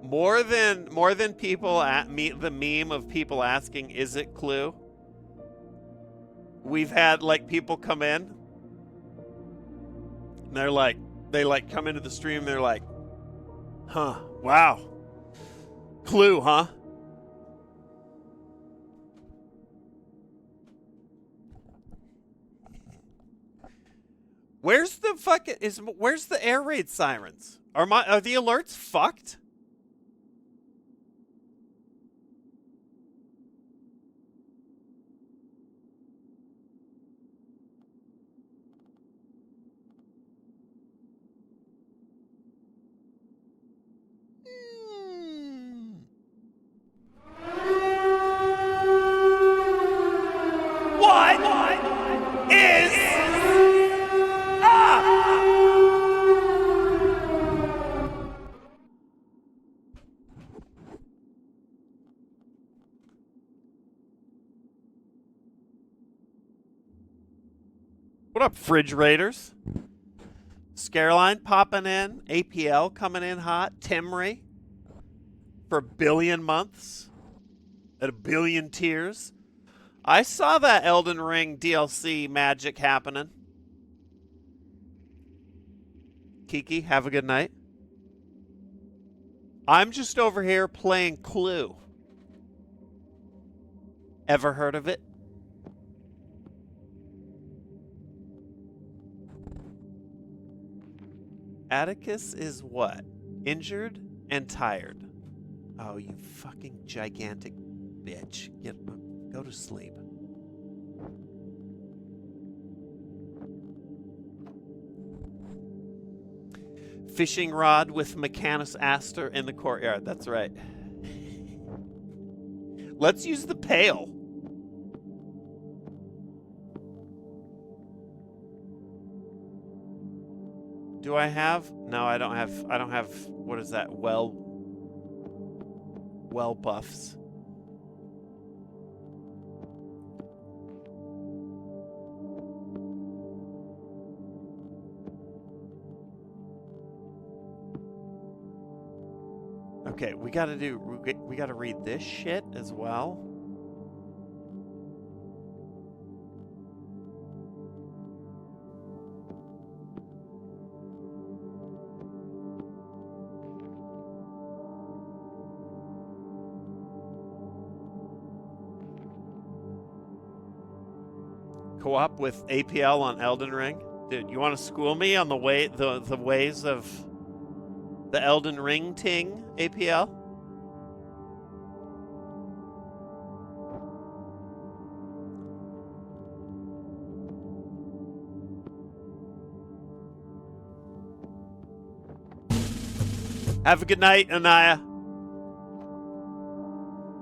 More than people at me, the meme of people asking, "Is it Clue?" We've had like people come in, and they come into the stream. They're like, "Huh? Wow, Clue, huh?" Where's the air raid sirens? Are the alerts fucked? What is up? What up, Fridge Raiders? Scareline popping in. APL coming in hot. Timry for 1 billion months. At 1 billion tears. I saw that Elden Ring DLC magic happening. Kiki, have a good night. I'm just over here playing Clue. Ever heard of it? Atticus is what? Injured and tired. Oh, you fucking gigantic bitch. Go to sleep. Fishing rod with Mechanus Aster in the courtyard. That's right. Let's use the pail. Do I have? No, I don't have. I don't have. What is that? Well buffs. Okay, we gotta read this shit as well. Co-op with APL on Elden Ring? Dude, you want to school me on the ways of the Elden Ring ting, APL? Have a good night, Anaya.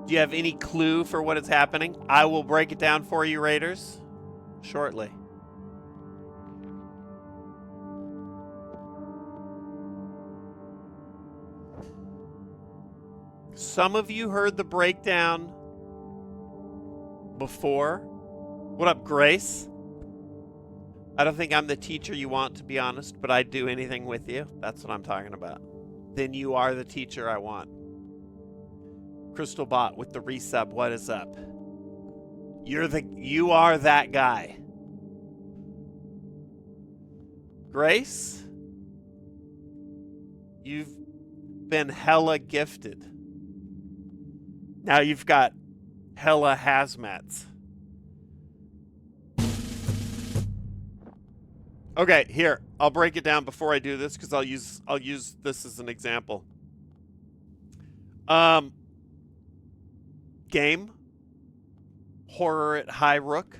Do you have any clue for what is happening? I will break it down for you, Raiders, shortly. Some of you heard the breakdown before. What up, Grace? I don't think I'm the teacher you want, to be honest, but I'd do anything with you. That's what I'm talking about. Then you are the teacher I want. Crystal Bot with the resub, what is up? You are that guy. Grace, you've been hella gifted. Now you've got hella hazmats. Okay, here, I'll break it down before I do this because I'll use this as an example. Game horror at Highrook.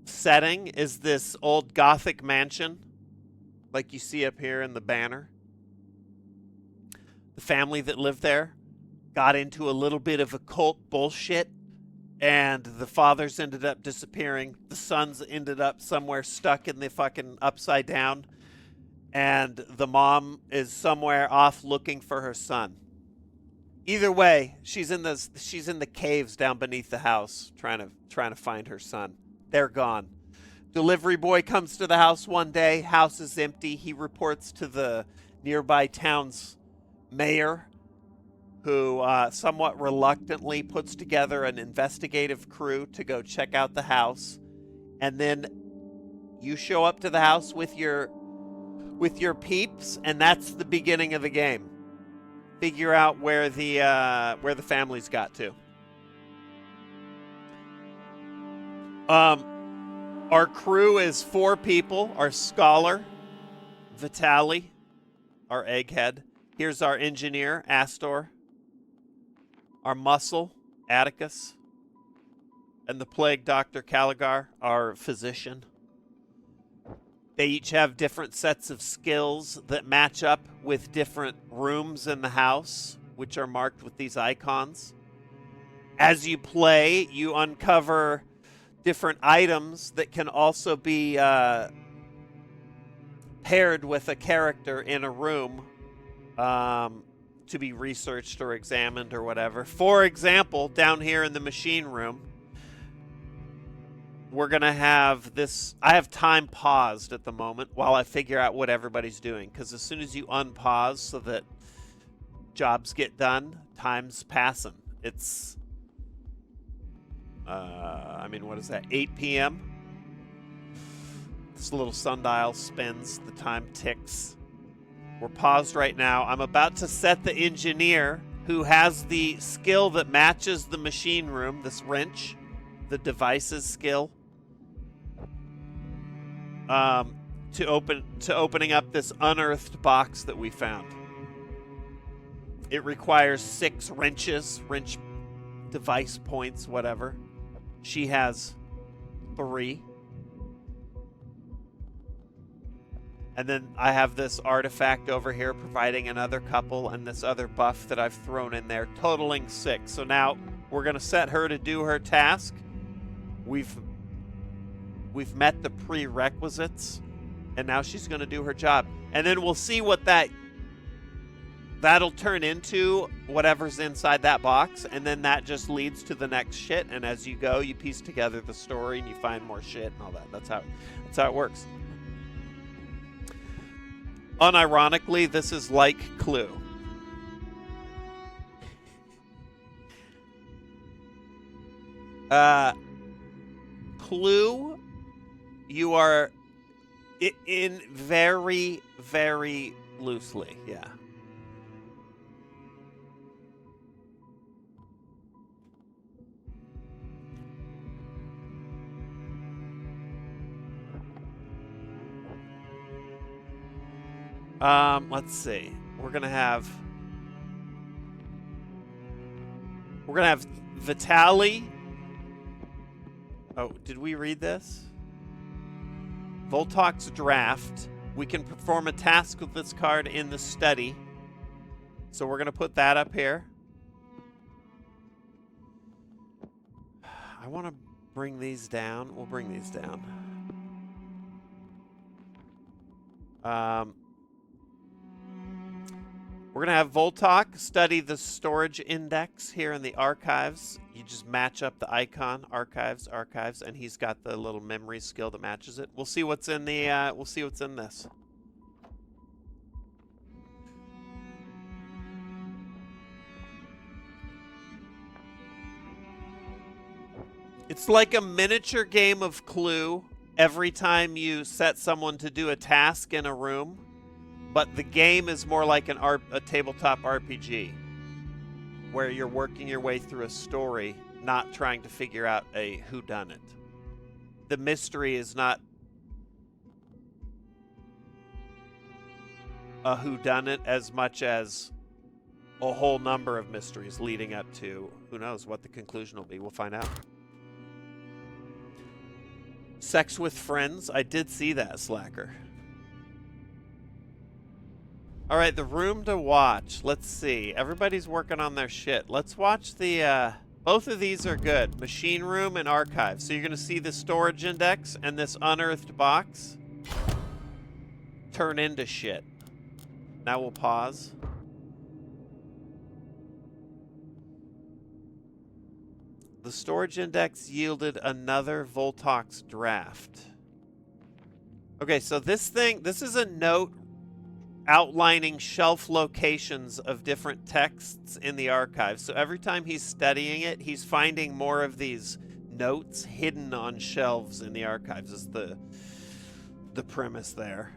Setting is this old Gothic mansion, like you see up here in the banner. The family that lived there got into a little bit of occult bullshit, and the fathers ended up disappearing. The sons ended up somewhere stuck in the fucking upside down, and the mom is somewhere off looking for her son. Either way, she's in the caves down beneath the house trying to find her son. They're gone. Delivery boy comes to the house one day. House is empty. He reports to the nearby town's mayor, who somewhat reluctantly puts together an investigative crew to go check out the house. And then you show up to the house with your peeps, and that's the beginning of the game. Figure out where the family's got to. Our crew is 4 people. Our scholar, Vitali, our egghead. Here's our engineer, Astor. Our muscle, Atticus. And the plague doctor, Caligar, our physician. They each have different sets of skills that match up with different rooms in the house, which are marked with these icons. As you play, you uncover different items that can also be paired with a character in a room to be researched or examined or whatever. For example, down here in the machine room, we're going to have this. I have time paused at the moment while I figure out what everybody's doing, because as soon as you unpause so that jobs get done, time's passing. It's what is that, 8 p.m.? This little sundial spins, the time ticks. We're paused right now. I'm about to set the engineer, who has the skill that matches the machine room, this wrench, the devices skill, to opening up this unearthed box that we found. It requires 6 wrench device points, whatever. She has 3. And then I have this artifact over here providing another couple, and this other buff that I've thrown in there, totaling 6. So now we're going to set her to do her task. We've We've met the prerequisites, and now she's going to do her job. And then we'll see what that'll turn into, whatever's inside that box, and then that just leads to the next shit. And as you go, you piece together the story and you find more shit and all that. That's how it works. Unironically, this is like Clue. Clue, you are in very, very loosely, yeah. Let's see. We're gonna have Vitali. Oh, did we read this? Voltok's draft. We can perform a task with this card in the study. So we're gonna put that up here. I want to bring these down. We'll bring these down. We're going to have Voltok study the storage index here in the archives. You just match up the icon, archives, and he's got the little memory skill that matches it. We'll see what's in the we'll see what's in this. It's like a miniature game of Clue every time you set someone to do a task in a room. But the game is more like a tabletop RPG, where you're working your way through a story, not trying to figure out a whodunit. The mystery is not a whodunit as much as a whole number of mysteries leading up to who knows what the conclusion will be. We'll find out. Sex with Friends. I did see that, Slacker. All right, the room to watch. Let's see. Everybody's working on their shit. Let's watch the, both of these are good. Machine room and archive. So you're going to see the storage index and this unearthed box turn into shit. Now we'll pause. The storage index yielded another Voltok's draft. Okay, so this is a note outlining shelf locations of different texts in the archive. So every time he's studying it, he's finding more of these notes hidden on shelves in the archives is the premise there.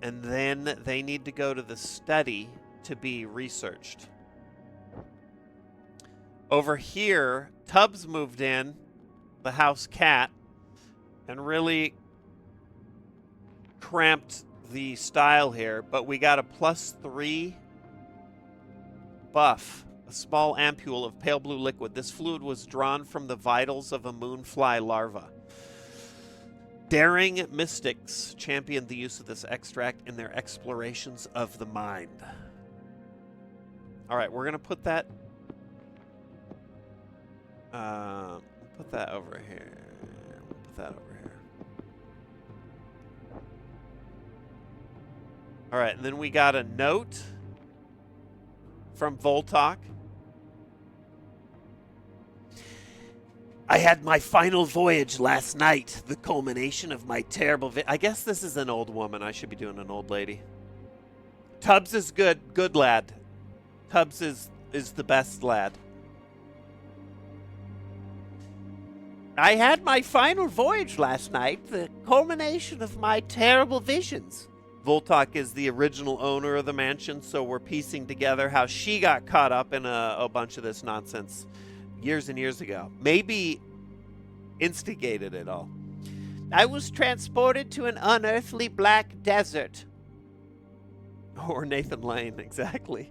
And then they need to go to the study to be researched. Over here, Tubbs moved in, the house cat, and really cramped the style here, but we got a +3 buff, a small ampule of pale blue liquid. This fluid was drawn from the vitals of a moonfly larva. Daring mystics championed the use of this extract in their explorations of the mind. All right, we're going to put that over here. We'll put that over here. All right, and then we got a note from Voltok. I had my final voyage last night, the culmination of my terrible I guess this is an old woman. I should be doing an old lady. Tubbs is good lad. Tubbs is the best lad. I had my final voyage last night, the culmination of my terrible visions. Voltok is the original owner of the mansion, so we're piecing together how she got caught up in a bunch of this nonsense years and years ago. Maybe instigated it all. I was transported to an unearthly black desert. Or Nathan Lane, exactly.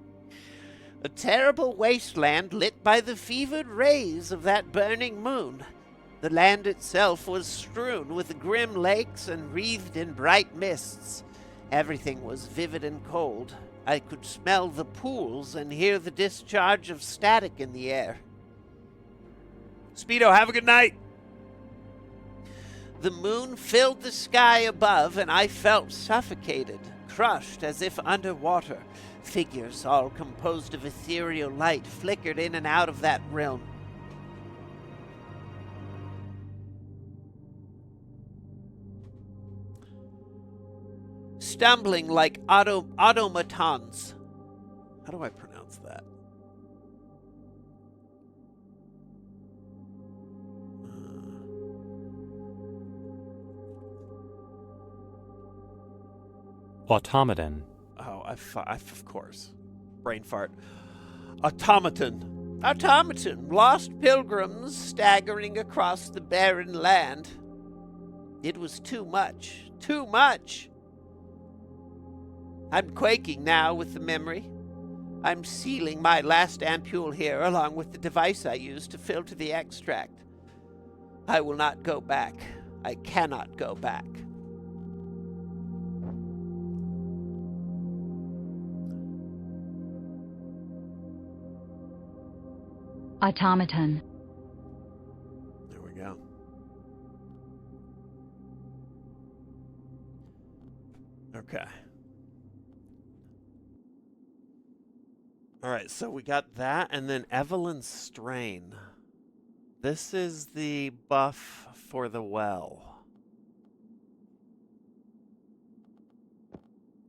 A terrible wasteland lit by the fevered rays of that burning moon. The land itself was strewn with grim lakes and wreathed in bright mists. Everything was vivid and cold. I could smell the pools and hear the discharge of static in the air. Speedo, have a good night. The moon filled the sky above, and I felt suffocated, crushed as if underwater. Figures, all composed of ethereal light, flickered in and out of that realm. Stumbling like automatons. How do I pronounce that? Automaton. Oh, of course. Brain fart. Automaton. Automaton. Lost pilgrims staggering across the barren land. It was too much. Too much. I'm quaking now with the memory. I'm sealing my last ampule here along with the device I used to filter the extract. I will not go back. I cannot go back. Automaton. There we go. Okay. All right, so we got that, and then Evelyn's Strain. This is the buff for the well.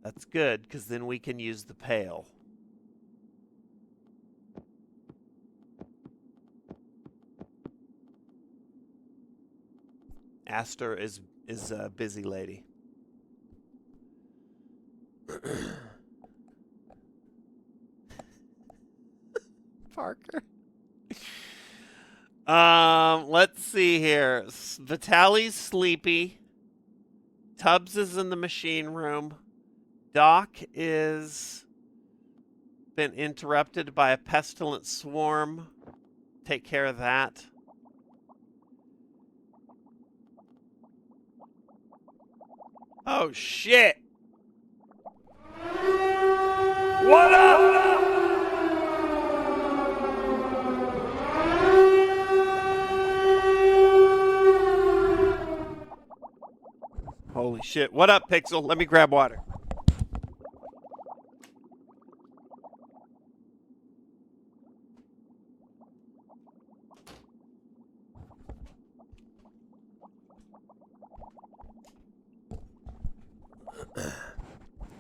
That's good, because then we can use the pail. Aster is a busy lady. Parker. Let's see here. Vitaly's sleepy. Tubbs is in the machine room. Doc is been interrupted by a pestilent swarm. Take care of that. Oh shit! What up? Holy shit. What up, Pixel? Let me grab water.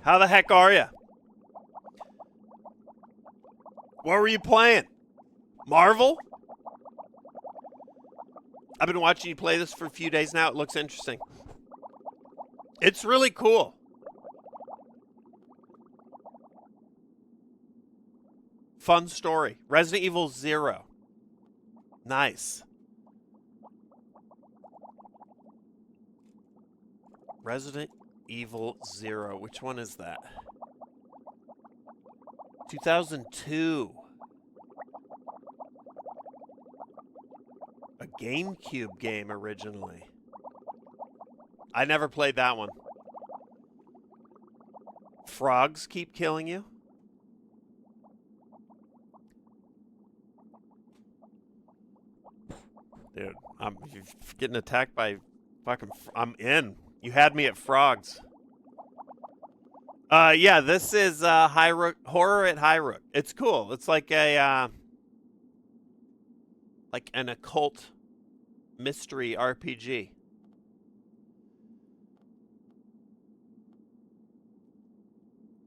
How the heck are you? What were you playing? Marvel? I've been watching you play this for a few days now. It looks interesting. It's really cool. Fun story. Resident Evil 0. Nice. Resident Evil 0. Which one is that? 2002. A GameCube game originally. I never played that one. Frogs keep killing you? Dude, I'm getting attacked by fucking... I'm in. You had me at frogs. Yeah, this is Highrook, Horror at Highrook. It's cool. It's like a like an occult mystery RPG.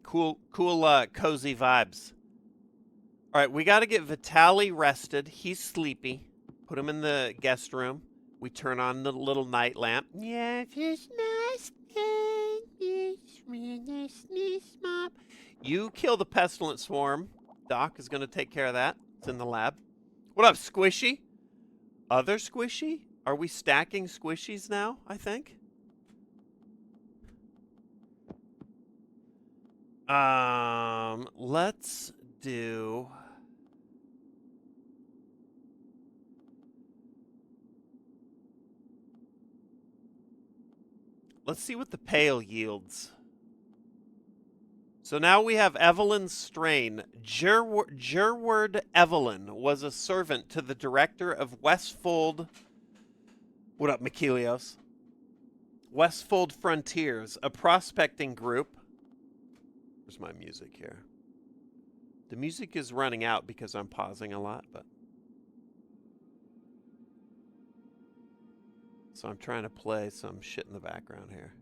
Cool, cozy vibes. All right, we got to get Vitaly rested. He's sleepy. Put him in the guest room. We turn on the little night lamp. Yeah, it's nice. You kill the pestilent swarm. Doc is going to take care of that. It's in the lab. What up, Squishy? Other Squishy? Are we stacking Squishies now, I think? Let's do... Let's see what the pail yields. So now we have Evelyn's Strain. Gerward Evelyn was a servant to the director of Westfold. What up, Michelios? Westfold Frontiers, a prospecting group. Where's my music here? The music is running out because I'm pausing a lot, but... So I'm trying to play some shit in the background here.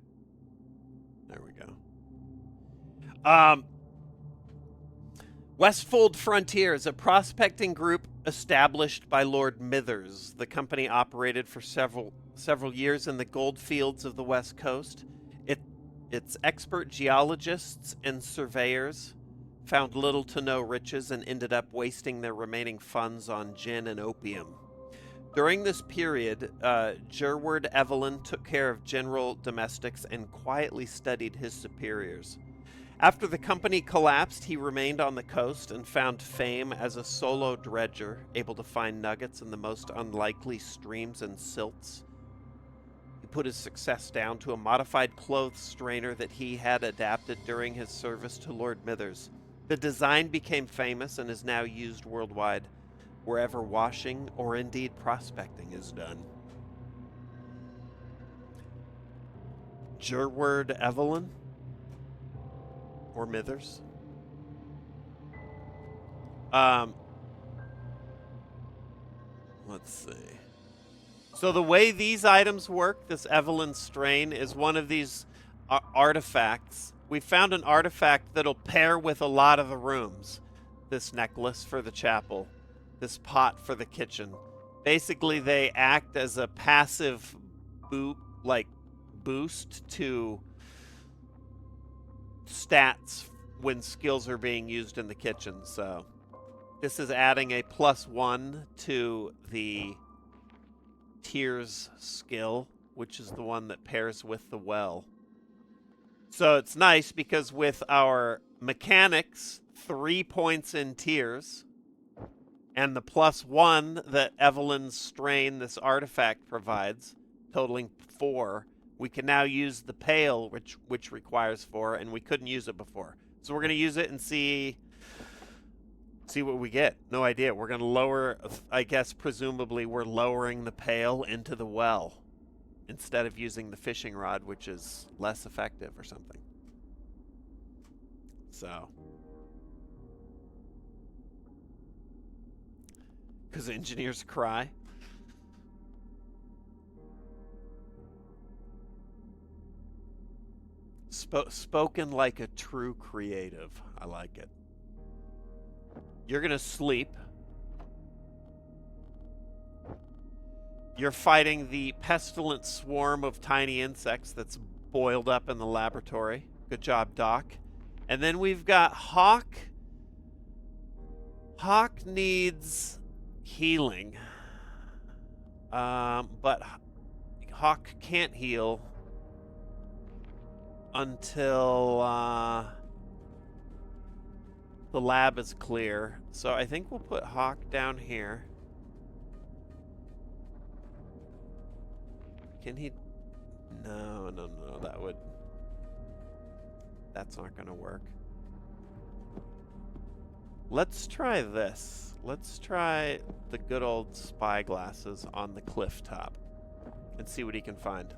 There we go. Westfold Frontiers, a prospecting group established by Lord Mithers. The company operated for several years in the gold fields of the West Coast. Its expert geologists and surveyors found little to no riches and ended up wasting their remaining funds on gin and opium. During this period, Gerward Evelyn took care of general domestics and quietly studied his superiors. After the company collapsed, he remained on the coast and found fame as a solo dredger, able to find nuggets in the most unlikely streams and silts. He put his success down to a modified clothes strainer that he had adapted during his service to Lord Mithers. The design became famous and is now used worldwide, wherever washing or indeed prospecting is done. Gerward Evelyn? Or Mithers? Let's see. So the way these items work, this Evelyn strain, is one of these artifacts. We found an artifact that'll pair with a lot of the rooms. This necklace for the chapel. This pot for the kitchen. Basically, they act as a passive boost to stats when skills are being used in the kitchen. So this is adding a +1 to the Tears skill, which is the one that pairs with the well. So it's nice because with our mechanics, 3 points in Tears, and the +1 that Evelyn's strain, this artifact, provides, totaling 4, we can now use the pail, which requires 4, and we couldn't use it before. So we're going to use it and see what we get. No idea. We're going to lower, I guess, presumably we're lowering the pail into the well instead of using the fishing rod, which is less effective or something. So. Because engineers cry. Spoken like a true creative. I like it. You're going to sleep. You're fighting the pestilent swarm of tiny insects that's boiled up in the laboratory. Good job, Doc. And then we've got Hawk. Hawk needs healing. But Hawk can't heal until the lab is clear. So I think we'll put Hawk down here. Can he? No, that's not gonna work. Let's try this. Let's try the good old spy glasses on the cliff top and see what he can find.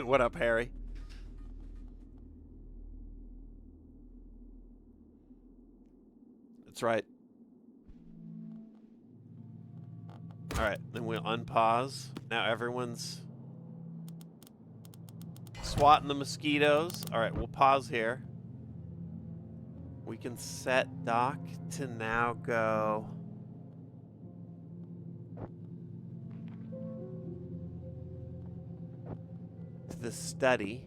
What up, Harry? That's right. Alright, then we'll unpause. Now everyone's swatting the mosquitoes. Alright, we'll pause here. We can set Doc to now go. To the study.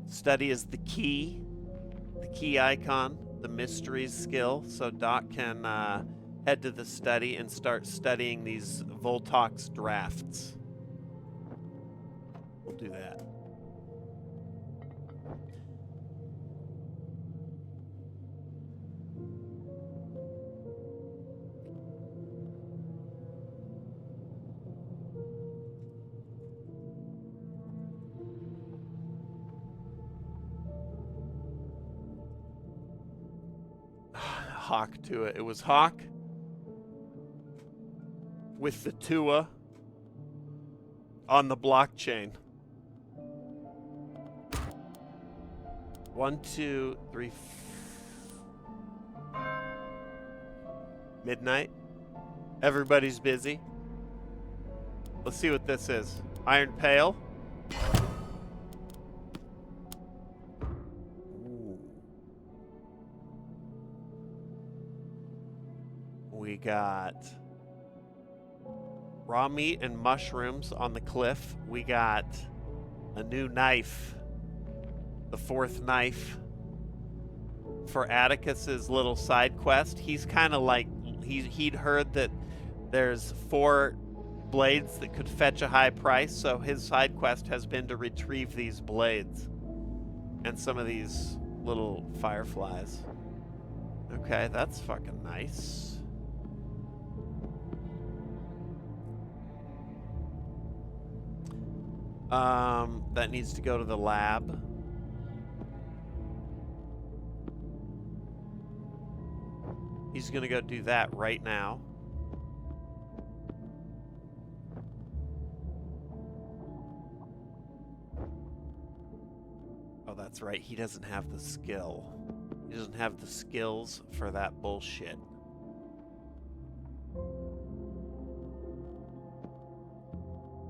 Study is the key icon, the mysteries skill. So Doc can head to the study and start studying these Voltox drafts. We'll do that. Hawk to it. It was Hawk with the Tua on the blockchain. 1, 2, 3. Midnight. Everybody's busy. Let's see what this is. Iron Pail. Ooh. We got raw meat and mushrooms on the cliff. We got a new knife. The 4th knife for Atticus's little side quest. He's kind of like, he'd heard that there's 4 blades that could fetch a high price, so his side quest has been to retrieve these blades and some of these little fireflies. Okay, that's fucking nice. That needs to go to the lab. He's gonna go do that right now. Oh, that's right. He doesn't have the skill. He doesn't have the skills for that bullshit.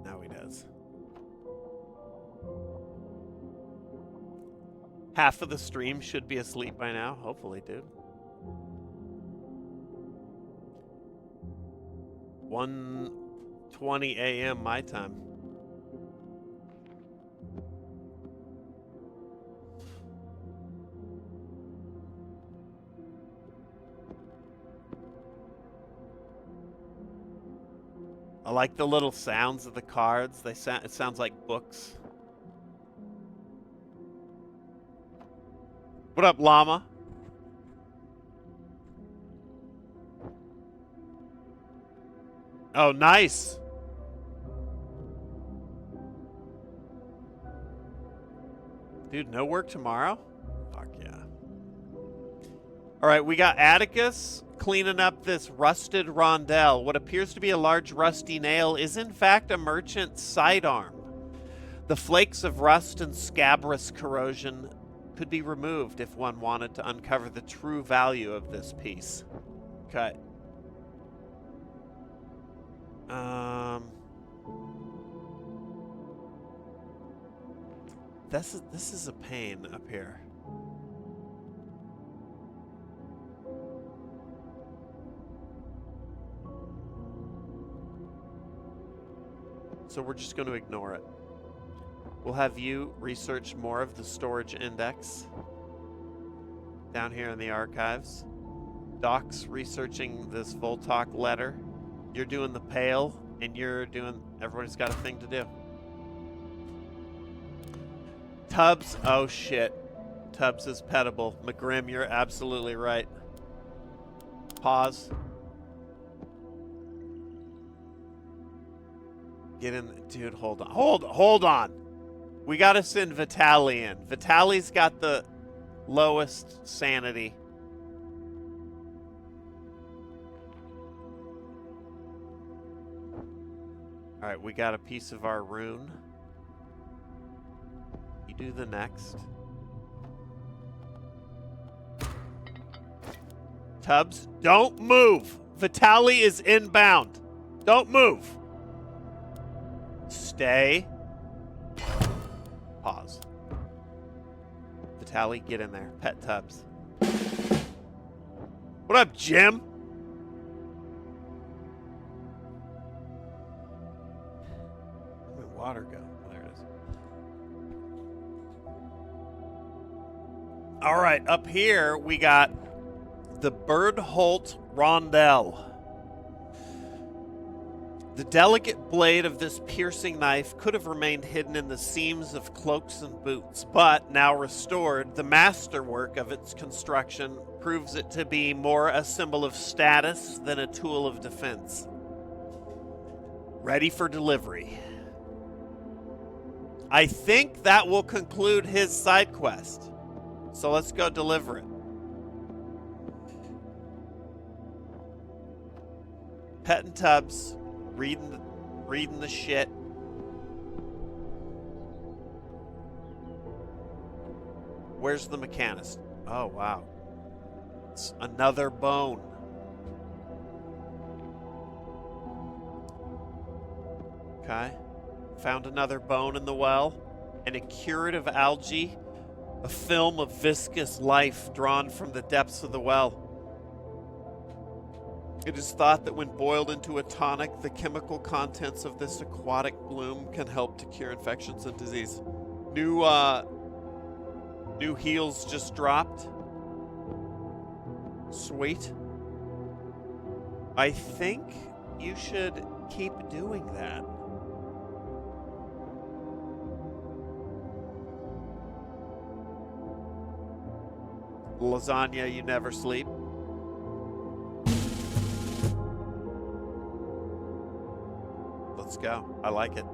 Now he does. Half of the stream should be asleep by now. Hopefully, dude. 1:20 a.m. my time. I like the little sounds of the cards. They sound, it sounds like books. What up, llama? Oh, nice. Dude, no work tomorrow? Fuck yeah. All right, we got Atticus cleaning up this rusted rondel. What appears to be a large rusty nail is in fact a merchant's sidearm. The flakes of rust and scabrous corrosion could be removed if one wanted to uncover the true value of this piece. Okay. This is a pain up here. So we're just going to ignore it. We'll have you research more of the storage index down here in the archives. Doc's researching this Voltalk letter. You're doing the pail, and you're doing... Everybody's got a thing to do. Tubbs, oh shit. Tubbs is pettable. McGrim, you're absolutely right. Pause. Get in... Dude, hold on. Hold on! We gotta send Vitaly in. Vitaly's got the lowest sanity. Alright, we got a piece of our rune. You do the next. Tubbs, don't move! Vitaly is inbound. Don't move! Stay. Pause. Vitaly, get in there. Pet Tubbs. What up, Jim? Where'd my water go? There it is. All right, up here we got the Birdholt Rondel. The delicate blade of this piercing knife could have remained hidden in the seams of cloaks and boots, but now restored, the masterwork of its construction proves it to be more a symbol of status than a tool of defense. Ready for delivery. I think that will conclude his side quest. So let's go deliver it. Pet and Tubbs reading the shit. Where's the mechanist? Oh, wow. It's another bone. Okay. Found another bone in the well. And a curative algae. A film of viscous life drawn from the depths of the well. It is thought that when boiled into a tonic, the chemical contents of this aquatic bloom can help to cure infections and disease. New heals just dropped. Sweet. I think you should keep doing that. Lasagna, you never sleep. Let's go. I like it.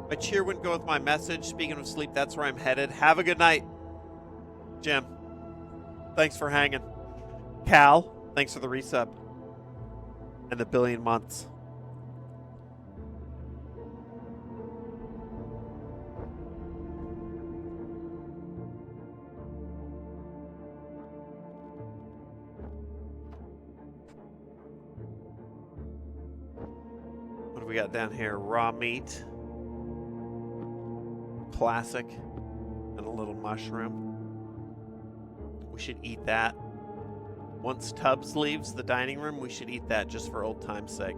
My cheer wouldn't go with my message. Speaking of sleep, that's where I'm headed. Have a good night. Jim, thanks for hanging. Cal, thanks for the resub. And the billion months. What do we got down here? Raw meat. Classic. And a little mushroom. We should eat that. Once Tubbs leaves the dining room, we should eat that just for old time's sake.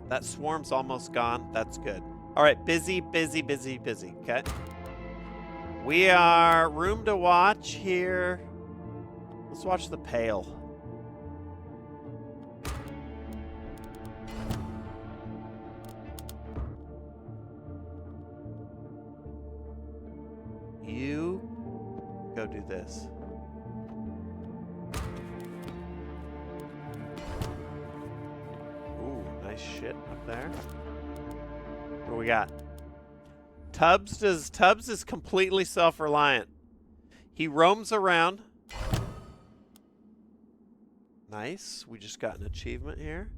That swarm's almost gone. That's good. All right, busy, busy, busy, busy. Okay. We are room to watch here. Let's watch The Pale. You go do this. Ooh, nice shit up there. What do we got? Tubbs is completely self-reliant. He roams around. Nice. We just got an achievement here.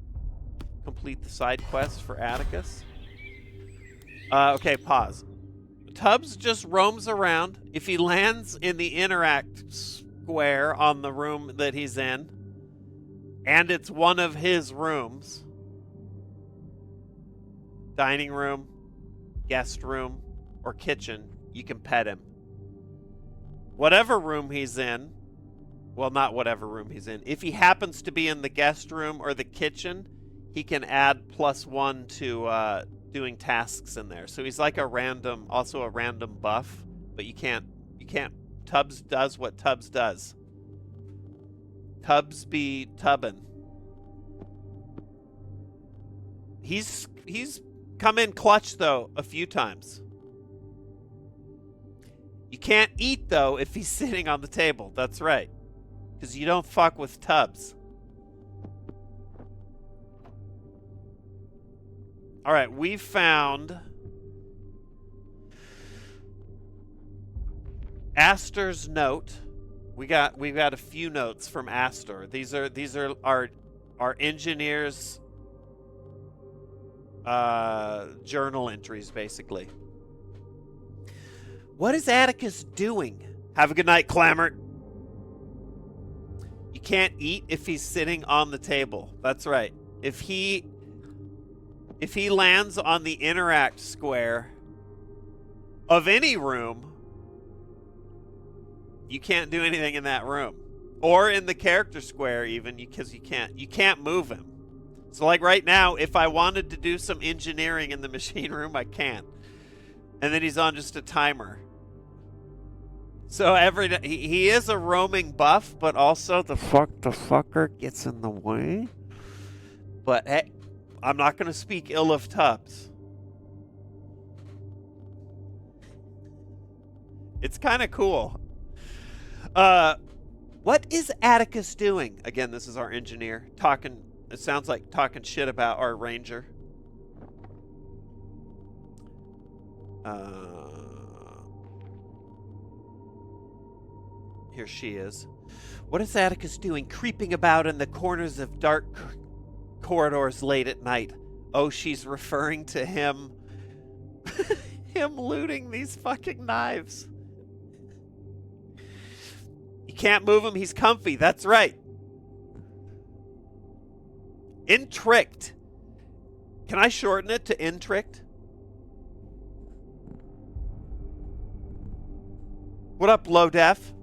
Complete the side quest for Atticus. Okay, pause. Tubbs just roams around. If he lands in the interact square on the room that he's in, and it's one of his rooms, dining room, guest room, or kitchen, you can pet him. Whatever room he's in, well, not whatever room he's in. If he happens to be in the guest room or the kitchen, he can add +1 to doing tasks in there. So he's like a random buff, but you can't, Tubbs does what Tubbs does. Tubbs be tubbin'. He's come in clutch though a few times. You can't eat though if he's sitting on the table. That's right. Because you don't fuck with Tubbs. All right, we found Astor's note. We've got a few notes from Astor. These are our engineer's journal entries, basically. What is Atticus doing? Have a good night, Clamart. You can't eat if he's sitting on the table. That's right. If he lands on the interact square of any room, you can't do anything in that room. Or in the character square even, because you can't move him. So like right now, if I wanted to do some engineering in the machine room, I can't. And then he's on just a timer. So he is a roaming buff, but also the fucker gets in the way. But hey, I'm not going to speak ill of Tubbs. It's kind of cool. What is Atticus doing? Again, this is our engineer talking. It sounds like talking shit about our ranger. Here she is. What is Atticus doing, creeping about in the corners of dark corridors late at night? Oh, she's referring to him. him looting these fucking knives. You can't move him, he's comfy. That's right. Intricked. Can I shorten it to intricked? What up, low def?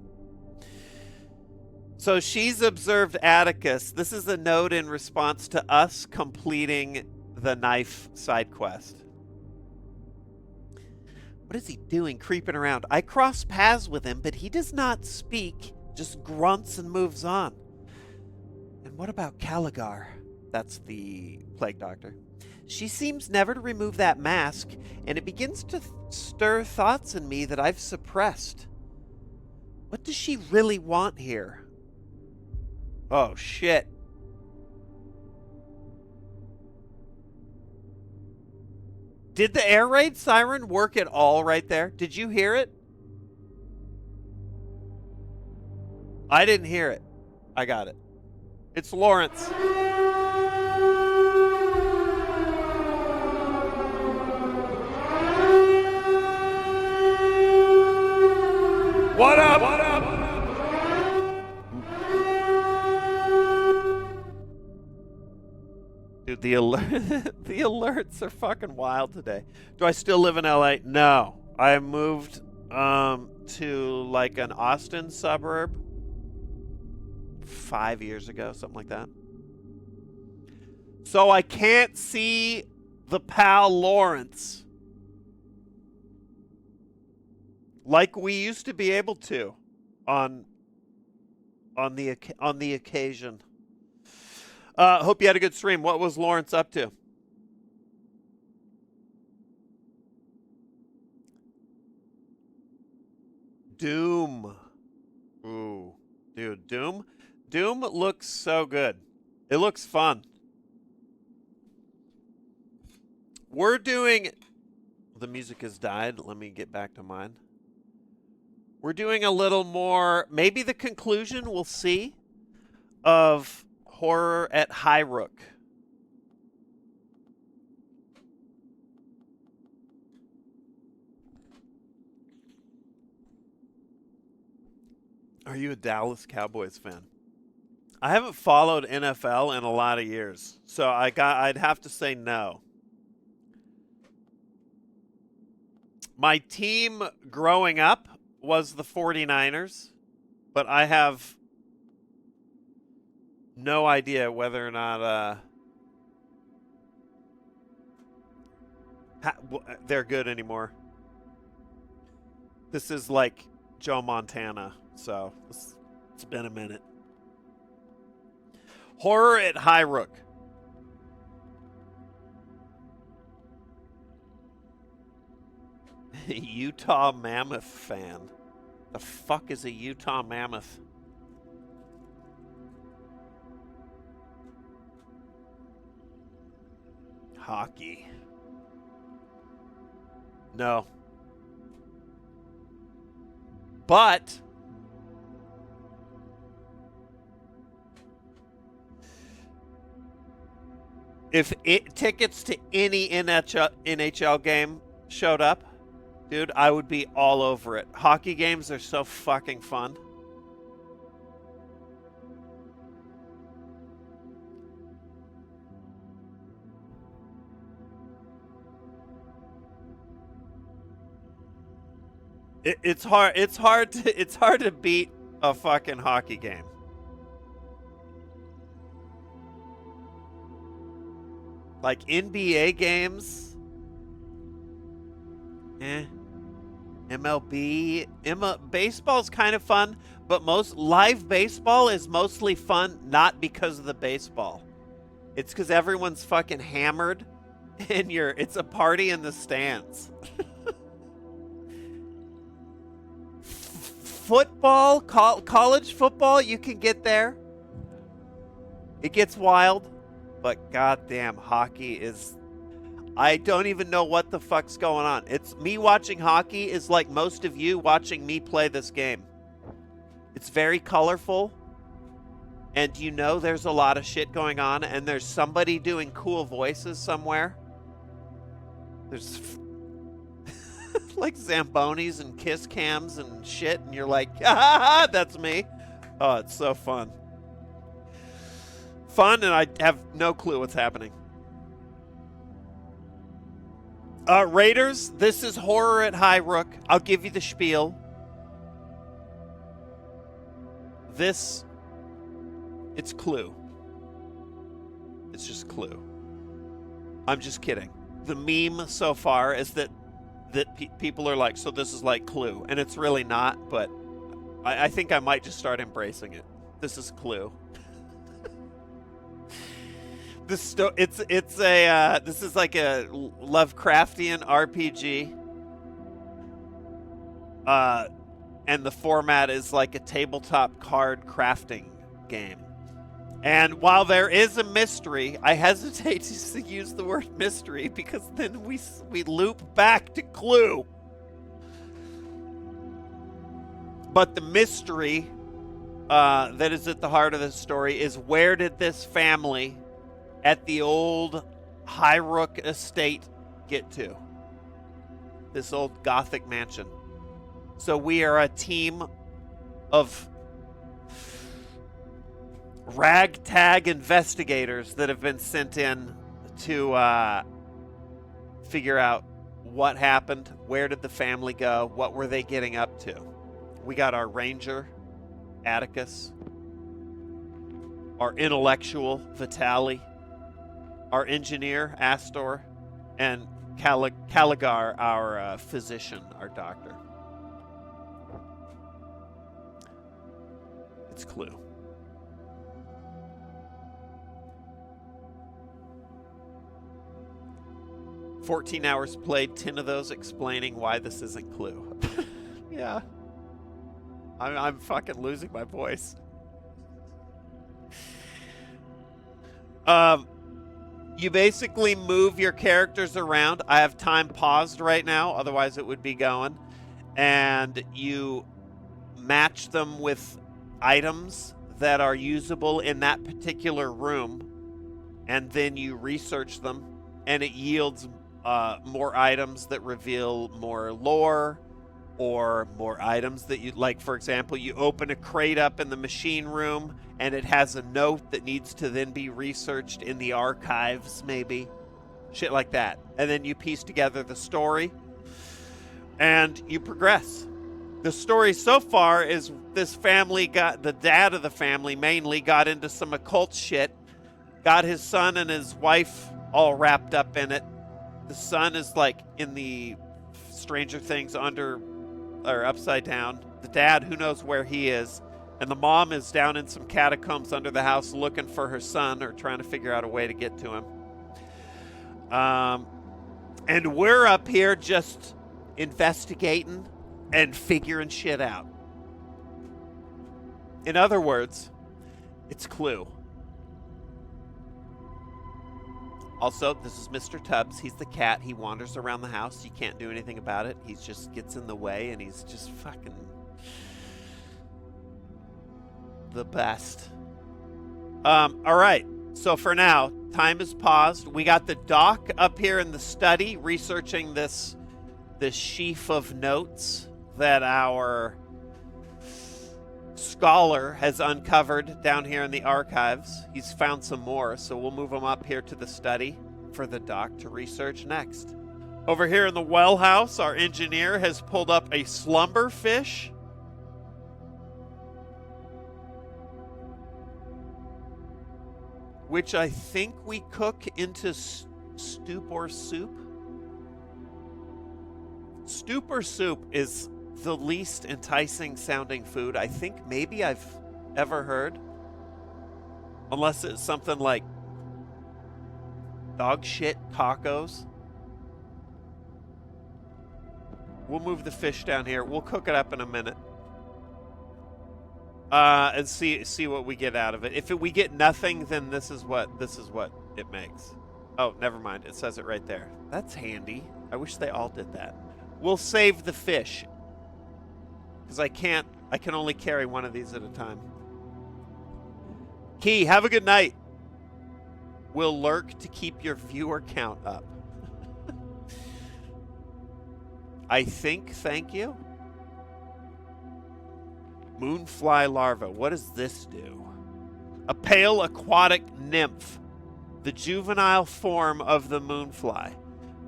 So she's observed Atticus. This is a note in response to us completing the knife side quest. What is he doing creeping around? I cross paths with him, but he does not speak, just grunts and moves on. And what about Caligar? That's the plague doctor. She seems never to remove that mask, and it begins to stir thoughts in me that I've suppressed. What does she really want here? Oh, shit. Did the air raid siren work at all right there? Did you hear it? I didn't hear it. I got it. It's Lawrence. What up? What up? Dude, the alerts are fucking wild today. Do I still live in LA? No. I moved to like an Austin suburb 5 years ago, something like that. So I can't see the pal Lawrence like we used to be able to on the occasion. Hope you had a good stream. What was Lawrence up to? Doom. Ooh. Dude, Doom? Doom looks so good. It looks fun. We're doing... The music has died. Let me get back to mine. We're doing a little more... Maybe the conclusion, we'll see, of Horror at Highrook. Are you a Dallas Cowboys fan? I haven't followed NFL in a lot of years, so I'd have to say no. My team growing up was the 49ers, but I have no idea whether or not they're good anymore. This is like Joe Montana, so it's been a minute. Horror at Highrook. Utah Mammoth fan. The fuck is a Utah Mammoth? Hockey. No. But if tickets to any NHL game showed up, dude, I would be all over it. Hockey games are so fucking fun. It's hard to beat a fucking hockey game. Like NBA games, MLB, baseball's kind of fun, but most live baseball is mostly fun not because of the baseball. It's because everyone's fucking hammered, and it's a party in the stands. Football, college football, you can get there. It gets wild, but goddamn, hockey is... I don't even know what the fuck's going on. It's me watching hockey is like most of you watching me play this game. It's very colorful, and you know there's a lot of shit going on, and there's somebody doing cool voices somewhere. There's... like Zambonis and kiss cams and shit, and you're like, ah, that's me. Oh, it's so fun. Fun, and I have no clue what's happening. Raiders, this is horror at Highrook. I'll give you the spiel. It's Clue. It's just Clue. I'm just kidding. The meme so far is that people are like, so this is like Clue, and it's really not. But I think I might just start embracing it. This is Clue. This is like a Lovecraftian RPG. And the format is like a tabletop card crafting game. And while there is a mystery, I hesitate to use the word mystery because then we loop back to Clue. But the mystery that is at the heart of the story is, where did this family at the old Highrook estate get to? This old Gothic mansion. So we are a team of ragtag investigators that have been sent in to figure out what happened, where did the family go, what were they getting up to. We got our ranger, Atticus, our intellectual, Vitali, our engineer, Astor, and Caligar, our physician, our doctor. It's Clue. "14 hours played, 10 of those explaining why this isn't Clue." Yeah. I'm fucking losing my voice. You basically move your characters around. I have time paused right now, otherwise it would be going. And you match them with items that are usable in that particular room. And then you research them, and it yields more items that reveal more lore, or more items that you like. For example, you open a crate up in the machine room and it has a note that needs to then be researched in the archives, maybe shit like that. And then you piece together the story and you progress. The story so far is this family the dad of the family mainly got into some occult shit, got his son and his wife all wrapped up in it. The son is like in the Stranger Things upside down. The dad, who knows where he is. And the mom is down in some catacombs under the house looking for her son, or trying to figure out a way to get to him. And we're up here just investigating and figuring shit out. In other words, it's Clue. Also, this is Mr. Tubbs. He's the cat. He wanders around the house. You can't do anything about it. He just gets in the way, and he's just fucking the best. All right. So for now, time is paused. We got the doc up here in the study researching this sheaf of notes that our scholar has uncovered down here in the archives. He's found some more, so we'll move him up here to the study for the doc to research next. Over here in the well house, our engineer has pulled up a slumber fish. Which I think we cook into stew or soup. Stew or soup is the least enticing sounding food I think maybe I've ever heard. Unless it's something like dog shit tacos. We'll move the fish down here. We'll cook it up in a minute. And see what we get out of it. If we get nothing, then this is what it makes. Oh, never mind. It says it right there. That's handy. I wish they all did that. We'll save the fish, because I can only carry one of these at a time. Key, have a good night. Will lurk to keep your viewer count up. I think, thank you. Moonfly larva. What does this do? A pale aquatic nymph, the juvenile form of the moonfly.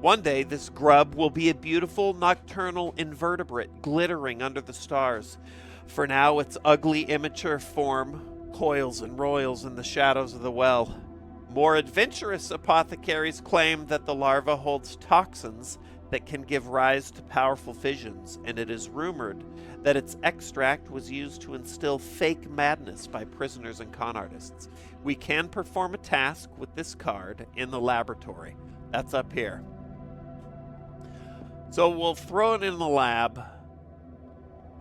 One day, this grub will be a beautiful nocturnal invertebrate glittering under the stars. For now, its ugly, immature form coils and roils in the shadows of the well. More adventurous apothecaries claim that the larva holds toxins that can give rise to powerful visions, and it is rumored that its extract was used to instill fake madness by prisoners and con artists. We can perform a task with this card in the laboratory. That's up here. So we'll throw it in the lab.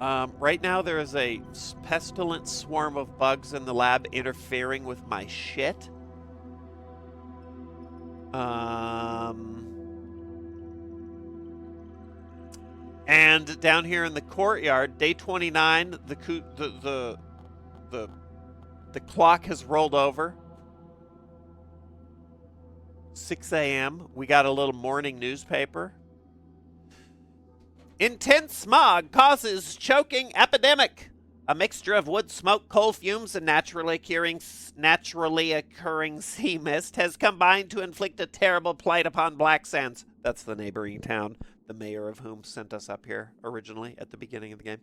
Right now there is a pestilent swarm of bugs in the lab interfering with my shit. And down here in the courtyard, day 29, the clock has rolled over. 6 a.m. We got a little morning newspaper. Intense smog causes choking epidemic. A mixture of wood smoke, coal fumes, and naturally occurring sea mist has combined to inflict a terrible plight upon Black Sands. That's the neighboring town, the mayor of whom sent us up here originally at the beginning of the game.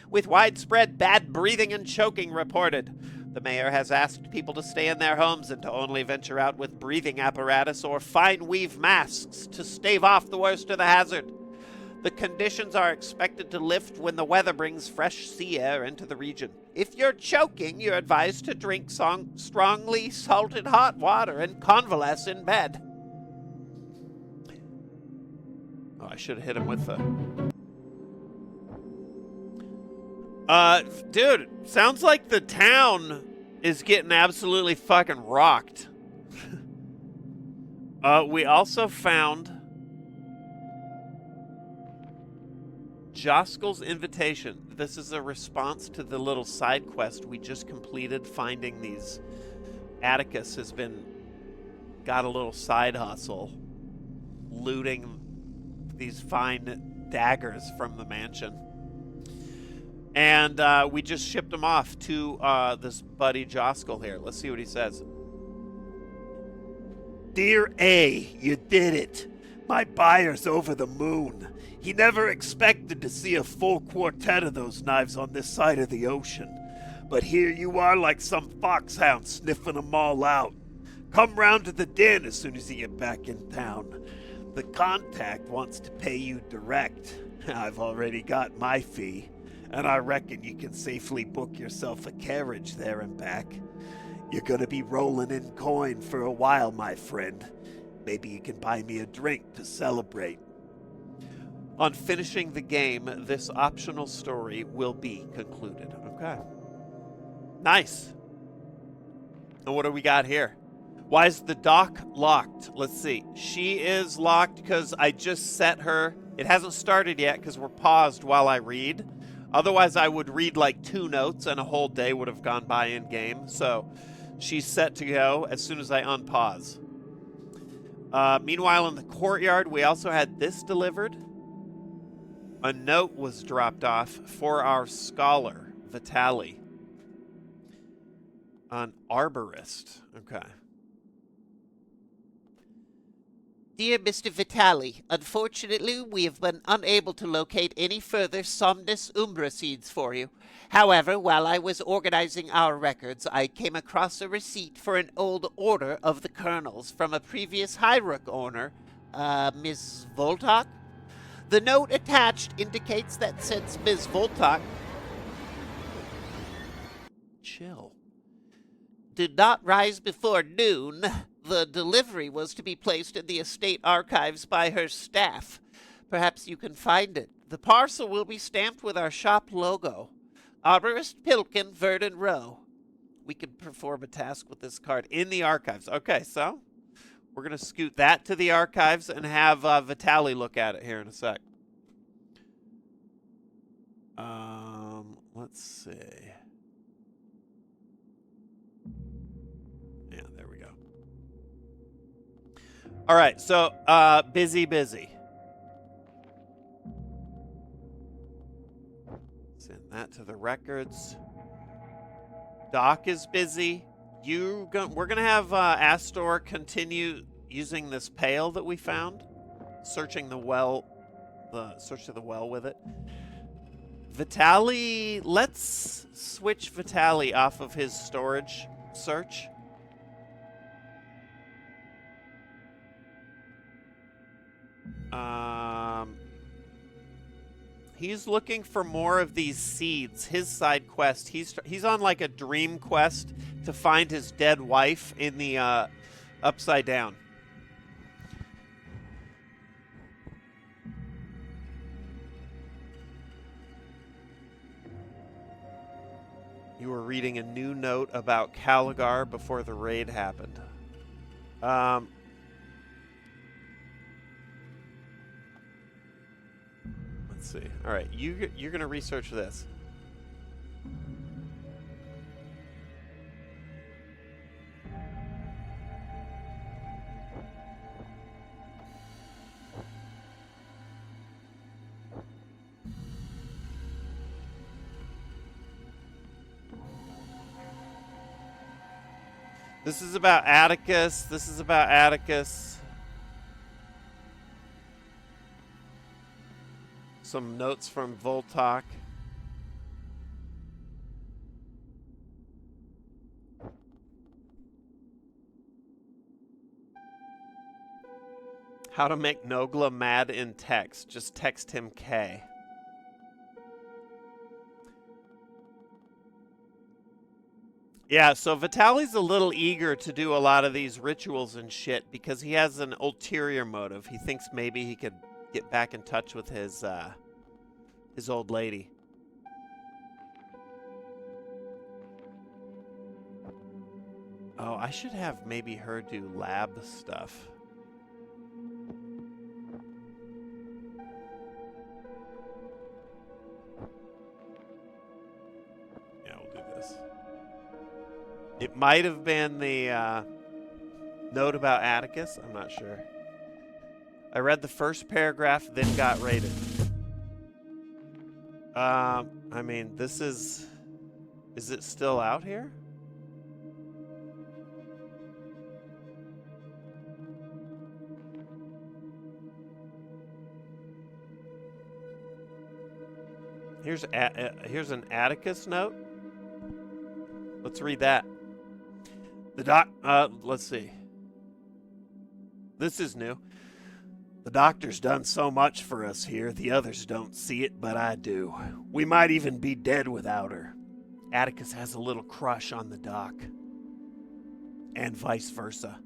With widespread bad breathing and choking reported. The mayor has asked people to stay in their homes and to only venture out with breathing apparatus or fine weave masks to stave off the worst of the hazard. The conditions are expected to lift when the weather brings fresh sea air into the region. If you're choking, you're advised to drink strongly salted hot water and convalesce in bed. Oh, I should have hit him with the... dude, sounds like the town is getting absolutely fucking rocked. We also found Joskel's invitation. This is a response to the little side quest we just completed, finding these... Atticus has got a little side hustle, looting these fine daggers from the mansion. And we just shipped them off to this buddy Joskel here. Let's see what he says. Dear A, you did it. My buyer's over the moon. He never expected to see a full quartet of those knives on this side of the ocean. But here you are like some foxhound sniffing them all out. Come round to the den as soon as you get back in town. The contact wants to pay you direct. I've already got my fee, and I reckon you can safely book yourself a carriage there and back. You're gonna be rolling in coin for a while, my friend. Maybe you can buy me a drink to celebrate. On finishing the game, this optional story will be concluded. Okay. Nice. And what do we got here? Why is the dock locked? Let's see. She is locked because I just set her. It hasn't started yet because we're paused while I read. Otherwise, I would read like 2 notes and a whole day would have gone by in game. So she's set to go as soon as I unpause. Meanwhile, in the courtyard, we also had this delivered. A note was dropped off for our scholar, Vitali. An arborist. Okay. Dear Mr. Vitali, unfortunately, we have been unable to locate any further Somnus Umbra seeds for you. However, while I was organizing our records, I came across a receipt for an old order of the kernels from a previous Highrook owner, Ms. Voltok. The note attached indicates that since Ms. Voltok did not rise before noon, the delivery was to be placed in the estate archives by her staff. Perhaps you can find it. The parcel will be stamped with our shop logo. Arborist Pilkin, Verdon Row. We can perform a task with this card in the archives. Okay, so we're going to scoot that to the archives and have Vitali look at it here in a sec. Let's see. Yeah, there we go. All right, so busy. that to the records. Doc is busy. We're gonna have Astor continue using this pail that we found, searching the well, search of the well with it. Vitali, let's switch Vitali off of his storage search. He's looking for more of these seeds. His side quest. He's on like a dream quest to find his dead wife in the Upside Down. You were reading a new note about Caligar before the raid happened. Let's see. All right, you're gonna research this. This is about Atticus. This is about Atticus. Some notes from Voltok. How to make Nogla mad in text. Just text him K. Yeah, so Vitali's a little eager to do a lot of these rituals and shit because he has an ulterior motive. He thinks maybe he could get back in touch with his old lady. Oh, I should have maybe her do lab stuff. Yeah, we'll do this. It might have been the note about Atticus. I'm not sure. I read the first paragraph, then got raided. I mean, this is it still out here? Here's an Atticus note. Let's read that. Let's see. This is new. The doctor's done so much for us here, the others don't see it, but I do. We might even be dead without her. Atticus has a little crush on the doc. And vice versa.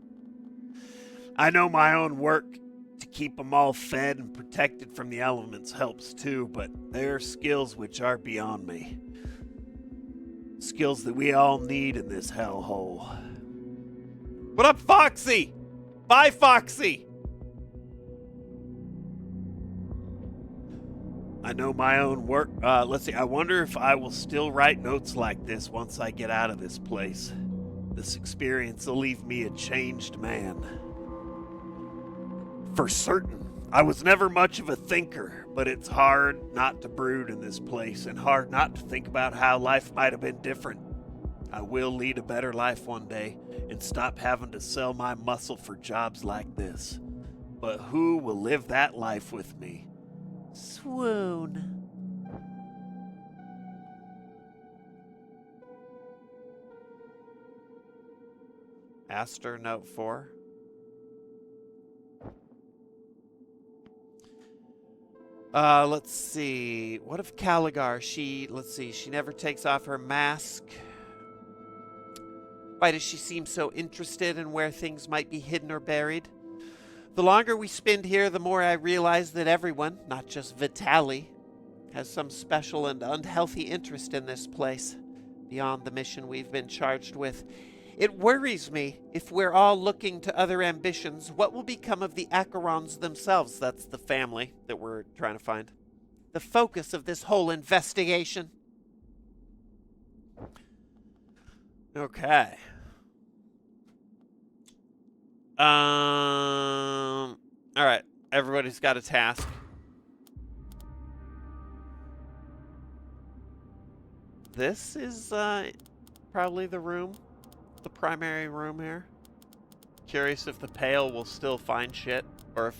I know my own work to keep them all fed and protected from the elements helps too, but there are skills which are beyond me. Skills that we all need in this hellhole. What up, Foxy? Bye, Foxy! I know my own work. Let's see. I wonder if I will still write notes like this once I get out of this place. This experience will leave me a changed man. For certain, I was never much of a thinker, but it's hard not to brood in this place and hard not to think about how life might have been different. I will lead a better life one day and stop having to sell my muscle for jobs like this. But who will live that life with me? Swoon. Astor note 4. Let's see. What if Caligar? Let's see. She never takes off her mask. Why does she seem so interested in where things might be hidden or buried? The longer we spend here, the more I realize that everyone, not just Vitali, has some special and unhealthy interest in this place, beyond the mission we've been charged with. It worries me if we're all looking to other ambitions, what will become of the Acherons themselves? That's the family that we're trying to find. The focus of this whole investigation. Okay. All right. Everybody's got a task. This is probably the room, the primary room here. Curious if the pail will still find shit, or if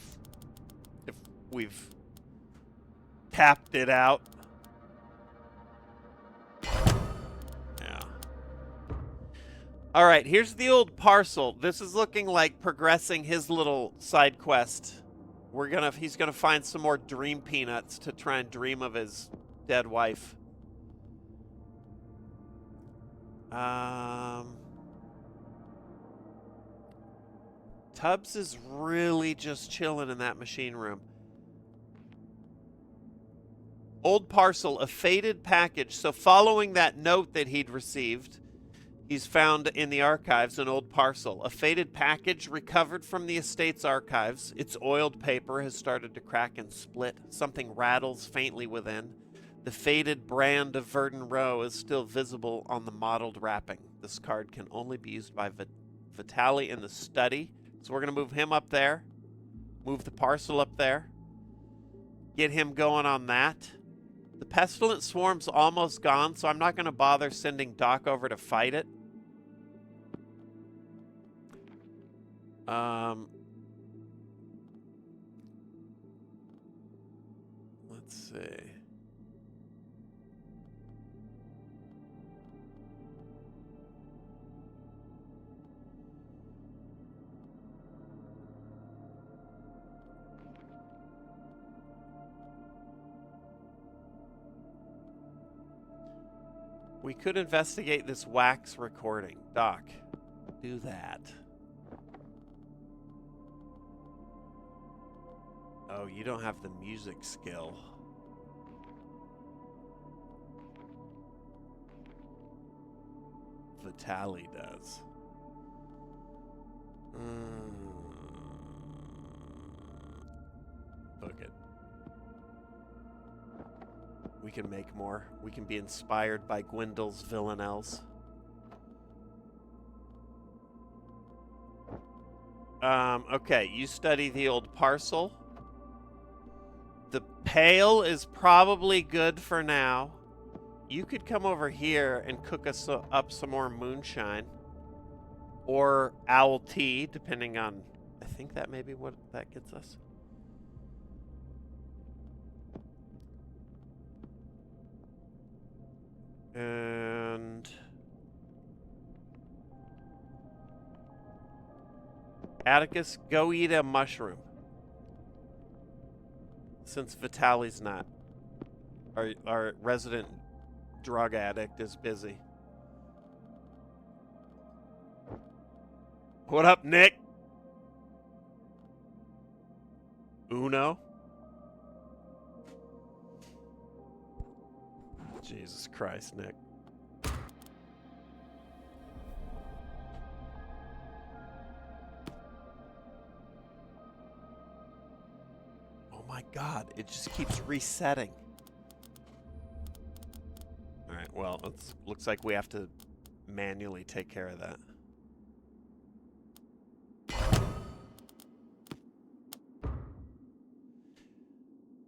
we've tapped it out. Yeah. All right, here's the old parcel. This is looking like progressing his little side quest. He's gonna find some more dream peanuts to try and dream of his dead wife. Tubbs is really just chilling in that machine room. Old parcel, a faded package. So following that note that he'd received, he's found in the archives an old parcel. A faded package recovered from the estate's archives. Its oiled paper has started to crack and split. Something rattles faintly within. The faded brand of Verdun Row is still visible on the mottled wrapping. This card can only be used by Vitaly in the study. So we're going to move him up there. Move the parcel up there. Get him going on that. The pestilent swarm's almost gone, so I'm not going to bother sending Doc over to fight it. Let's see. We could investigate this wax recording. Doc, do that. Oh, you don't have the music skill. Vitaly does. Book it. We can make more. We can be inspired by Gwendol's villanelles. Okay, you study the old parcel. The pail is probably good for now. You could come over here and cook us up some more moonshine. Or owl tea, depending on... I think that may be what that gets us. And... Atticus, go eat a mushroom. Since Vitaly's not. Our resident drug addict is busy. What up, Nick? Uno? Jesus Christ, Nick. Oh my God, it just keeps resetting. All right, well, it looks like we have to manually take care of that.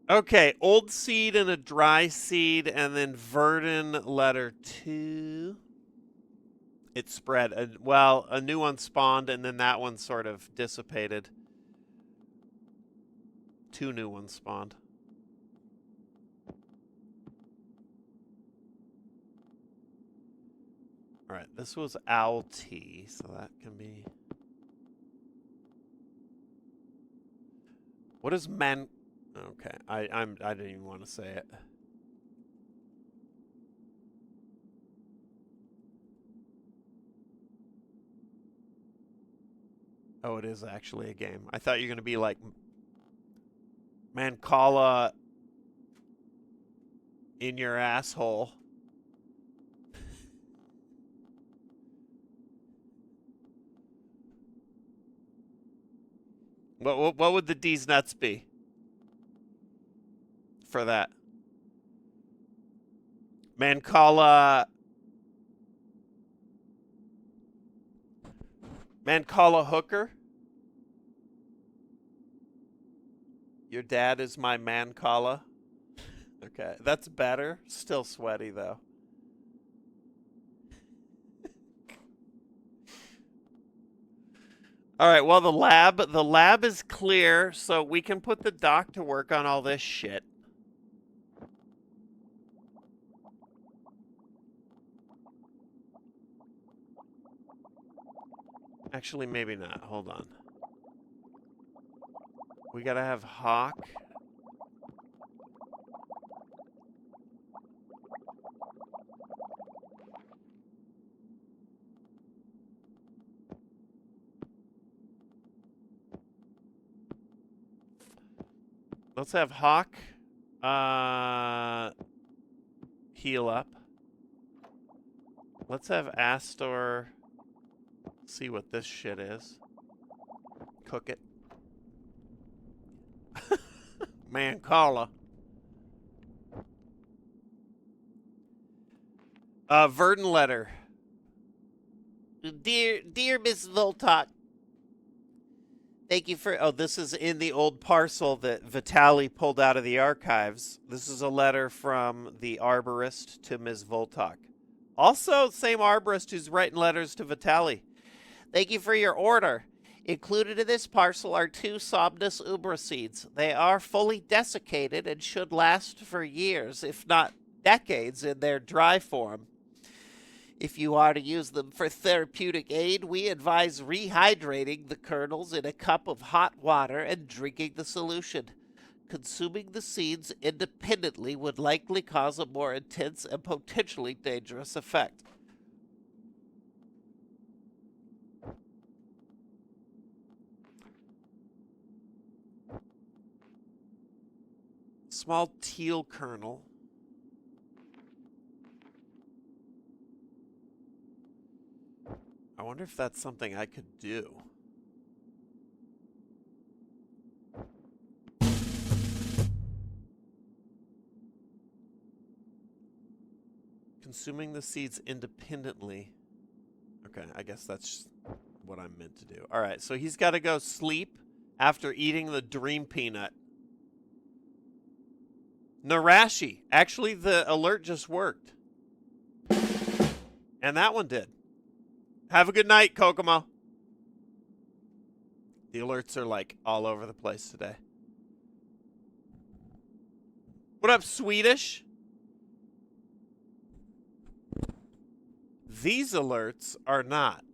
Okay, old seed and a dry seed, and then Verdun letter 2. It spread. A new one spawned, and then that one sort of dissipated. 2 new ones spawned. Alright, this was owl tea, so that can be... What is man... Okay, I didn't even want to say it. Oh, it is actually a game. I thought you were going to be like Mancala in your asshole. What would the D's nuts be for that? Mancala hooker? Your dad is my Mancala? Okay, that's better. Still sweaty though. All right, well, the lab is clear, so we can put the doc to work on all this shit. Actually, maybe not. Hold on. We gotta have Hawk. Let's have Hawk heal up. Let's have Astor see what this shit is. Cook it. Man, Carla. Verdon letter. Dear Miss Voltok, thank you for... Oh, this is in the old parcel that Vitali pulled out of the archives. This is a letter from the arborist to Ms. Voltok. Also, same arborist who's writing letters to Vitali. Thank you for your order. Included in this parcel are 2 Somnus umbra seeds. They are fully desiccated and should last for years, if not decades, in their dry form. If you are to use them for therapeutic aid, we advise rehydrating the kernels in a cup of hot water and drinking the solution. Consuming the seeds independently would likely cause a more intense and potentially dangerous effect. Small teal kernel. I wonder if that's something I could do. Consuming the seeds independently. Okay, I guess that's what I'm meant to do. All right, so he's got to go sleep after eating the dream peanut. Narashi. Actually, the alert just worked. And that one did. Have a good night, Kokomo. The alerts are like all over the place today. What up, Swedish? These alerts are not.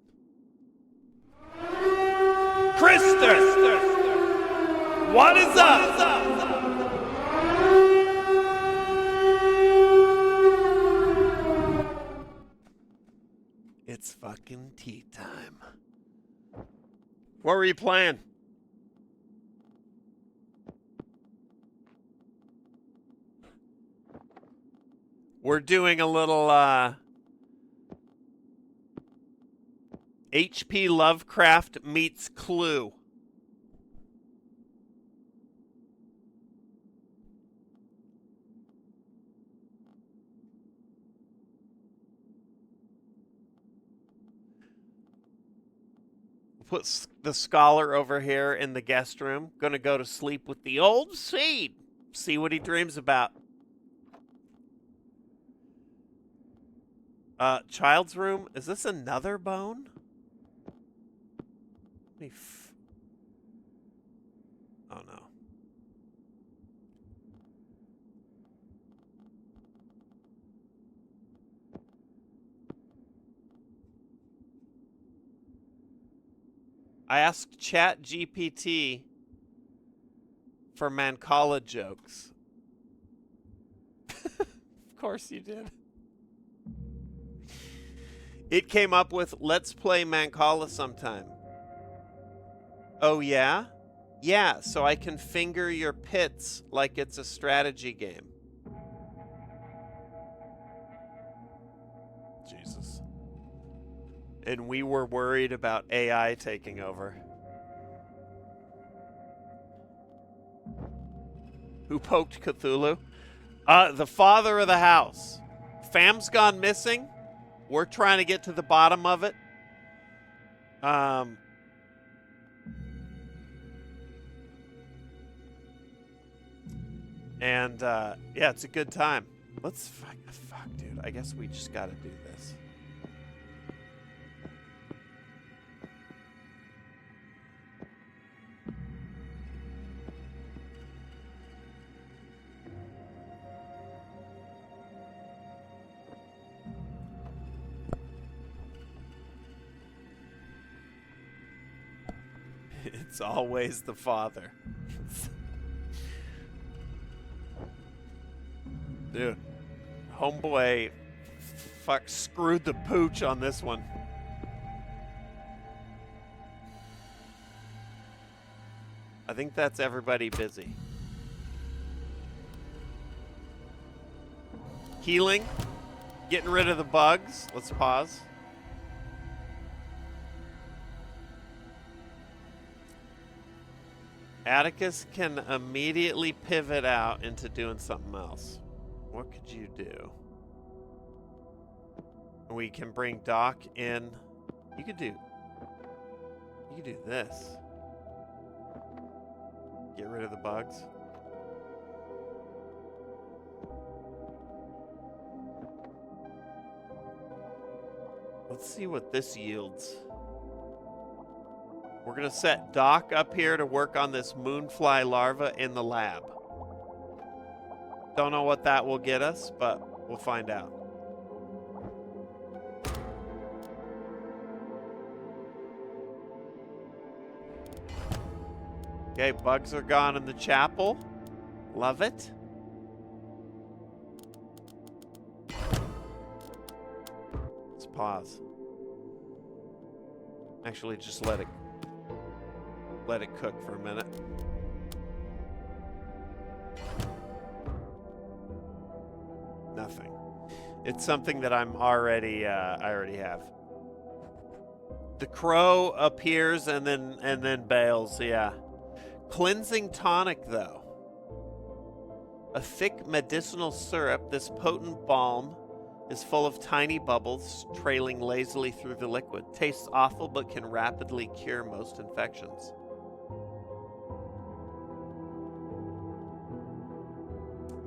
Krista! What is up? It's fucking tea time. What were you playing? We're doing a little H.P. Lovecraft meets Clue. Put the scholar over here in the guest room. Gonna go to sleep with the old seed. See what he dreams about. Child's room. Is this another bone? Oh no. I asked ChatGPT for Mancala jokes. Of course you did. It came up with, let's play Mancala sometime. Oh yeah? Yeah, so I can finger your pits like it's a strategy game. Jesus. And we were worried about AI taking over. Who poked Cthulhu? The father of the house. Fam's gone missing. We're trying to get to the bottom of it. Yeah, it's a good time. Let's fuck, dude. I guess we just got to do this. It's always the father. Dude, homeboy screwed the pooch on this one. I think that's everybody busy. Healing, getting rid of the bugs. Let's pause. Atticus can immediately pivot out into doing something else. What could you do? We can bring Doc in. You could do this. Get rid of the bugs. Let's see what this yields. We're going to set Doc up here to work on this moonfly larva in the lab. Don't know what that will get us, but we'll find out. Okay, bugs are gone in the chapel. Love it. Let's pause. Actually, just let it cook for a minute. Nothing. It's something that I already have. The crow appears and then bails, yeah. Cleansing tonic, though. A thick medicinal syrup, this potent balm is full of tiny bubbles trailing lazily through the liquid. Tastes awful but can rapidly cure most infections.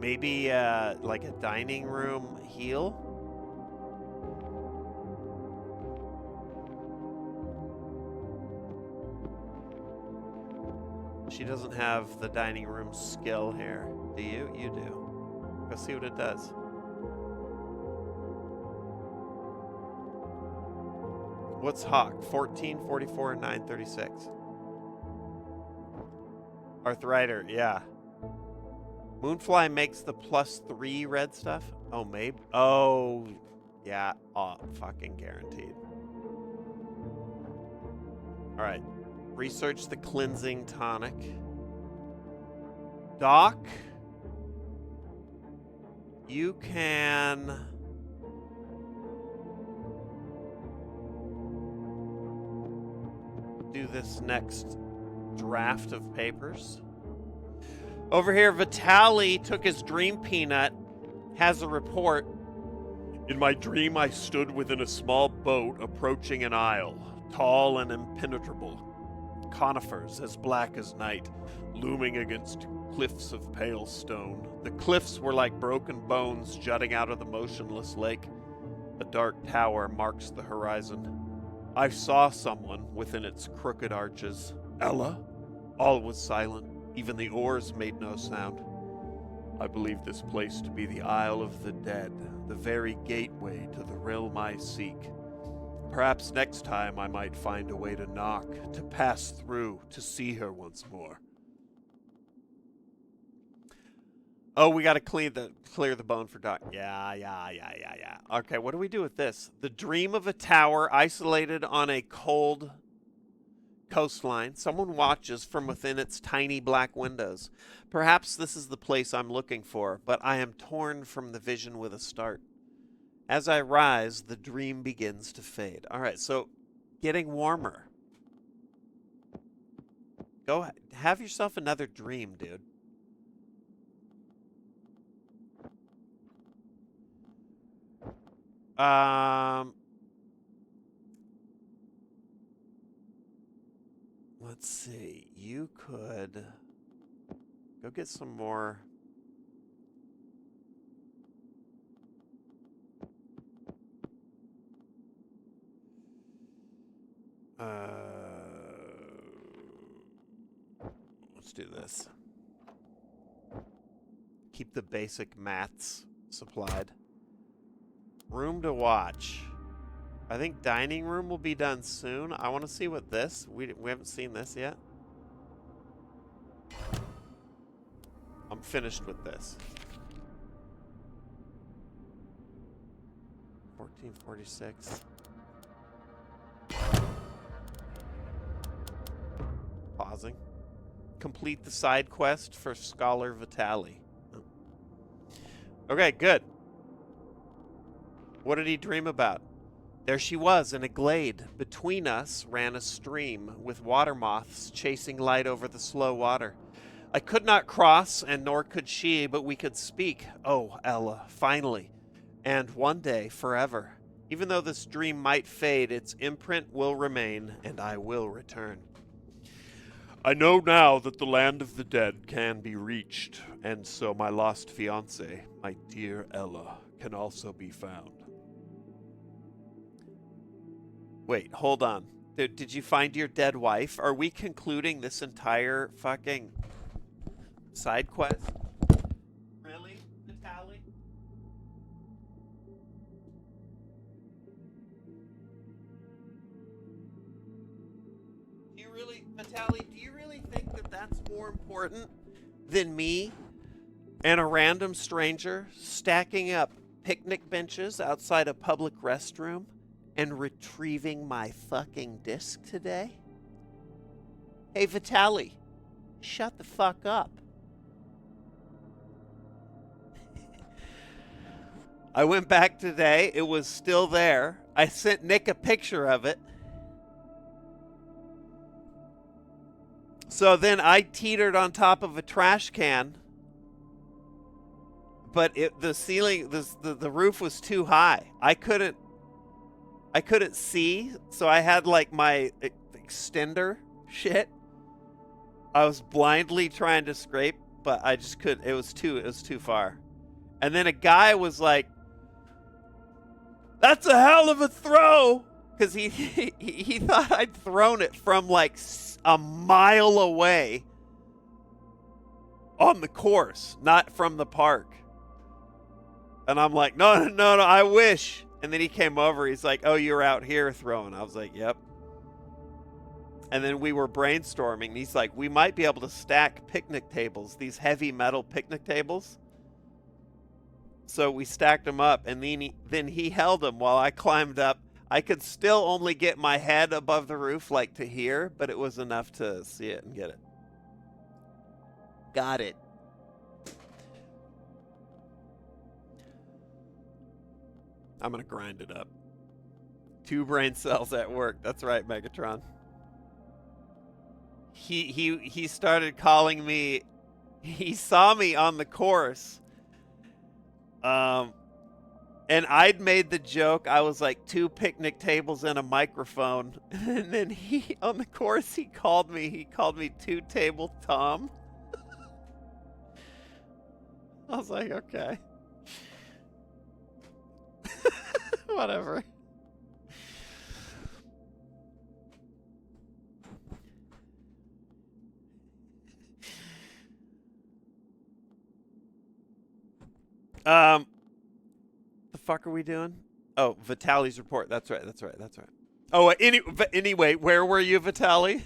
Maybe like a dining room heal? She doesn't have the dining room skill here. Do you? You do. Go see what it does. What's Hawk? 14, 44, and 936. Arthrider, yeah. Moonfly makes the +3 red stuff? Oh, maybe. Oh, yeah. Oh, fucking guaranteed. All right. Research the cleansing tonic. Doc, you can do this next draft of papers. Over here, Vitali took his dream peanut, has a report. In my dream, I stood within a small boat approaching an isle, tall and impenetrable. Conifers as black as night, looming against cliffs of pale stone. The cliffs were like broken bones jutting out of the motionless lake. A dark tower marks the horizon. I saw someone within its crooked arches. Ella? All was silent. Even the oars made no sound. I believe this place to be the Isle of the Dead, the very gateway to the realm I seek. Perhaps next time I might find a way to knock, to pass through, to see her once more. Oh, we gotta clear the bone for Doc. Yeah. Okay, what do we do with this? The dream of a tower isolated on a cold coastline. Someone watches from within its tiny black windows. Perhaps this is the place I'm looking for, but I am torn from the vision with a start. As I rise, the dream begins to fade. All right, so getting warmer. Go have yourself another dream, dude. Let's see. You could go get some more. Let's do this. Keep the basic maths supplied. Room to watch. I think dining room will be done soon. I want to see what this. We haven't seen this yet. I'm finished with this. 1446. Pausing. Complete the side quest for Scholar Vitali. Okay, good. What did he dream about? There she was in a glade. Between us ran a stream with water moths chasing light over the slow water. I could not cross, and nor could she, but we could speak. Oh, Ella, finally. And one day, forever. Even though this dream might fade, its imprint will remain, and I will return. I know now that the land of the dead can be reached, and so my lost fiancée, my dear Ella, can also be found. Wait, hold on. Did you find your dead wife? Are we concluding this entire fucking side quest? Really, Natalie? Natalie, do you really think that that's more important than me and a random stranger stacking up picnic benches outside a public restroom and retrieving my fucking disc today? Hey, Vitali, shut the fuck up. I went back today. It was still there. I sent Nick a picture of it. So then I teetered on top of a trash can, but the ceiling, the roof was too high. I couldn't see, so I had like my extender shit. I was blindly trying to scrape, but I just couldn't. It was too far. And then a guy was like, "That's a hell of a throw," because he thought I'd thrown it from like a mile away on the course, not from the park. And I'm like, no, I wish. And then he came over. He's like, "Oh, you're out here throwing." I was like, "Yep." And then we were brainstorming. He's like, "We might be able to stack picnic tables, these heavy metal picnic tables." So we stacked them up, and then he held them while I climbed up. I could still only get my head above the roof, like to here, but it was enough to see it and get it. Got it. I'm going to grind it up. 2 brain cells at work. That's right, Megatron. He started calling me. He saw me on the course. And I'd made the joke. I was like 2 picnic tables and a microphone. And then on the course, he called me 2 Table Tom. I was like, okay. Whatever. The fuck are we doing? Oh, Vitali's report. That's right. Oh, anyway, where were you, Vitali?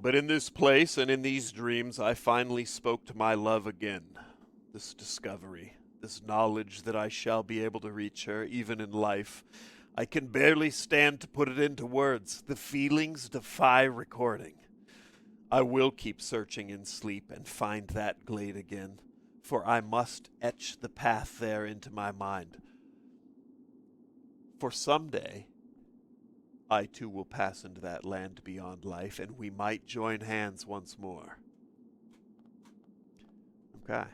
But in this place and in these dreams, I finally spoke to my love again. This discovery, this knowledge that I shall be able to reach her, even in life. I can barely stand to put it into words. The feelings defy recording. I will keep searching in sleep and find that glade again, for I must etch the path there into my mind. For someday, I too will pass into that land beyond life, and we might join hands once more. Okay.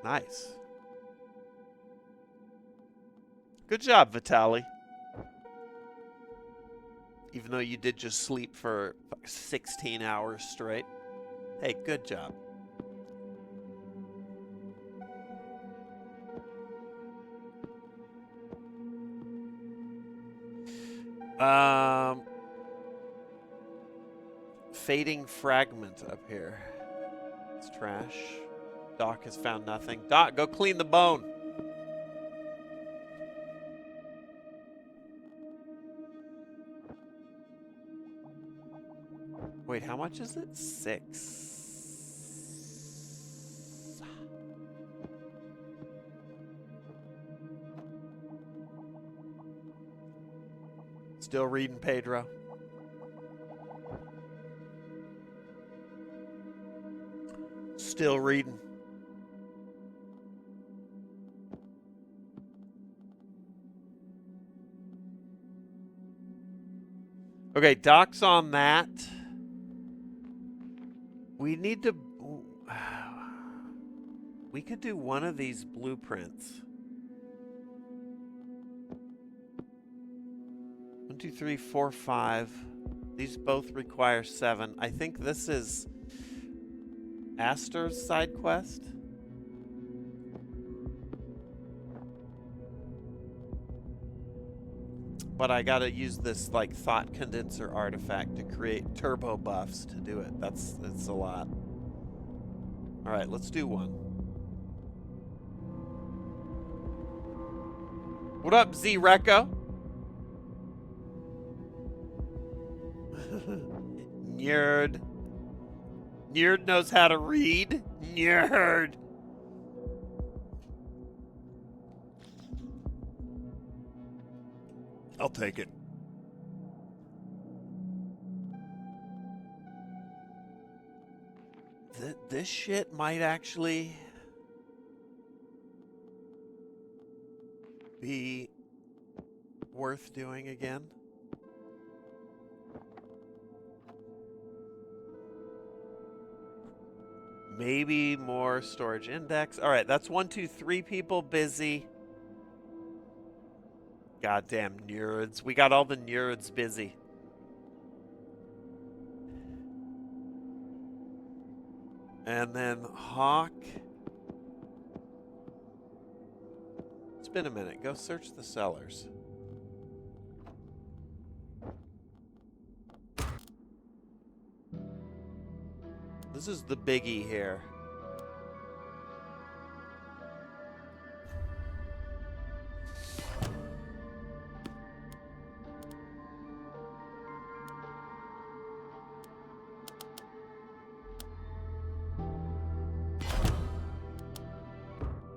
Nice. Good job, Vitali. Even though you did just sleep for 16 hours straight. Hey, good job. Fading fragment up here. It's trash. Doc has found nothing. Doc, go clean the bone. Wait, how much is it? 6. Still reading, Pedro. Still reading. Okay, Doc's on that. We need to... We could do one of these blueprints. 1, 2, 3, 4, 5. These both require 7. I think this is Astor's side quest. But I gotta use this like thought condenser artifact to create turbo buffs to do it. It's a lot. All right, let's do one. What up, Z Recco? Nerd. Nerd knows how to read. Nerd. I'll take it. This shit might actually be worth doing again. Maybe more storage index. All right, that's 1, 2, 3 people busy. Goddamn nerds. We got all the nerds busy. And then Hawk. It's been a minute. Go search the cellars. This is the biggie here.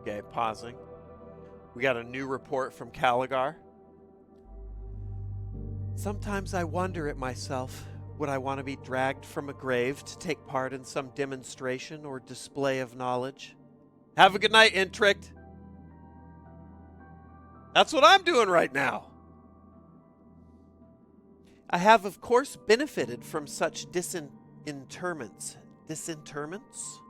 Okay, pausing. We got a new report from Caligar. Sometimes I wonder at myself. Would I want to be dragged from a grave to take part in some demonstration or display of knowledge? Have a good night, Intrict. That's what I'm doing right now. I have, of course, benefited from such disinterments. Disinterments?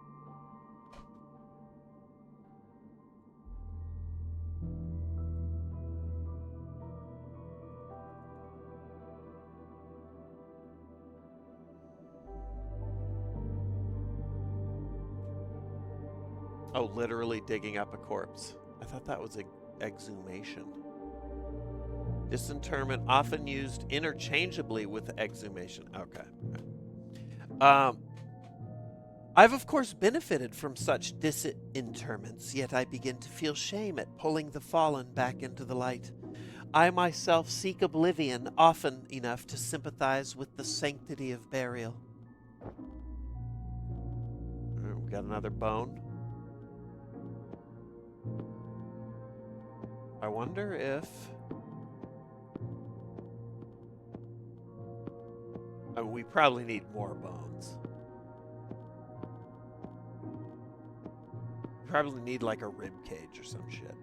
Oh, literally digging up a corpse. I thought that was exhumation. Disinterment, often used interchangeably with exhumation. Okay. I've of course benefited from such disinterments, yet I begin to feel shame at pulling the fallen back into the light. I myself seek oblivion often enough to sympathize with the sanctity of burial. We got another bone. I wonder if... we probably need more bones. We probably need like a rib cage or some shit.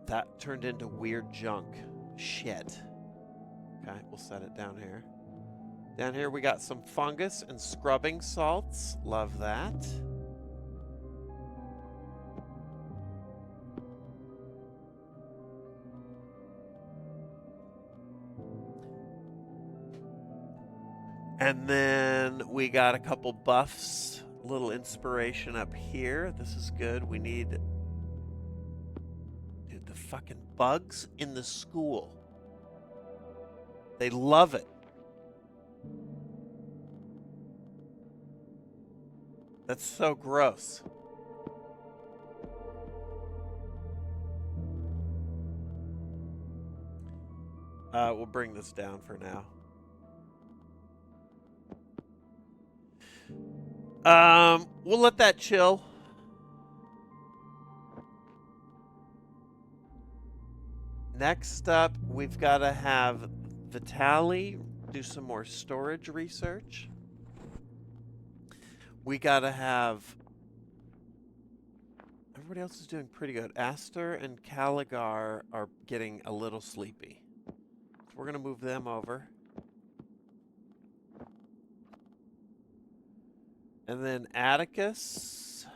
That turned into weird junk. Shit. Okay, we'll set it down here. Down here we got some fungus and scrubbing salts. Love that. And then we got a couple buffs. A little inspiration up here. This is good. We need... Dude, the fucking bugs in the school. They love it. That's so gross. We'll bring this down for now. We'll let that chill. Next up, we've got to have Vitaly do some more storage research. We got to have... Everybody else is doing pretty good. Aster and Caligar are getting a little sleepy. So we're going to move them over. And then Atticus,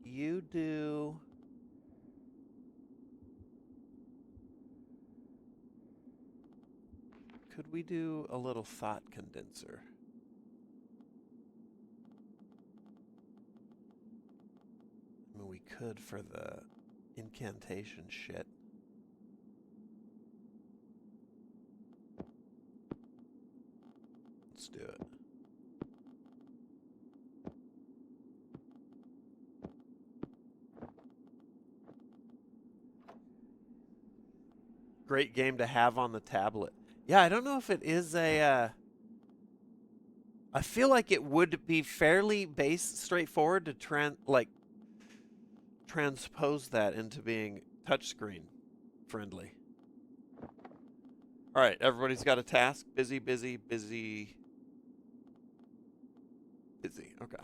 you do... Could we do a little thought condenser? I mean, we could for the incantation shit. Let's do it. Great game to have on the tablet. Yeah, I don't know if it is a... I feel like it would be fairly straightforward to transpose that into being touchscreen friendly. All right, everybody's got a task. Busy, busy, busy. Busy, okay.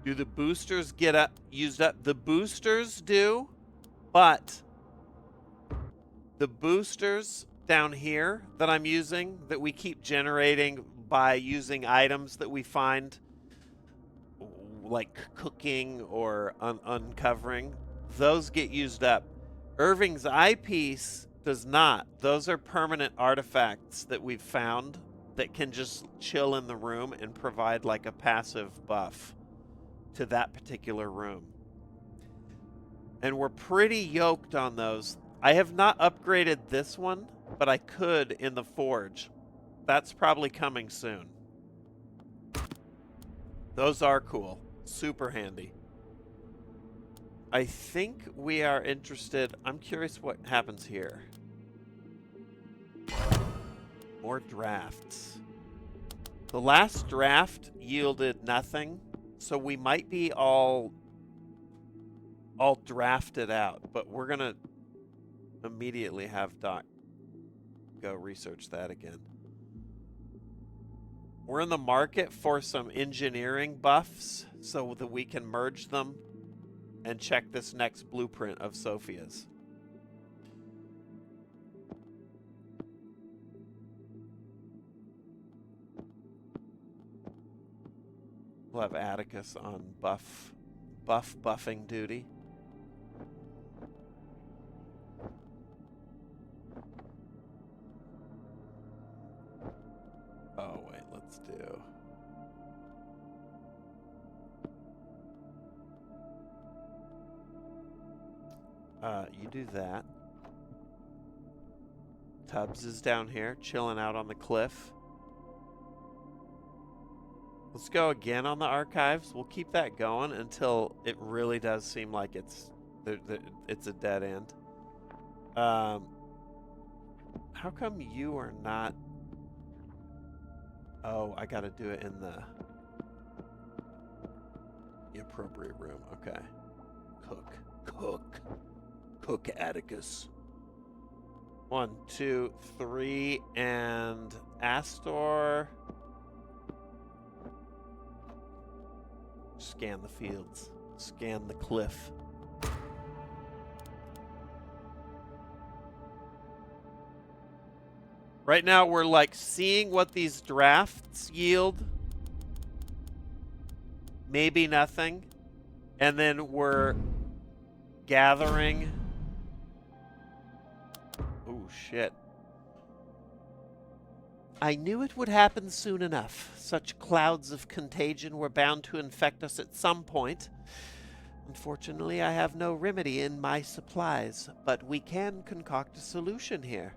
Do the boosters get used up? The boosters do, but the boosters down here that I'm using, that we keep generating by using items that we find, like cooking or uncovering, those get used up. Irving's eyepiece does not. Those are permanent artifacts that we've found that can just chill in the room and provide like a passive buff to that particular room. And we're pretty yoked on those. I have not upgraded this one, but I could in the forge. That's probably coming soon. Those are cool. Super handy. I think we are interested. I'm curious what happens here. More drafts. The last draft yielded nothing, so we might be all drafted out, but we're gonna immediately have Doc go research that again. We're in the market for some engineering buffs so that we can merge them and check this next blueprint of Sophia's. We'll have Atticus on buffing duty. Oh, wait, let's do... you do that. Tubbs is down here, chilling out on the cliff. Let's go again on the archives. We'll keep that going until it really does seem like it's a dead end. How come you are not... Oh, I gotta do it in the appropriate room. Okay. Cook, Atticus. 1, 2, 3, and Astor. Scan the fields. Scan the cliff. Right now, we're like seeing what these drafts yield. Maybe nothing. And then we're gathering. Oh, shit. I knew it would happen soon enough. Such clouds of contagion were bound to infect us at some point. Unfortunately, I have no remedy in my supplies, but we can concoct a solution here.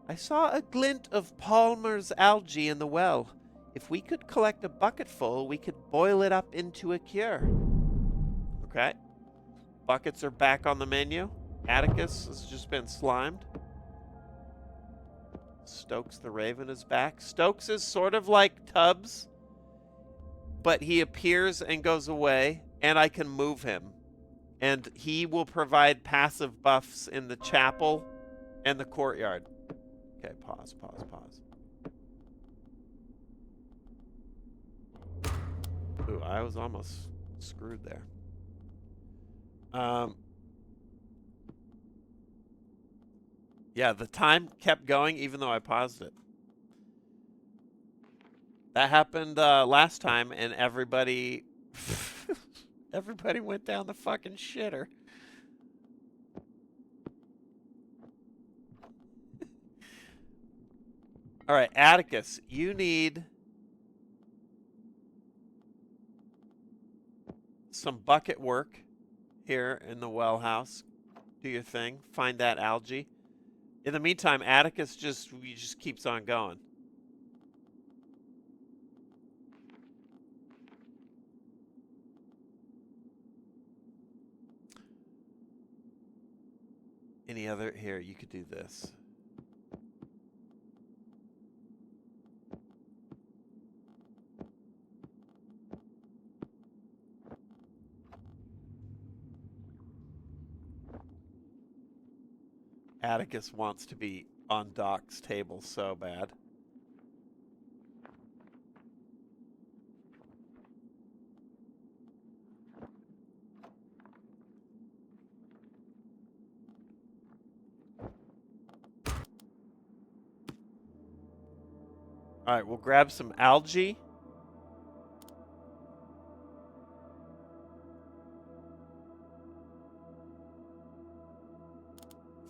I saw a glint of Palmer's algae in the well. If we could collect a bucketful, we could boil it up into a cure. Okay. Buckets are back on the menu. Atticus has just been slimed. Stokes the Raven is back. Stokes is sort of like Tubbs, but he appears and goes away, and I can move him. And he will provide passive buffs in the chapel and the courtyard. Okay, pause. Ooh, I was almost screwed there. Yeah, the time kept going even though I paused it. That happened last time, and everybody everybody went down the fucking shitter. All right, Atticus, you need some bucket work here in the well house. Do your thing. Find that algae. In the meantime, Atticus just keeps on going. Any other? Here, you could do this. Atticus wants to be on Doc's table so bad. All right, we'll grab some algae.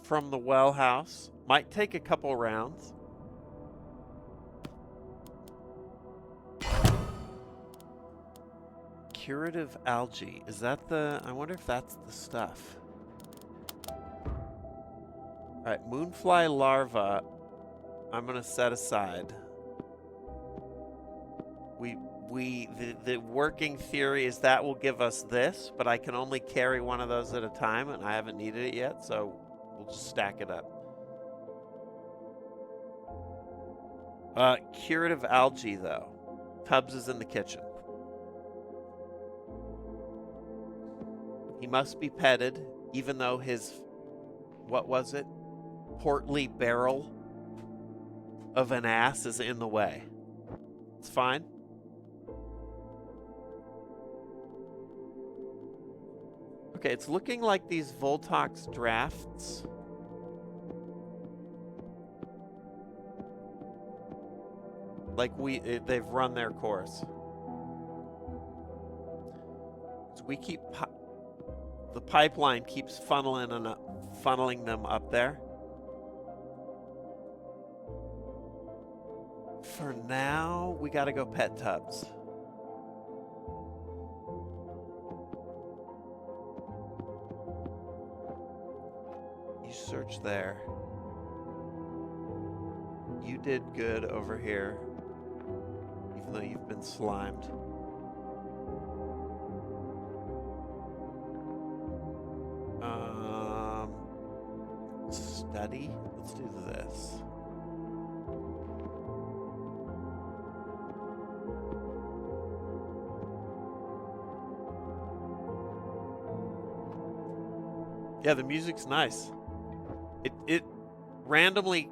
From the well house. Might take a couple rounds. Curative algae. Is that the... I wonder if that's the stuff. Alright, moonfly larva I'm going to set aside. The working theory is that will give us this, but I can only carry one of those at a time, and I haven't needed it yet, so we'll just stack it up. Curative algae, though. Tubbs is in the kitchen. He must be petted, even though his, what was it? Portly barrel of an ass is in the way. It's fine. Okay, it's looking like these Voltox drafts like they've run their course. So we keep the pipeline keeps funneling them up there. For now, we got to go pet Tubbs. You search there. You did good over here, even though you've been slimed. Study? Let's do this. Yeah, the music's nice. It randomly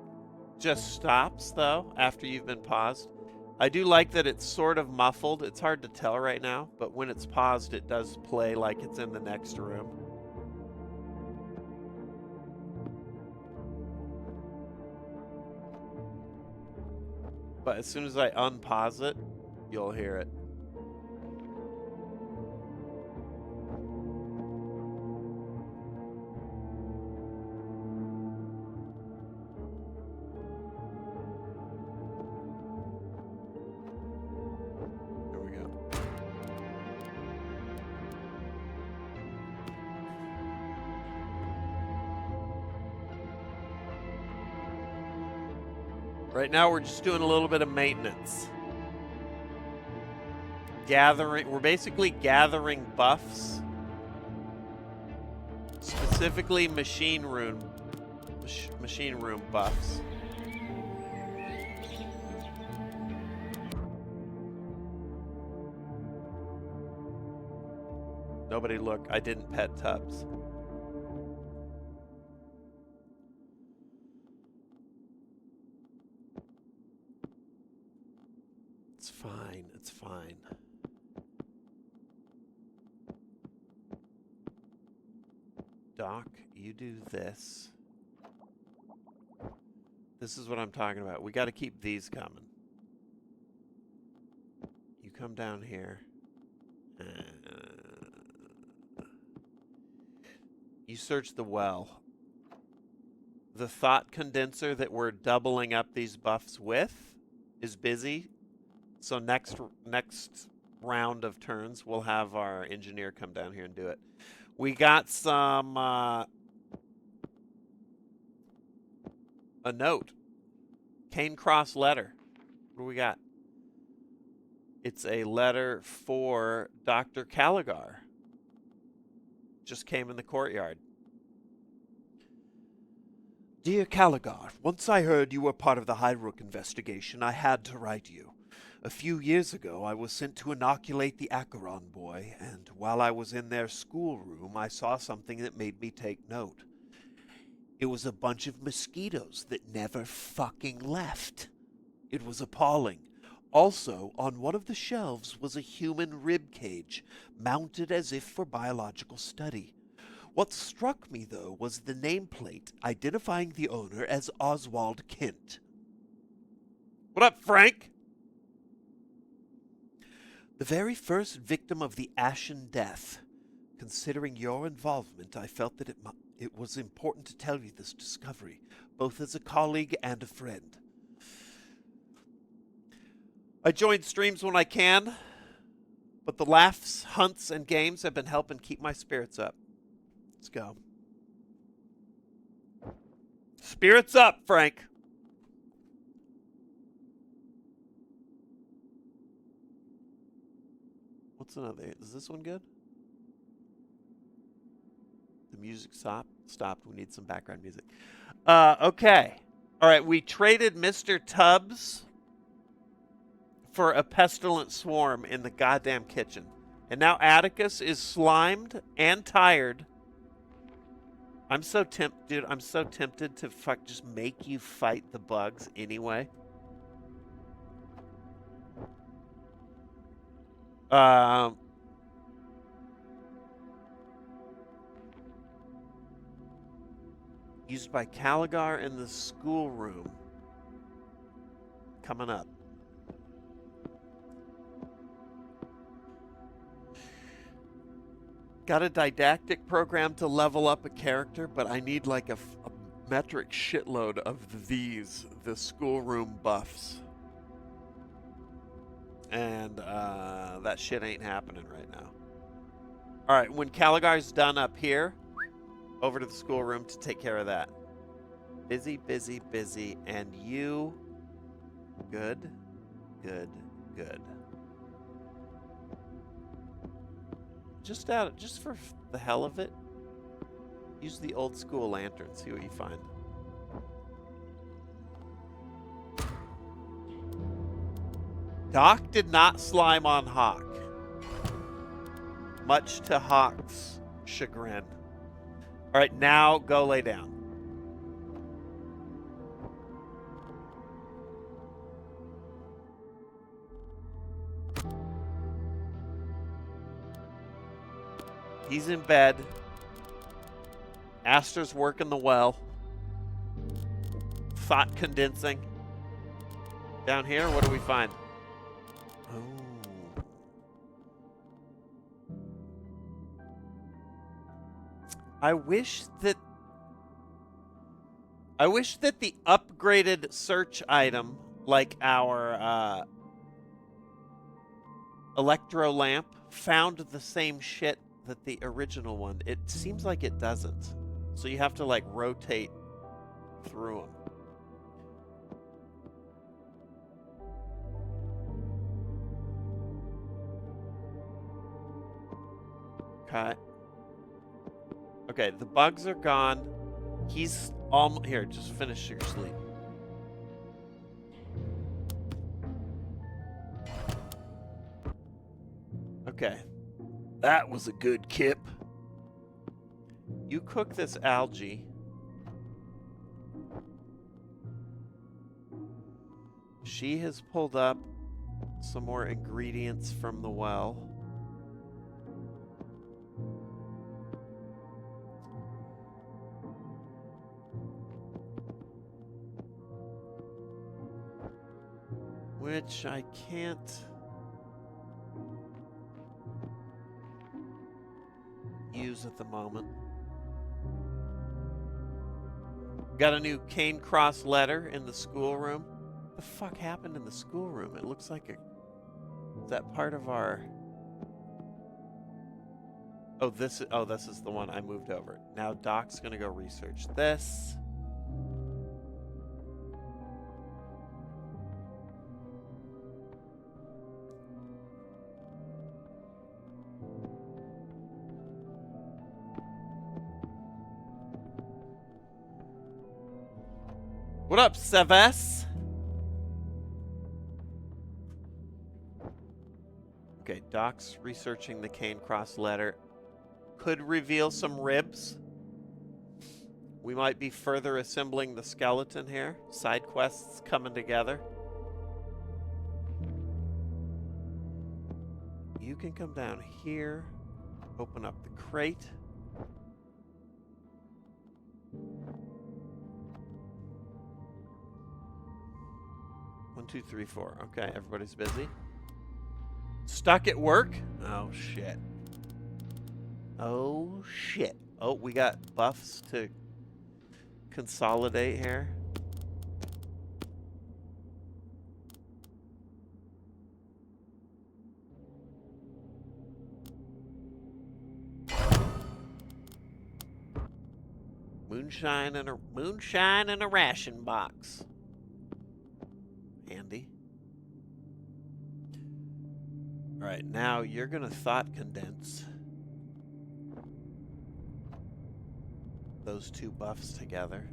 just stops, though, after you've been paused. I do like that it's sort of muffled. It's hard to tell right now, but when it's paused, it does play like it's in the next room. But as soon as I unpause it, you'll hear it. There we go. Right now, we're just doing a little bit of maintenance. We're basically gathering buffs Specifically machine room buffs. Nobody look, I didn't pet Tubbs. It's fine, it's fine. Doc, you do this. This is what I'm talking about. We got to keep these coming. You come down here. You search the well. The thought condenser that we're doubling up these buffs with is busy. So next round of turns, we'll have our engineer come down here and do it. We got some a note. Cane Cross letter. What do we got? It's a letter for Dr. Caligar. Just came in the courtyard. Dear Caligar, once I heard you were part of the Highrook investigation, I had to write you. A few years ago, I was sent to inoculate the Acheron boy, and while I was in their schoolroom, I saw something that made me take note. It was a bunch of mosquitoes that never fucking left. It was appalling. Also, on one of the shelves was a human rib cage, mounted as if for biological study. What struck me, though, was the nameplate identifying the owner as Oswald Kent. What up, Frank? The very first victim of the Ashen Death. Considering your involvement, I felt that it was important to tell you this discovery, both as a colleague and a friend. I join streams when I can, but the laughs, hunts, and games have been helping keep my spirits up. Let's go. Spirits up, Frank. What's another? Is this one good? The music stopped. We need some background music. Okay. All right. We traded Mr. Tubbs for a pestilent swarm in the goddamn kitchen. And now Atticus is slimed and tired. I'm so tempted to just make you fight the bugs anyway. Used by Caligar in the schoolroom. Coming up. Got a didactic program to level up a character, but I need like a metric shitload of the schoolroom buffs. And that shit ain't happening right now. All right, when Caligar's done up here, over to the schoolroom to take care of that. Busy, busy, busy, and you, good, good, good. Just for the hell of it, use the old school lantern, see what you find. Doc did not slime on Hawk, much to Hawk's chagrin. All right, now go lay down. He's in bed. Aster's working the well. Thought condensing. Down here, what do we find? Oh. I wish that the upgraded search item, like our electro lamp, found the same shit that the original one. It seems like it doesn't. So you have to like rotate through them. Okay. Okay, the bugs are gone. He's almost here. Just finish your sleep. Okay. That was a good kip. You cook this algae. She has pulled up some more ingredients from the well. Which I can't use at the moment. Got a new cane cross letter in the schoolroom. What the fuck happened in the schoolroom? It looks like is that part of our... Oh, this is the one I moved over. Now Doc's gonna go research this. What up, Seves? Okay, Doc's researching the cane cross letter. Could reveal some ribs. We might be further assembling the skeleton here. Side quests coming together. You can come down here. Open up the crate. One, two, three, four. Okay, everybody's busy. Stuck at work? Oh, shit. Oh, shit. Oh, we got buffs to consolidate here. Moonshine and a ration box. Handy. All right, now you're gonna thought condense those two buffs together.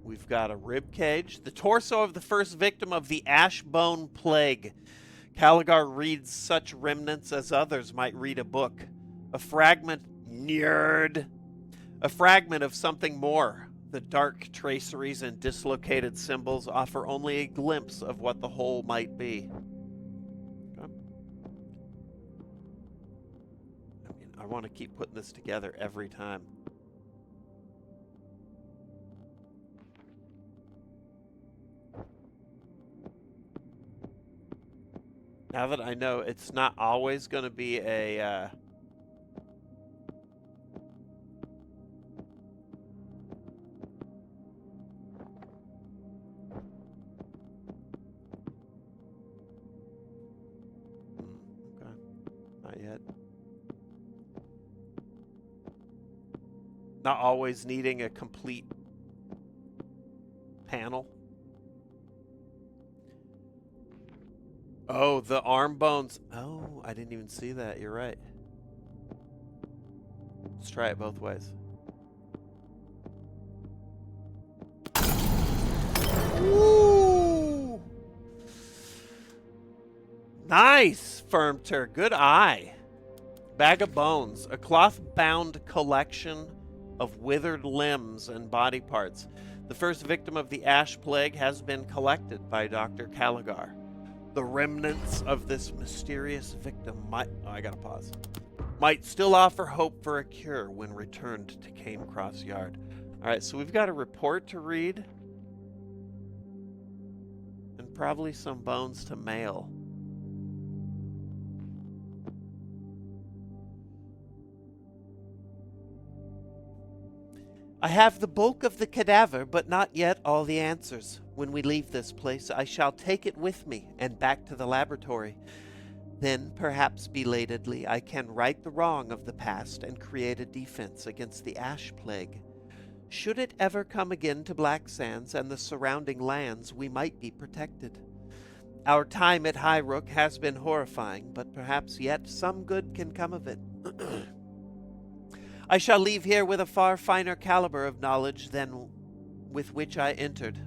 We've got a rib cage, the torso of the first victim of the Ashbone Plague. Caligar reads such remnants as others might read a book. A fragment, nerd. A fragment of something more. The dark traceries and dislocated symbols offer only a glimpse of what the whole might be. Okay. I mean, I want to keep putting this together every time. Now that I know it's not always going to be a... Okay. Not yet. Not always needing a complete panel. Oh, the arm bones. Oh, I didn't even see that. You're right. Let's try it both ways. Ooh! Nice, Firmter. Good eye. Bag of bones. A cloth-bound collection of withered limbs and body parts. The first victim of the Ash Plague has been collected by Dr. Caligar. The remnants of this mysterious victim might... Oh, I gotta pause. Might still offer hope for a cure when returned to Cane Cross Yard. Alright, so we've got a report to read. And probably some bones to mail. I have the bulk of the cadaver, but not yet all the answers. When we leave this place, I shall take it with me and back to the laboratory. Then, perhaps belatedly, I can right the wrong of the past and create a defense against the Ash Plague. Should it ever come again to Black Sands and the surrounding lands, we might be protected. Our time at Highrook has been horrifying, but perhaps yet some good can come of it. I shall leave here with a far finer caliber of knowledge than with which I entered.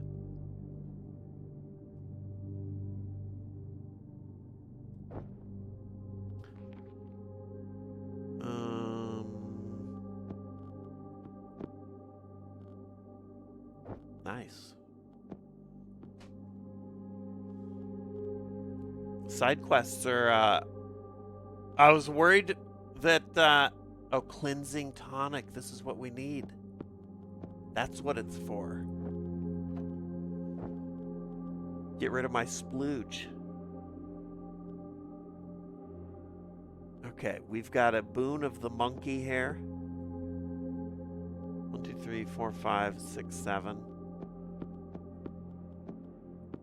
Nice. Side quests are, I was worried that, oh, cleansing tonic. This is what we need. That's what it's for. Get rid of my splooge. Okay, we've got a boon of the monkey hair. 1, 2, 3, 4, 5, 6, 7.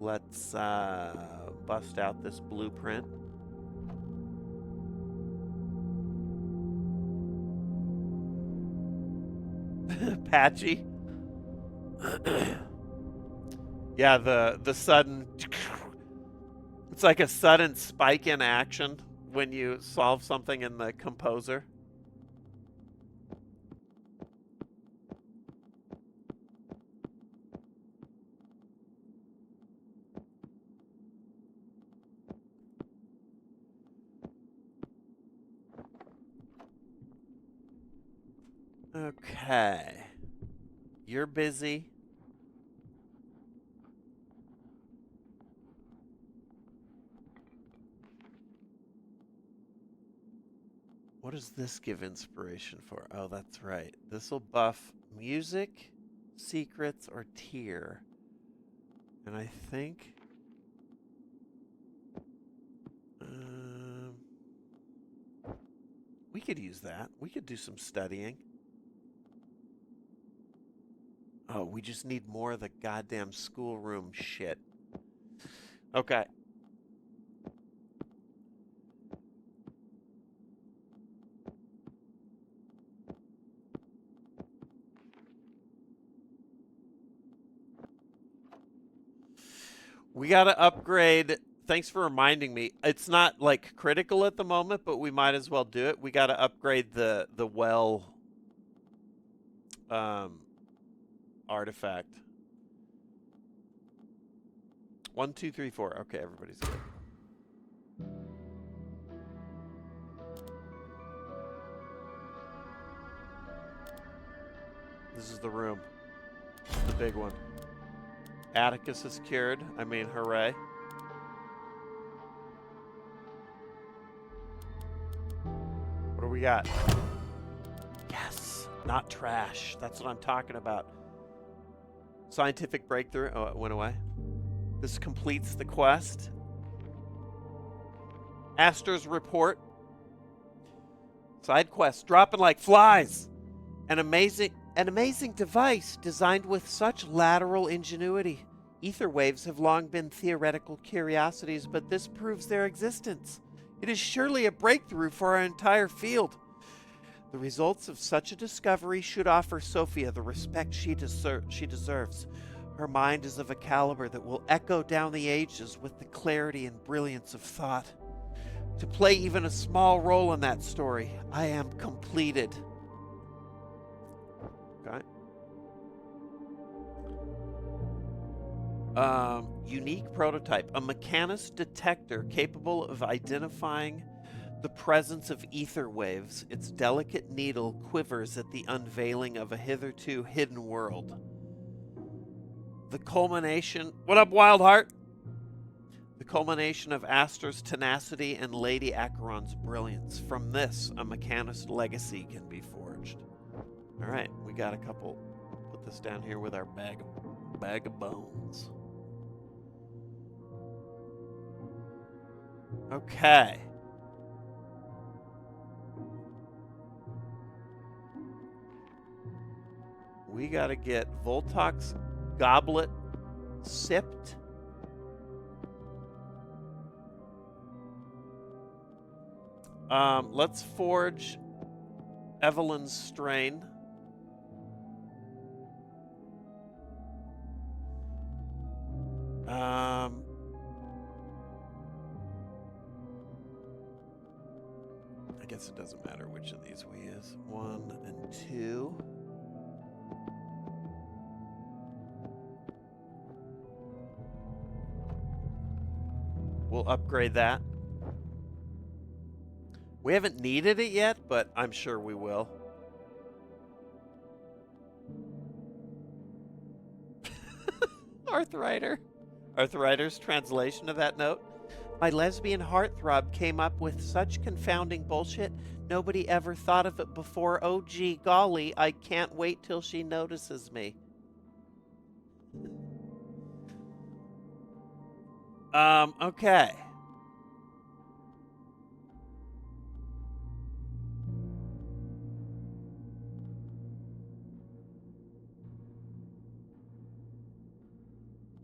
Let's bust out this blueprint. Patchy. Yeah, the sudden, it's like a sudden spike in action when you solve something in the composer. Okay. You're busy. What does this give inspiration for? Oh, that's right. This will buff music, secrets, or tier. And I think... we could use that. We could do some studying. Oh, we just need more of the goddamn schoolroom shit. Okay. We gotta upgrade. Thanks for reminding me. It's not like critical at the moment, but we might as well do it. We gotta upgrade the well artifact. 1, 2, 3, 4. Okay, everybody's good. This is the room. The big one. Atticus is cured. I mean, hooray. What do we got? Yes, not trash. That's what I'm talking about. Scientific breakthrough. Oh, it went away. This completes the quest. Astor's report. Side quest. Dropping like flies. An amazing device designed with such lateral ingenuity. Ether waves have long been theoretical curiosities, but this proves their existence. It is surely a breakthrough for our entire field. The results of such a discovery should offer Sophia the respect she deserves. Her mind is of a caliber that will echo down the ages with the clarity and brilliance of thought. To play even a small role in that story, I am completed. Okay. Unique prototype. A mechanist detector capable of identifying the presence of ether waves. Its delicate needle quivers at the unveiling of a hitherto hidden world. The culmination... What up, Wildheart? The culmination of Astor's tenacity and Lady Acheron's brilliance. From this, a mechanist legacy can be forged. Alright, we got a couple. Put this down here with our bag of bones. Okay. We gotta get Voltox Goblet sipped. Let's forge Evelyn's strain. guess it doesn't matter which of these we use. 1 and 2. We'll upgrade that. We haven't needed it yet, but I'm sure we will. Arthrider's translation of that note. My lesbian heartthrob came up with such confounding bullshit, nobody ever thought of it before. Oh gee golly, I can't wait till she notices me. Okay.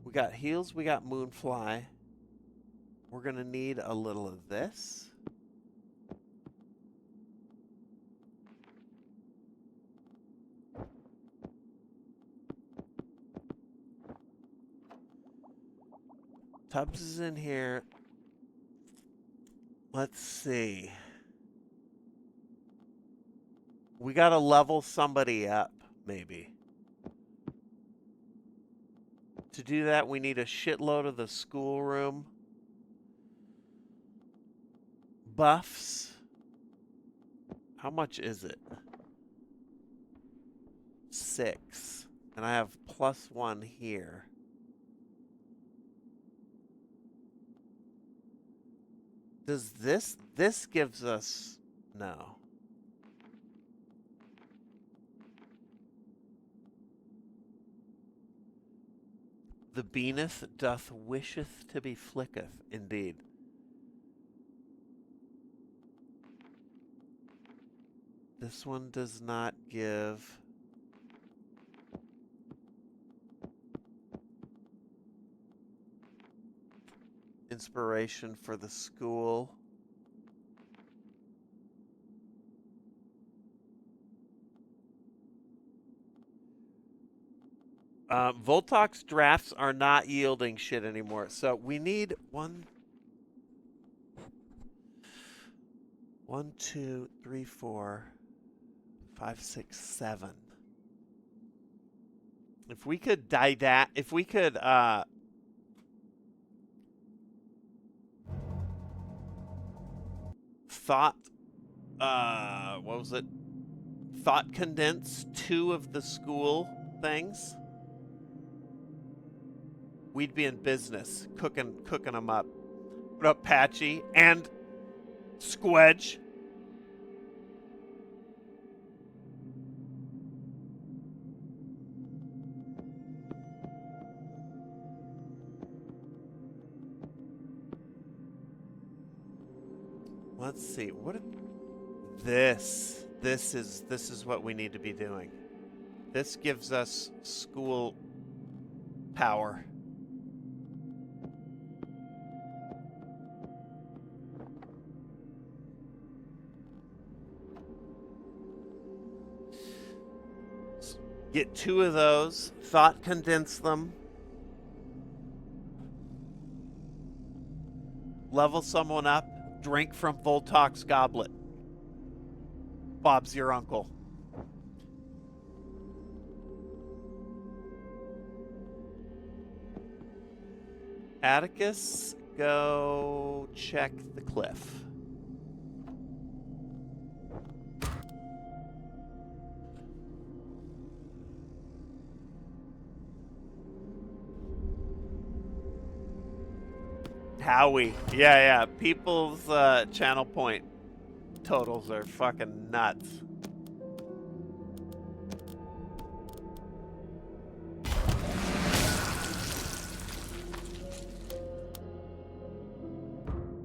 We got heals, we got Moonfly. We're gonna need a little of this. Tubbs is in here. Let's see. We gotta level somebody up, maybe. To do that, we need a shitload of the schoolroom buffs. How much is it? 6. And I have +1 here. Does this gives us, no. The beaneth doth wisheth to be flicketh, indeed. This one does not give. Inspiration for the school. Voltox drafts are not yielding shit anymore. So we need 1, 2, 3, 4, 5, 6, 7. If we could if we could thought what was it? Thought condense 2 of the school things, we'd be in business cooking them up. What up, Patchy and Squedge? Let's see. What this is what we need to be doing. This gives us school power. Get 2 of those, thought condense them, level someone up, drink from Voltox goblet. Bob's your uncle. Atticus, go check the cliff. Howie. Yeah. People's channel point totals are fucking nuts.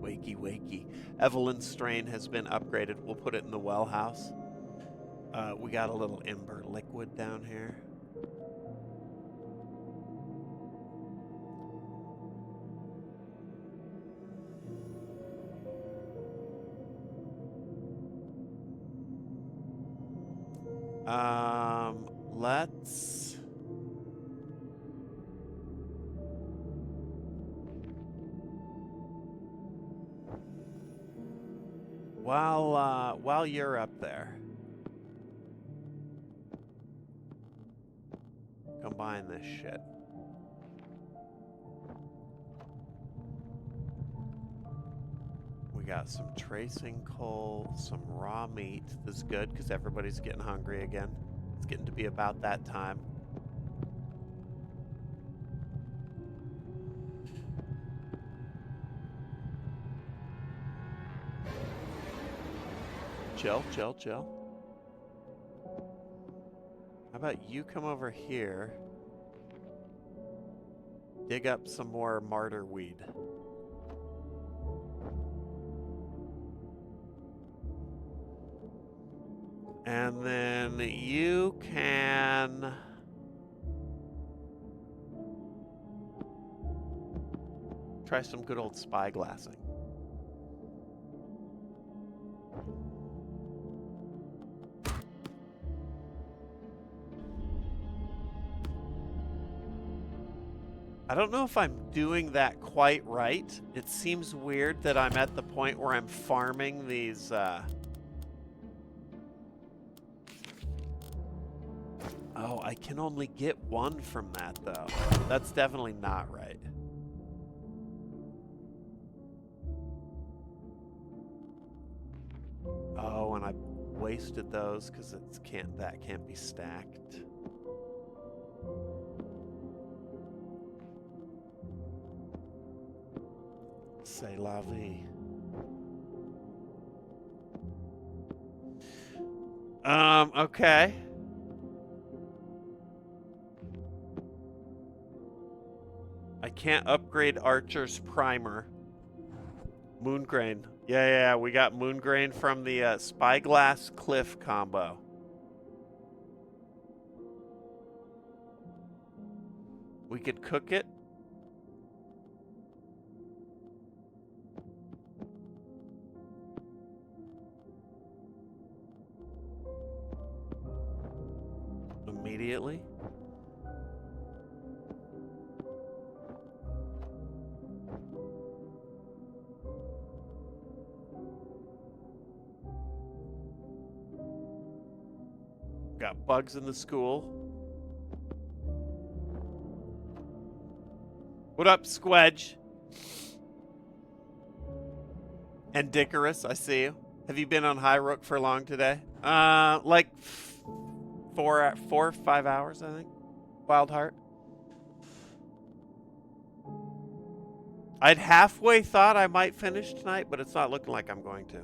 Wakey. Evelyn's strain has been upgraded. We'll put it in the well house. We got a little ember liquid down here. Let's While you're up there, combine this shit. We got some tracing coal, some raw meat. This is good because everybody's getting hungry again. It's getting to be about that time. Chill, chill, chill. How about you come over here, dig up some more martyr weed. And then you can try some good old spyglassing. I don't know if I'm doing that quite right. It seems weird that I'm at the point where I'm farming these, Oh, I can only get one from that, though. That's definitely not right. Oh, and I wasted those because that can't be stacked. C'est la vie. Okay. I can't upgrade Archer's primer. Moongrain. Yeah, we got Moongrain from the Spyglass Cliff combo. We could cook it. Immediately. Got bugs in the school. What up, Squedge? And Dickerus, I see you. Have you been on Highrook for long today? Like 4 or 5 hours, I think. Wild Heart. I'd halfway thought I might finish tonight, but it's not looking like I'm going to.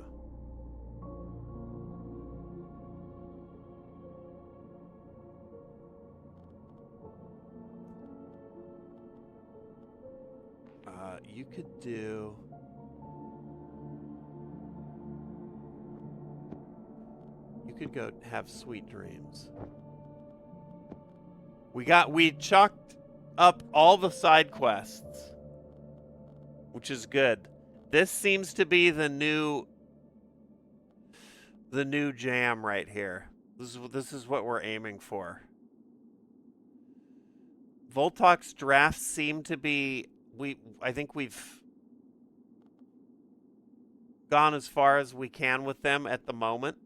You could do... You could go have sweet dreams. We chalked up all the side quests, which is good. This seems to be the new jam right here. This is what we're aiming for. Voltox drafts seem to be... I think we've gone as far as we can with them at the moment,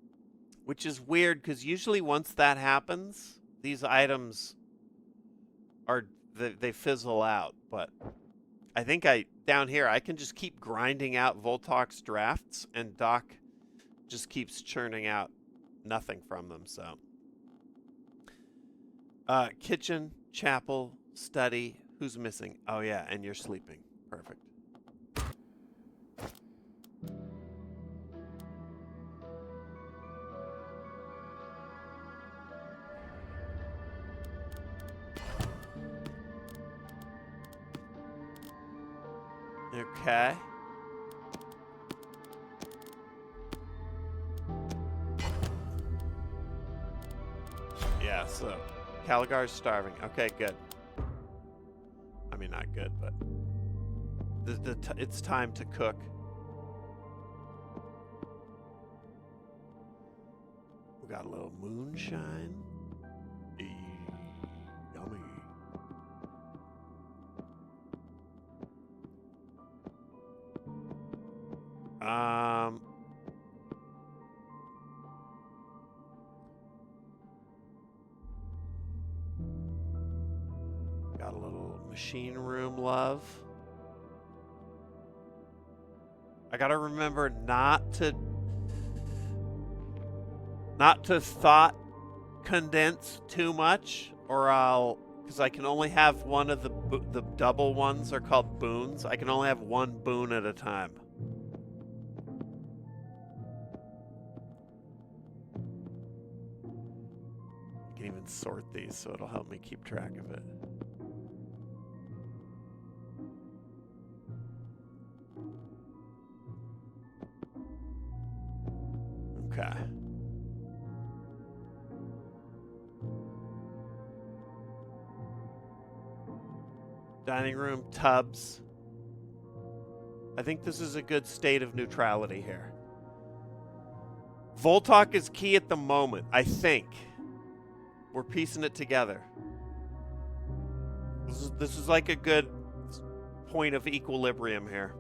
which is weird because usually once that happens, these items they fizzle out. But I think down here I can just keep grinding out Voltox drafts, and Doc just keeps churning out nothing from them. So kitchen, chapel, study. Who's missing? Oh, yeah, and you're sleeping. Perfect. Okay. Yeah, so Caligar's starving. Okay, good. I mean, not good, but it's time to cook. We got a little moonshine. Yummy. Machine room love. I gotta remember not to thought condense too much, or I'll, because I can only have one of the double ones are called boons. I can only have one boon at a time. I can even sort these, so it'll help me keep track of it. Okay. Dining room, tubs. I think this is a good state of neutrality here. Voltalk is key at the moment, I think. We're piecing it together. This is like a good point of equilibrium here.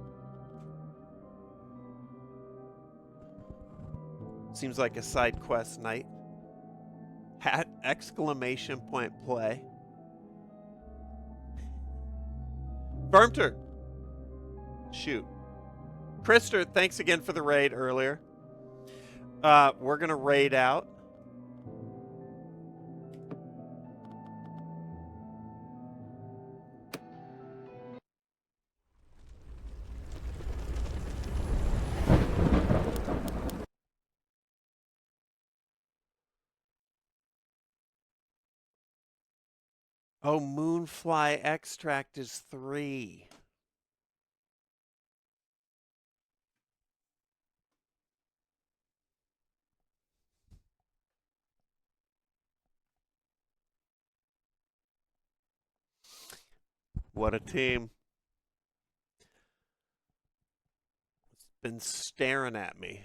Seems like a side quest night. Hat exclamation point play. Firmter. Shoot. Krister, thanks again for the raid earlier. We're gonna raid out. Oh, Moonfly extract is 3. What a team. It's been staring at me.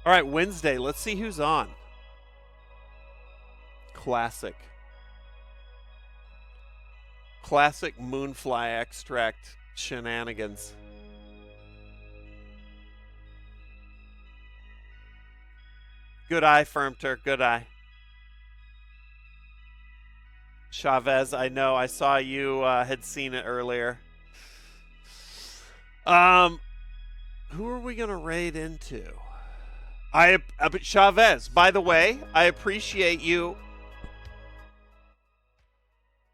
All right, Wednesday. Let's see who's on. Classic Moonfly extract shenanigans. Good eye, Firmter. Good eye. Chavez, I know. I saw you had seen it earlier. Who are we going to raid into? Chavez, by the way, I appreciate you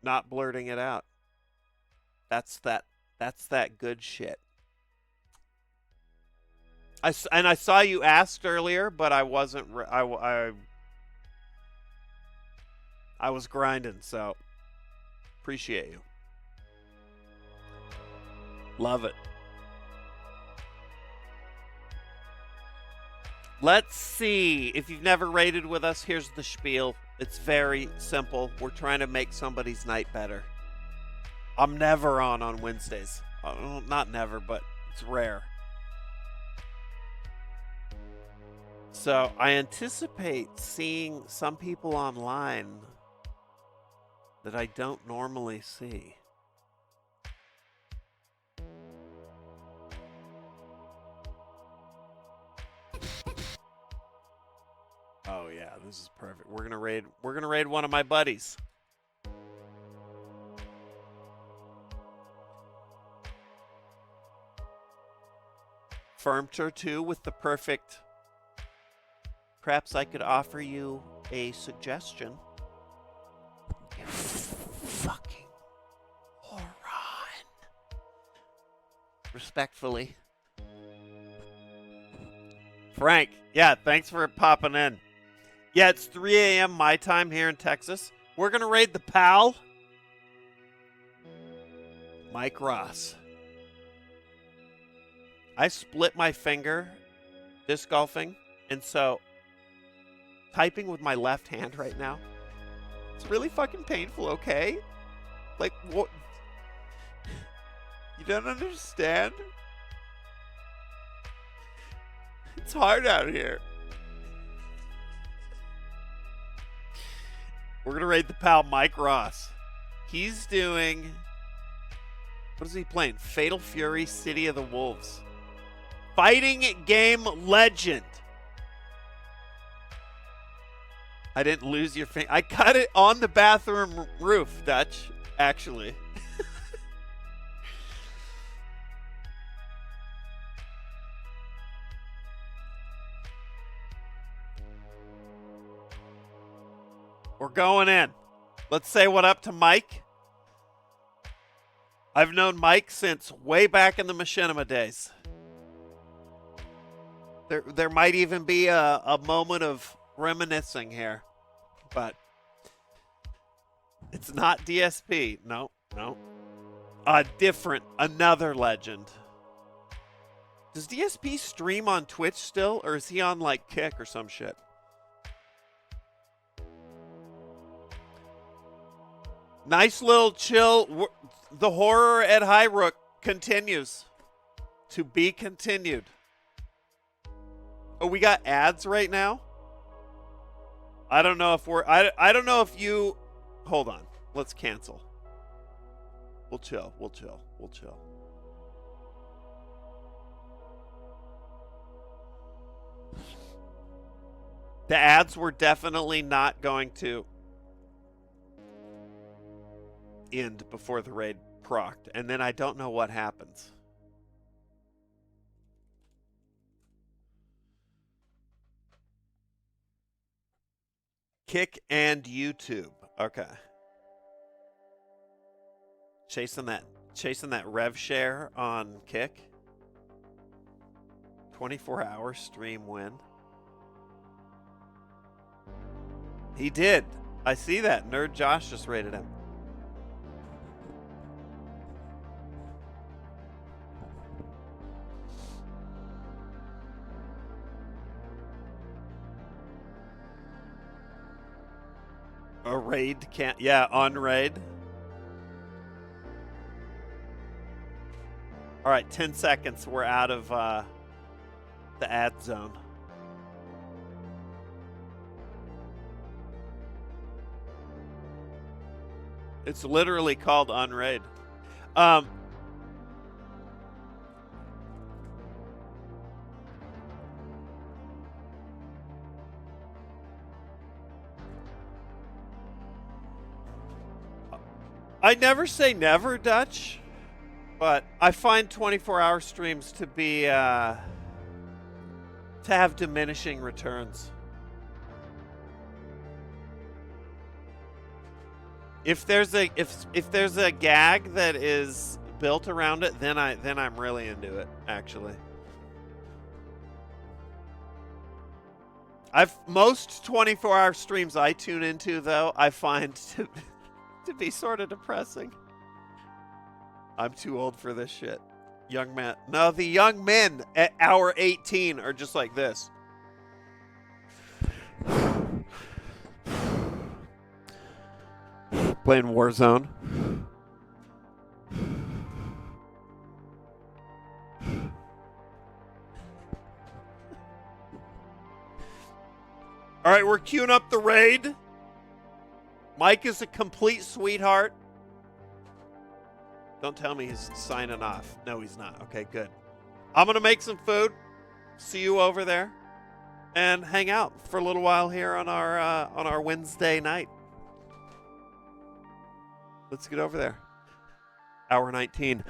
not blurting it out. That's that good shit. I saw you asked earlier, but I wasn't. I was grinding, so appreciate you. Love it. Let's see. If you've never raided with us, here's the spiel. It's very simple. We're trying to make somebody's night better. I'm never on Wednesdays. Not never, but it's rare. So I anticipate seeing some people online that I don't normally see. Oh yeah, this is perfect. We're gonna raid one of my buddies. Firmter too with the perfect. Perhaps I could offer you a suggestion. You fucking moron. Respectfully. Frank, yeah, thanks for popping in. Yeah, it's 3 a.m. my time here in Texas. We're going to raid the pal. Mike Ross. I split my finger disc golfing, and so typing with my left hand right now, it's really fucking painful, okay? Like, what? You don't understand? It's hard out here. We're going to raid the pal Mike Ross. He's doing... What is he playing? Fatal Fury, City of the Wolves. Fighting game legend. I didn't lose your finger. I cut it on the bathroom roof, Dutch, actually. We're going in. Let's say what up to Mike. I've known Mike since way back in the machinima days. There might even be a moment of reminiscing here, but it's not DSP. No. Another legend. Does DSP stream on Twitch still, or is he on like Kick or some shit? Nice little chill. The horror at Highrook continues. To be continued. Oh, we got ads right now? I don't know if I don't know if you... Hold on. Let's cancel. We'll chill. The ads were definitely not going to end before the raid procced, and then I don't know what happens. Kick and YouTube. Okay. Chasing that rev share on Kick. 24-hour stream win. He did. I see that. Nerd Josh just rated him. A raid can't... Yeah, on raid. All right, 10 seconds. We're out of the ad zone. It's literally called Unraid. I never say never, Dutch, but I find 24-hour streams to be to have diminishing returns. If there's a gag that is built around it, then I'm really into it, actually. Most 24-hour streams I tune into, though, I find to be sort of depressing. I'm too old for this shit. Young man. No, the young men at hour 18 are just like this. Playing Warzone. All right, we're queuing up the raid. Mike is a complete sweetheart. Don't tell me he's signing off. No, he's not. Okay, good. I'm going to make some food. See you over there. And hang out for a little while here on our Wednesday night. Let's get over there. Hour 19.